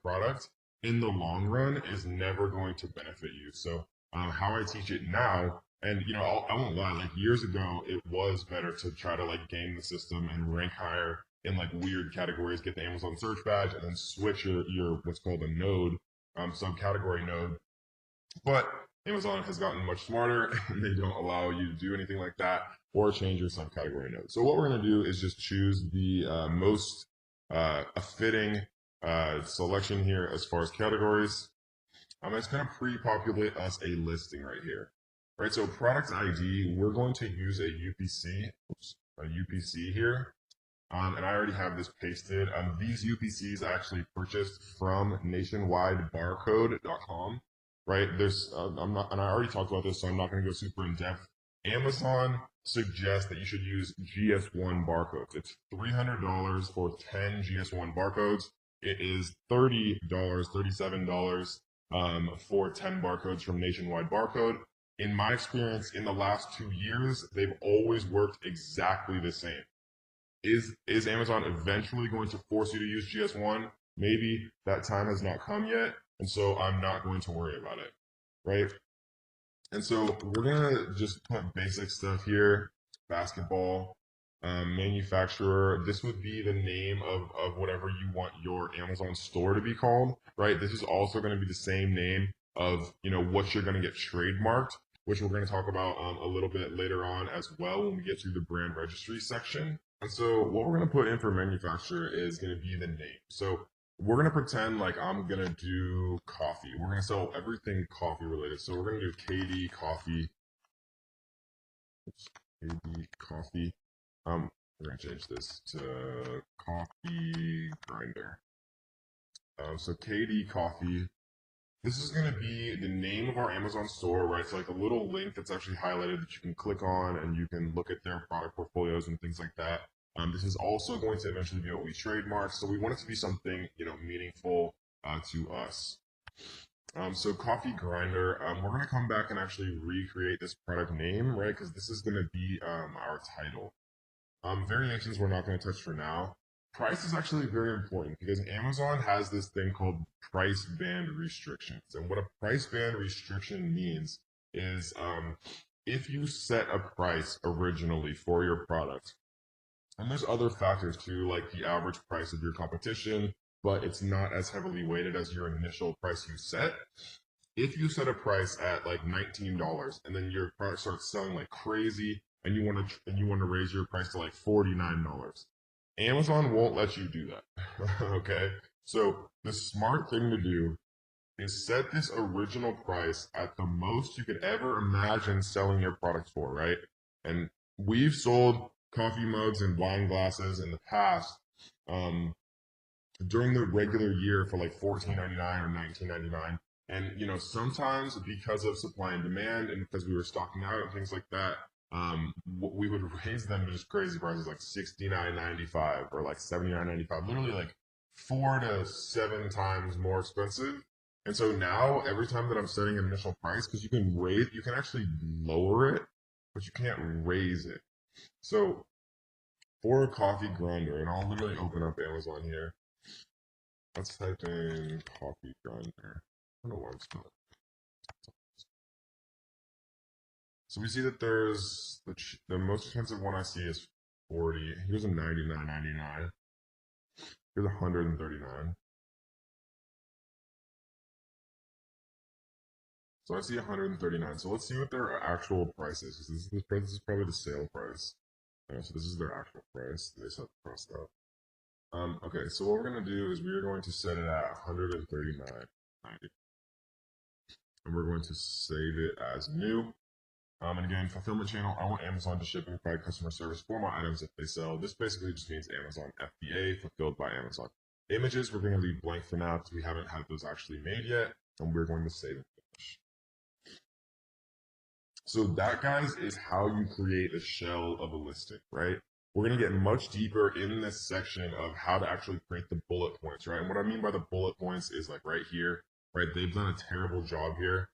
[SPEAKER 1] product in the long run is never going to benefit you. So how I teach it now, and I won't lie, like years ago it was better to try to like game the system and rank higher in like weird categories, get the Amazon search badge, and then switch your what's called a node, subcategory node. But Amazon has gotten much smarter and they don't allow you to do anything like that or change your subcategory node. So what we're going to do is just choose the most fitting selection here as far as categories. It's going to pre-populate us a listing right here. Right, so product ID, we're going to use a UPC here. And I already have this pasted. These UPCs I actually purchased from nationwidebarcode.com. Right, I'm not, and I already talked about this, so I'm not going to go super in depth. Amazon suggests that you should use GS1 barcodes. It's $300 for 10 GS1 barcodes. It is $37 for 10 barcodes from Nationwide Barcode. In my experience, in the last 2 years, they've always worked exactly the same. Is Amazon eventually going to force you to use GS1? Maybe that time has not come yet, and so I'm not going to worry about it, right? And so we're gonna just put basic stuff here: basketball, manufacturer. This would be the name of whatever you want your Amazon store to be called, right? This is also going to be the same name of what you're going to get trademarked, which we're going to talk about a little bit later on as well when we get to the brand registry section. And so what we're going to put in for manufacturer is going to be the name. So we're going to pretend like I'm going to do coffee. We're going to sell everything coffee related. So we're going to do KD Coffee. KD Coffee. We're going to change this to Coffee Grinder. So KD Coffee. This is going to be the name of our Amazon store, right? So like a little link that's actually highlighted that you can click on and you can look at their product portfolios and things like that. This is also going to eventually be what we trademark. So we want it to be something, meaningful to us. So coffee grinder, we're going to come back and actually recreate this product name, right? Because this is going to be our title. Variations we're not going to touch for now. Price is actually very important because Amazon has this thing called price band restrictions. And what a price band restriction means is if you set a price originally for your product, and there's other factors too, like the average price of your competition, but it's not as heavily weighted as your initial price you set. If you set a price at like $19 and then your product starts selling like crazy and you want to raise your price to like $49, Amazon won't let you do that. Okay? So the smart thing to do is set this original price at the most you could ever imagine selling your product for, right? And we've sold coffee mugs and wine glasses in the past during the regular year for like $14.99 or $19.99. And sometimes because of supply and demand, and because we were stocking out and things like that, we would raise them to just crazy prices like $69.95 or like $79.95, literally like 4 to 7 times more expensive. And so now every time that I'm setting an initial price, because you can actually lower it, but you can't raise it. So for a coffee grinder, and I'll literally open up Amazon here. Let's type in coffee grinder. I don't know why I'm spelling. So we see that there's the most expensive one I see is 40. Here's a 99.99. Here's 139. So I see 139. So let's see what their actual price is. This is probably the sale price. So this is their actual price. They set the price up. Okay, so what we're gonna do is we're going to set it at 139.90, and we're going to save it as new. And again, fulfillment channel, I want Amazon to ship and provide customer service for my items if they sell. This basically just means Amazon FBA, fulfilled by Amazon. Images, we're going to leave blank for now because we haven't had those actually made yet, and we're going to save and finish. So that, guys, is how you create a shell of a listing, right? We're going to get much deeper in this section of how to actually create the bullet points, right? And what I mean by the bullet points is like right here, right? They've done a terrible job here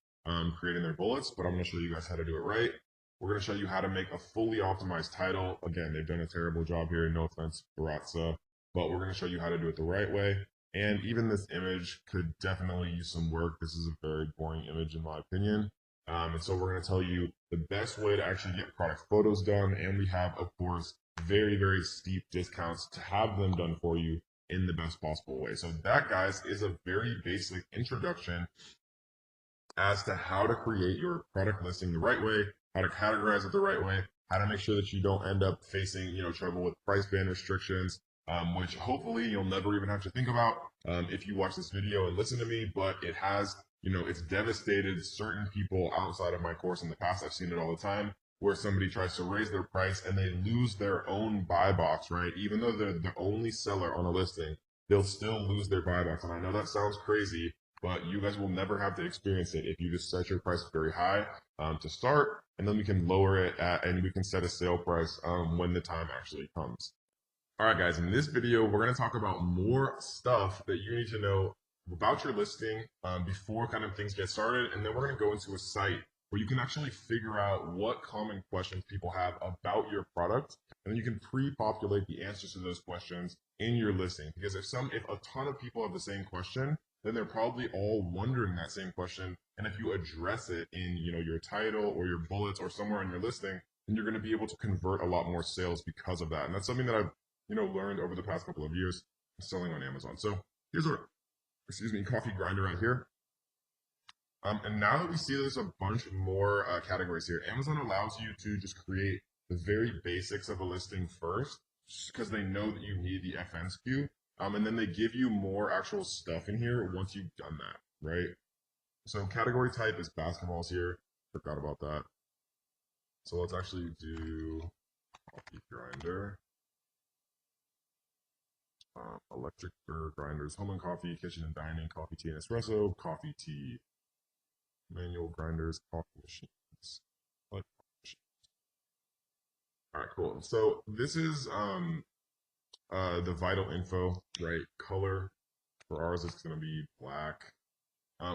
[SPEAKER 1] creating their bullets, but I'm going to show you guys how to do it right. We're going to show you how to make a fully optimized title. Again, they've done a terrible job here. No offense, Baratza, but we're going to show you how to do it the right way. And even this image could definitely use some work. This is a very boring image in my opinion. And so we're going to tell you the best way to actually get product photos done. And we have, of course, very, very steep discounts to have them done for you in the best possible way. So that, guys, is a very basic introduction as to how to create your product listing the right way, how to categorize it the right way, how to make sure that you don't end up facing, trouble with price band restrictions, which hopefully you'll never even have to think about if you watch this video and listen to me, but it has, it's devastated certain people outside of my course in the past. I've seen it all the time where somebody tries to raise their price and they lose their own buy box, right? Even though they're the only seller on a listing, they'll still lose their buy box. And I know that sounds crazy, but you guys will never have to experience it if you just set your price very high to start, and then we can lower it and we can set a sale price when the time actually comes. All right, guys, in this video, we're going to talk about more stuff that you need to know about your listing before kind of things get started. And then we're going to go into a site where you can actually figure out what common questions people have about your product. And then you can pre-populate the answers to those questions in your listing. Because if a ton of people have the same question, then they're probably all wondering that same question. And if you address it in, your title or your bullets or somewhere in your listing, then you're going to be able to convert a lot more sales because of that. And that's something that I've learned over the past couple of years selling on Amazon. So here's our, coffee grinder right here. And now that we see there's a bunch more categories here, Amazon allows you to just create the very basics of a listing first, because they know that you need the FN SKU. And then they give you more actual stuff in here once you've done that, right? So category type is basketballs here. Forgot about that. So let's actually do coffee grinder. Electric grinders, home and coffee, kitchen and dining, coffee, tea, and espresso, coffee, tea, manual grinders, coffee machines. All right, cool. So this is the vital info, right? Color for ours is going to be black.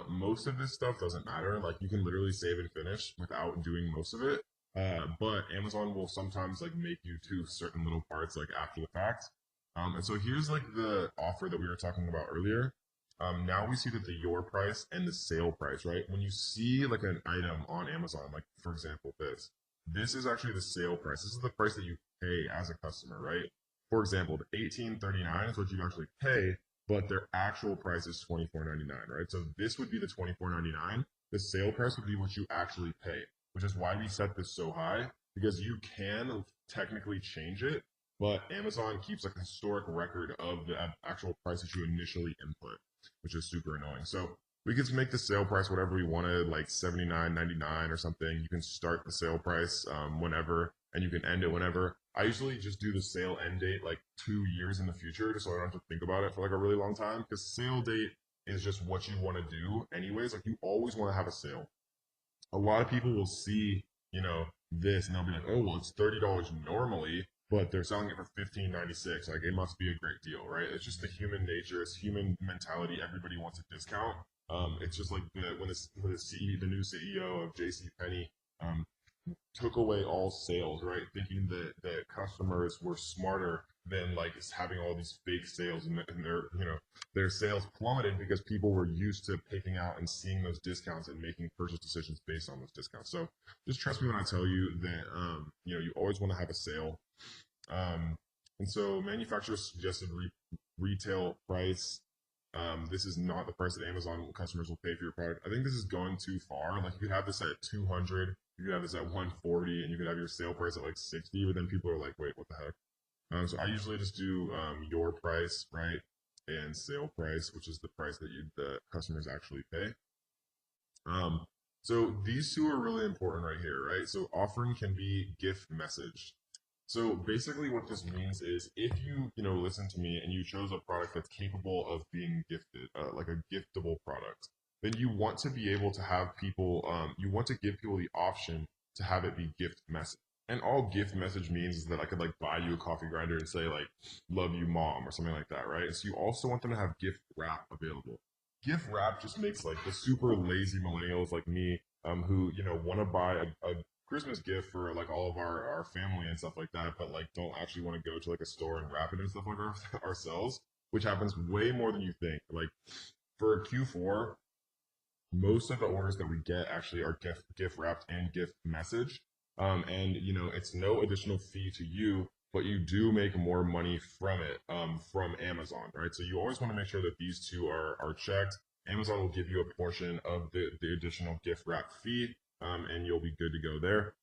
[SPEAKER 1] Most of this stuff doesn't matter. Like you can literally save and finish without doing most of it. But Amazon will sometimes like make you do certain little parts like after the fact. And so here's like the offer that we were talking about earlier. Now we see that the your price and the sale price, right? When you see like an item on Amazon, like for example, this is actually the sale price. This is the price that you pay as a customer, right? For example, the $18.39 is what you actually pay, but their actual price is $24.99, right? So this would be the $24.99. The sale price would be what you actually pay, which is why we set this so high, because you can technically change it, but Amazon keeps like a historic record of the actual price that you initially input, which is super annoying. So we can make the sale price whatever we wanted, like $79.99 or something. You can start the sale price whenever, and you can end it whenever. I usually just do the sale end date like 2 years in the future, just so I don't have to think about it for like a really long time. Because sale date is just what you want to do, anyways. Like you always want to have a sale. A lot of people will see, this and they'll be like, oh, well, it's $30 normally, but they're selling it for $15.96. Like it must be a great deal, right? It's just the human nature, it's human mentality. Everybody wants a discount. It's just like the new CEO of JCPenney took away all sales, right? Thinking that customers were smarter than like having all these fake sales, and their sales plummeted because people were used to picking out and seeing those discounts and making purchase decisions based on those discounts. So just trust me when I tell you that you always want to have a sale. And so manufacturers suggested retail price. This is not the price that Amazon customers will pay for your product. I think this is going too far. Like you could have this at 200, you could have this at 140, and you could have your sale price at like 60. But then people are like, wait, what the heck? So I usually just do your price, right, and sale price, which is the price that the customers actually pay. So these two are really important right here, right? So offering can be gift message. So basically what this means is if you listen to me and you chose a product that's capable of being gifted, like a giftable product, then you want to be able to have people, you want to give people the option to have it be gift message. And all gift message means is that I could like buy you a coffee grinder and say like, love you mom or something like that, right? And so you also want them to have gift wrap available. Gift wrap just makes like the super lazy millennials like me, who, want to buy a Christmas gift for like all of our family and stuff like that, but like don't actually want to go to like a store and wrap it and stuff like ourselves, which happens way more than you think. Like for Q4, most of the orders that we get actually are gift wrapped and gift message. And it's no additional fee to you, but you do make more money from it, from Amazon, right? So you always want to make sure that these two are checked. Amazon will give you a portion of the additional gift wrap fee, and you'll be good to go there.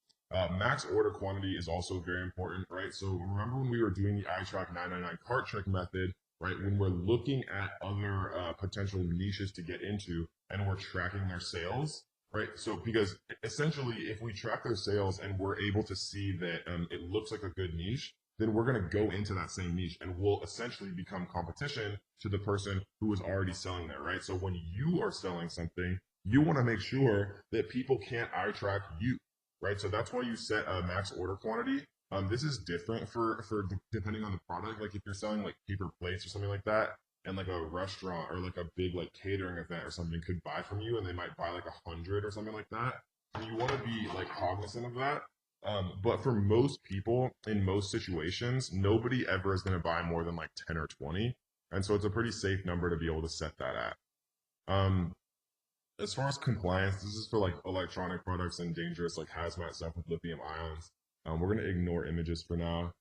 [SPEAKER 1] Max order quantity is also very important, right? So remember when we were doing the iTrack 999 cart trick method, right? When we're looking at other potential niches to get into and we're tracking their sales, right? So because essentially if we track their sales and we're able to see that it looks like a good niche, then we're going to go into that same niche and we'll essentially become competition to the person who is already selling there, right? So when you are selling something, you want to make sure that people can't eye track you, right? So that's why you set a max order quantity. This is different for depending on the product. Like if you're selling like paper plates or something like that, and like a restaurant or like a big like catering event or something could buy from you, and they might buy like 100 or something like that. And you want to be like cognizant of that. But for most people in most situations, nobody ever is going to buy more than like 10 or 20, and so it's a pretty safe number to be able to set that at. As far as compliance, this is for like electronic products and dangerous like hazmat stuff with lithium ions. We're going to ignore images for now.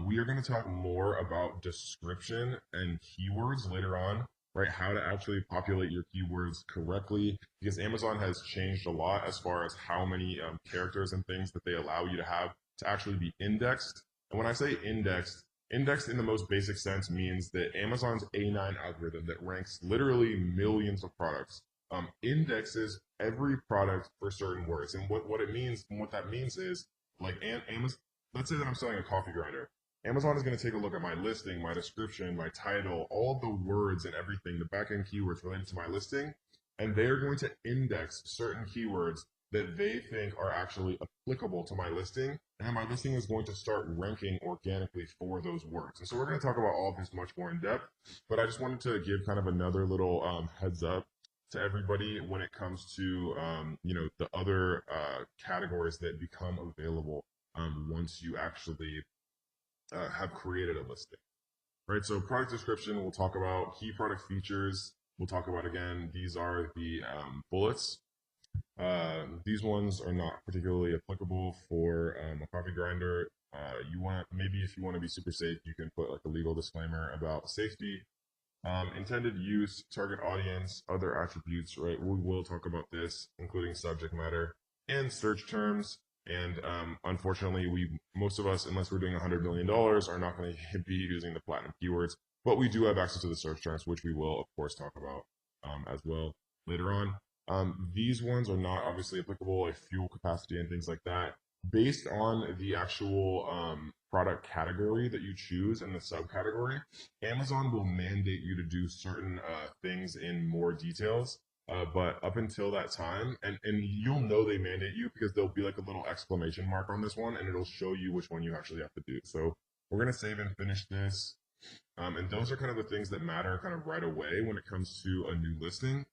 [SPEAKER 1] We are going to talk more about description and keywords later on, right? How to actually populate your keywords correctly, because Amazon has changed a lot as far as how many characters and things that they allow you to have to actually be indexed. And when I say indexed, indexed in the most basic sense means that Amazon's A9 algorithm that ranks literally millions of products indexes every product for certain words. And what it means, and what that means is like Amazon. Let's say that I'm selling a coffee grinder. Amazon is going to take a look at my listing, my description, my title, all the words and everything, the backend keywords related to my listing, and they are going to index certain keywords that they think are actually applicable to my listing, and then my listing is going to start ranking organically for those words. And so we're going to talk about all of this much more in depth, but I just wanted to give kind of another little heads up to everybody when it comes to the other categories that become available once you actually have created a listing. Right, so product description, we'll talk about key product features. We'll talk about, again, these are the bullets. These ones are not particularly applicable for a coffee grinder. Maybe if you want to be super safe, you can put like a legal disclaimer about safety, intended use, target audience, other attributes, right? We will talk about this, including subject matter and search terms. And unfortunately, most of us, unless we're doing $100 million, are not going to be using the platinum keywords. But we do have access to the search terms, which we will, of course, talk about as well later on. These ones are not obviously applicable, like fuel capacity and things like that. Based on the actual product category that you choose and the subcategory, Amazon will mandate you to do certain things in more details. But up until that time, and you'll know they mandate you because there'll be like a little exclamation mark on this one, and it'll show you which one you actually have to do. So we're going to save and finish this. And those are kind of the things that matter kind of right away when it comes to a new listing.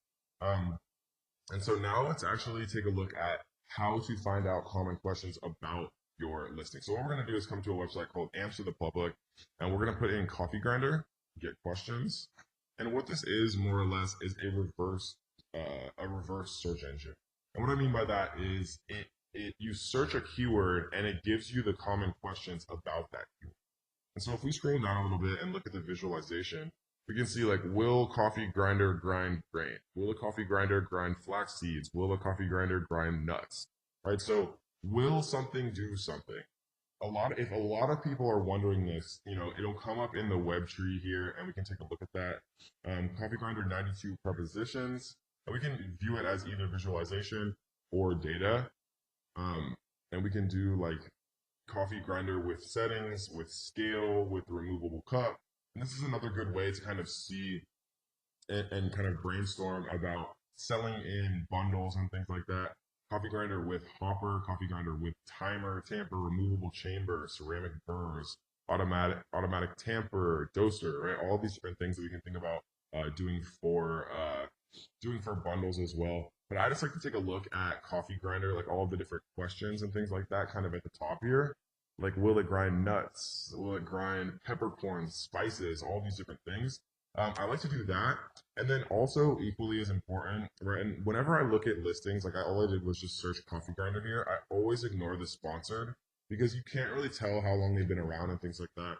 [SPEAKER 1] And so now let's actually take a look at how to find out common questions about your listing. So what we're going to do is come to a website called Answer the Public, and we're going to put in coffee grinder, get questions. And what this is more or less is a reverse search engine. And what I mean by that is you search a keyword and it gives you the common questions about that keyword. And so if we scroll down a little bit and look at the visualization, we can see like, will coffee grinder grind grain? Will a coffee grinder grind flax seeds? Will a coffee grinder grind nuts? Right? So will something do something? If a lot of people are wondering this, it'll come up in the web tree here and we can take a look at that. Coffee grinder 92 prepositions. And we can view it as either visualization or data. And we can do like coffee grinder with settings, with scale, with removable cup. And this is another good way to kind of see and kind of brainstorm about selling in bundles and things like that. Coffee grinder with hopper, coffee grinder with timer, tamper, removable chamber, ceramic burrs, automatic tamper, doser, right? All these different things that we can think about doing for bundles as well. But I just like to take a look at coffee grinder, like all of the different questions and things like that kind of at the top here. Like, will it grind nuts? Will it grind peppercorns, spices, all these different things? I like to do that. And then also equally as important, right? And whenever I look at listings, like all I did was just search coffee grinder here. I always ignore the sponsored because you can't really tell how long they've been around and things like that.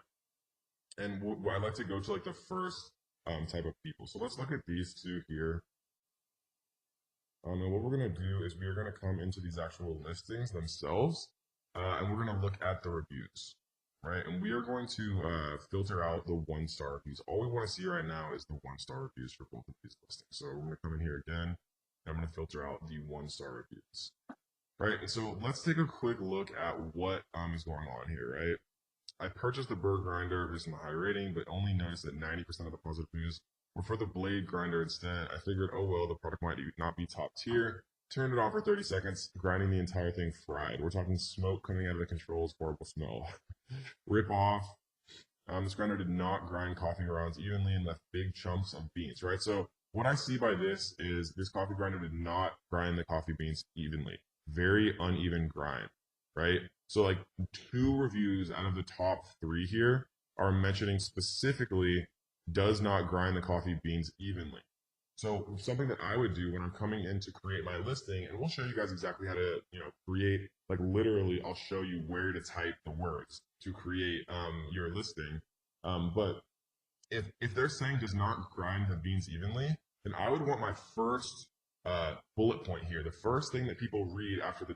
[SPEAKER 1] And I like to go to like the first type of people. So let's look at these two here. And what we're going to do is we're going to come into these actual listings themselves, and we're going to look at the reviews, right? And we are going to filter out the 1-star reviews. All we want to see right now is the 1-star reviews for both of these listings. So we're going to come in here again, and I'm going to filter out the 1-star reviews, right? And so let's take a quick look at what is going on here, right? I purchased the burr grinder based on the high rating, but only noticed that 90% of the positive reviews were for the blade grinder instead. I figured, oh well, the product might not be top tier. Turned it on for 30 seconds, grinding the entire thing fried. We're talking smoke coming out of the controls, horrible smell. Rip off. This grinder did not grind coffee grounds evenly and left big chunks of beans, right? So what I see by this is this coffee grinder did not grind the coffee beans evenly. Very uneven grind, right? So like 2 reviews out of the top 3 here are mentioning specifically does not grind the coffee beans evenly. So something that I would do when I'm coming in to create my listing, and we'll show you guys exactly how to, create, like literally I'll show you where to type the words to create your listing. But if they're saying does not grind the beans evenly, then I would want my first bullet point here, the first thing that people read after the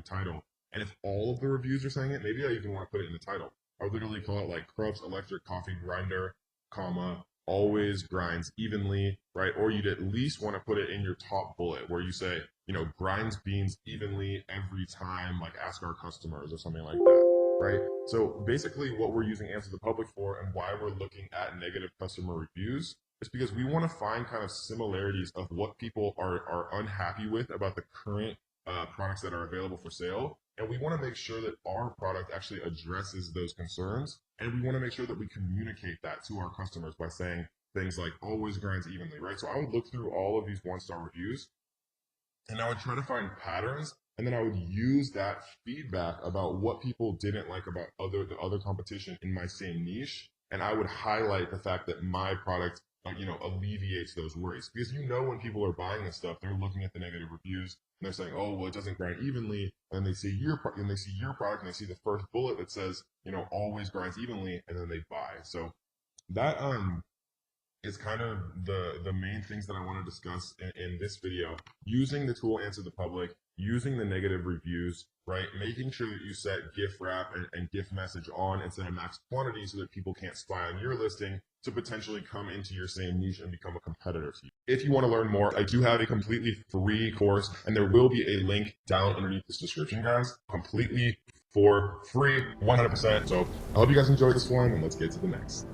[SPEAKER 1] title. And if all of the reviews are saying it, maybe I even want to put it in the title. I would literally call it like Krupp's electric coffee grinder, comma, always grinds evenly, right? Or you'd at least want to put it in your top bullet where you say, grinds beans evenly every time, like ask our customers or something like that, right? So basically what we're using Answer the Public for and why we're looking at negative customer reviews is because we want to find kind of similarities of what people are unhappy with about the current products that are available for sale. And we want to make sure that our product actually addresses those concerns. And we want to make sure that we communicate that to our customers by saying things like always grinds evenly, right? So I would look through all of these 1-star reviews and I would try to find patterns, and then I would use that feedback about what people didn't like about the other competition in my same niche, and I would highlight the fact that my product alleviates those worries. Because when people are buying this stuff, they're looking at the negative reviews and they're saying, oh well, it doesn't grind evenly, and they see your product and they see the first bullet that says always grinds evenly, and then they buy. So that is kind of the main things that I want to discuss in this video. Using the tool Answer the Public, using the negative reviews, right? Making sure that you set gift wrap and gift message on instead of max quantity so that people can't spy on your listing to potentially come into your same niche and become a competitor to you. If you want to learn more, I do have a completely free course, and there will be a link down underneath this description, guys. Completely for free, 100%. So I hope you guys enjoyed this one, and let's get to the next.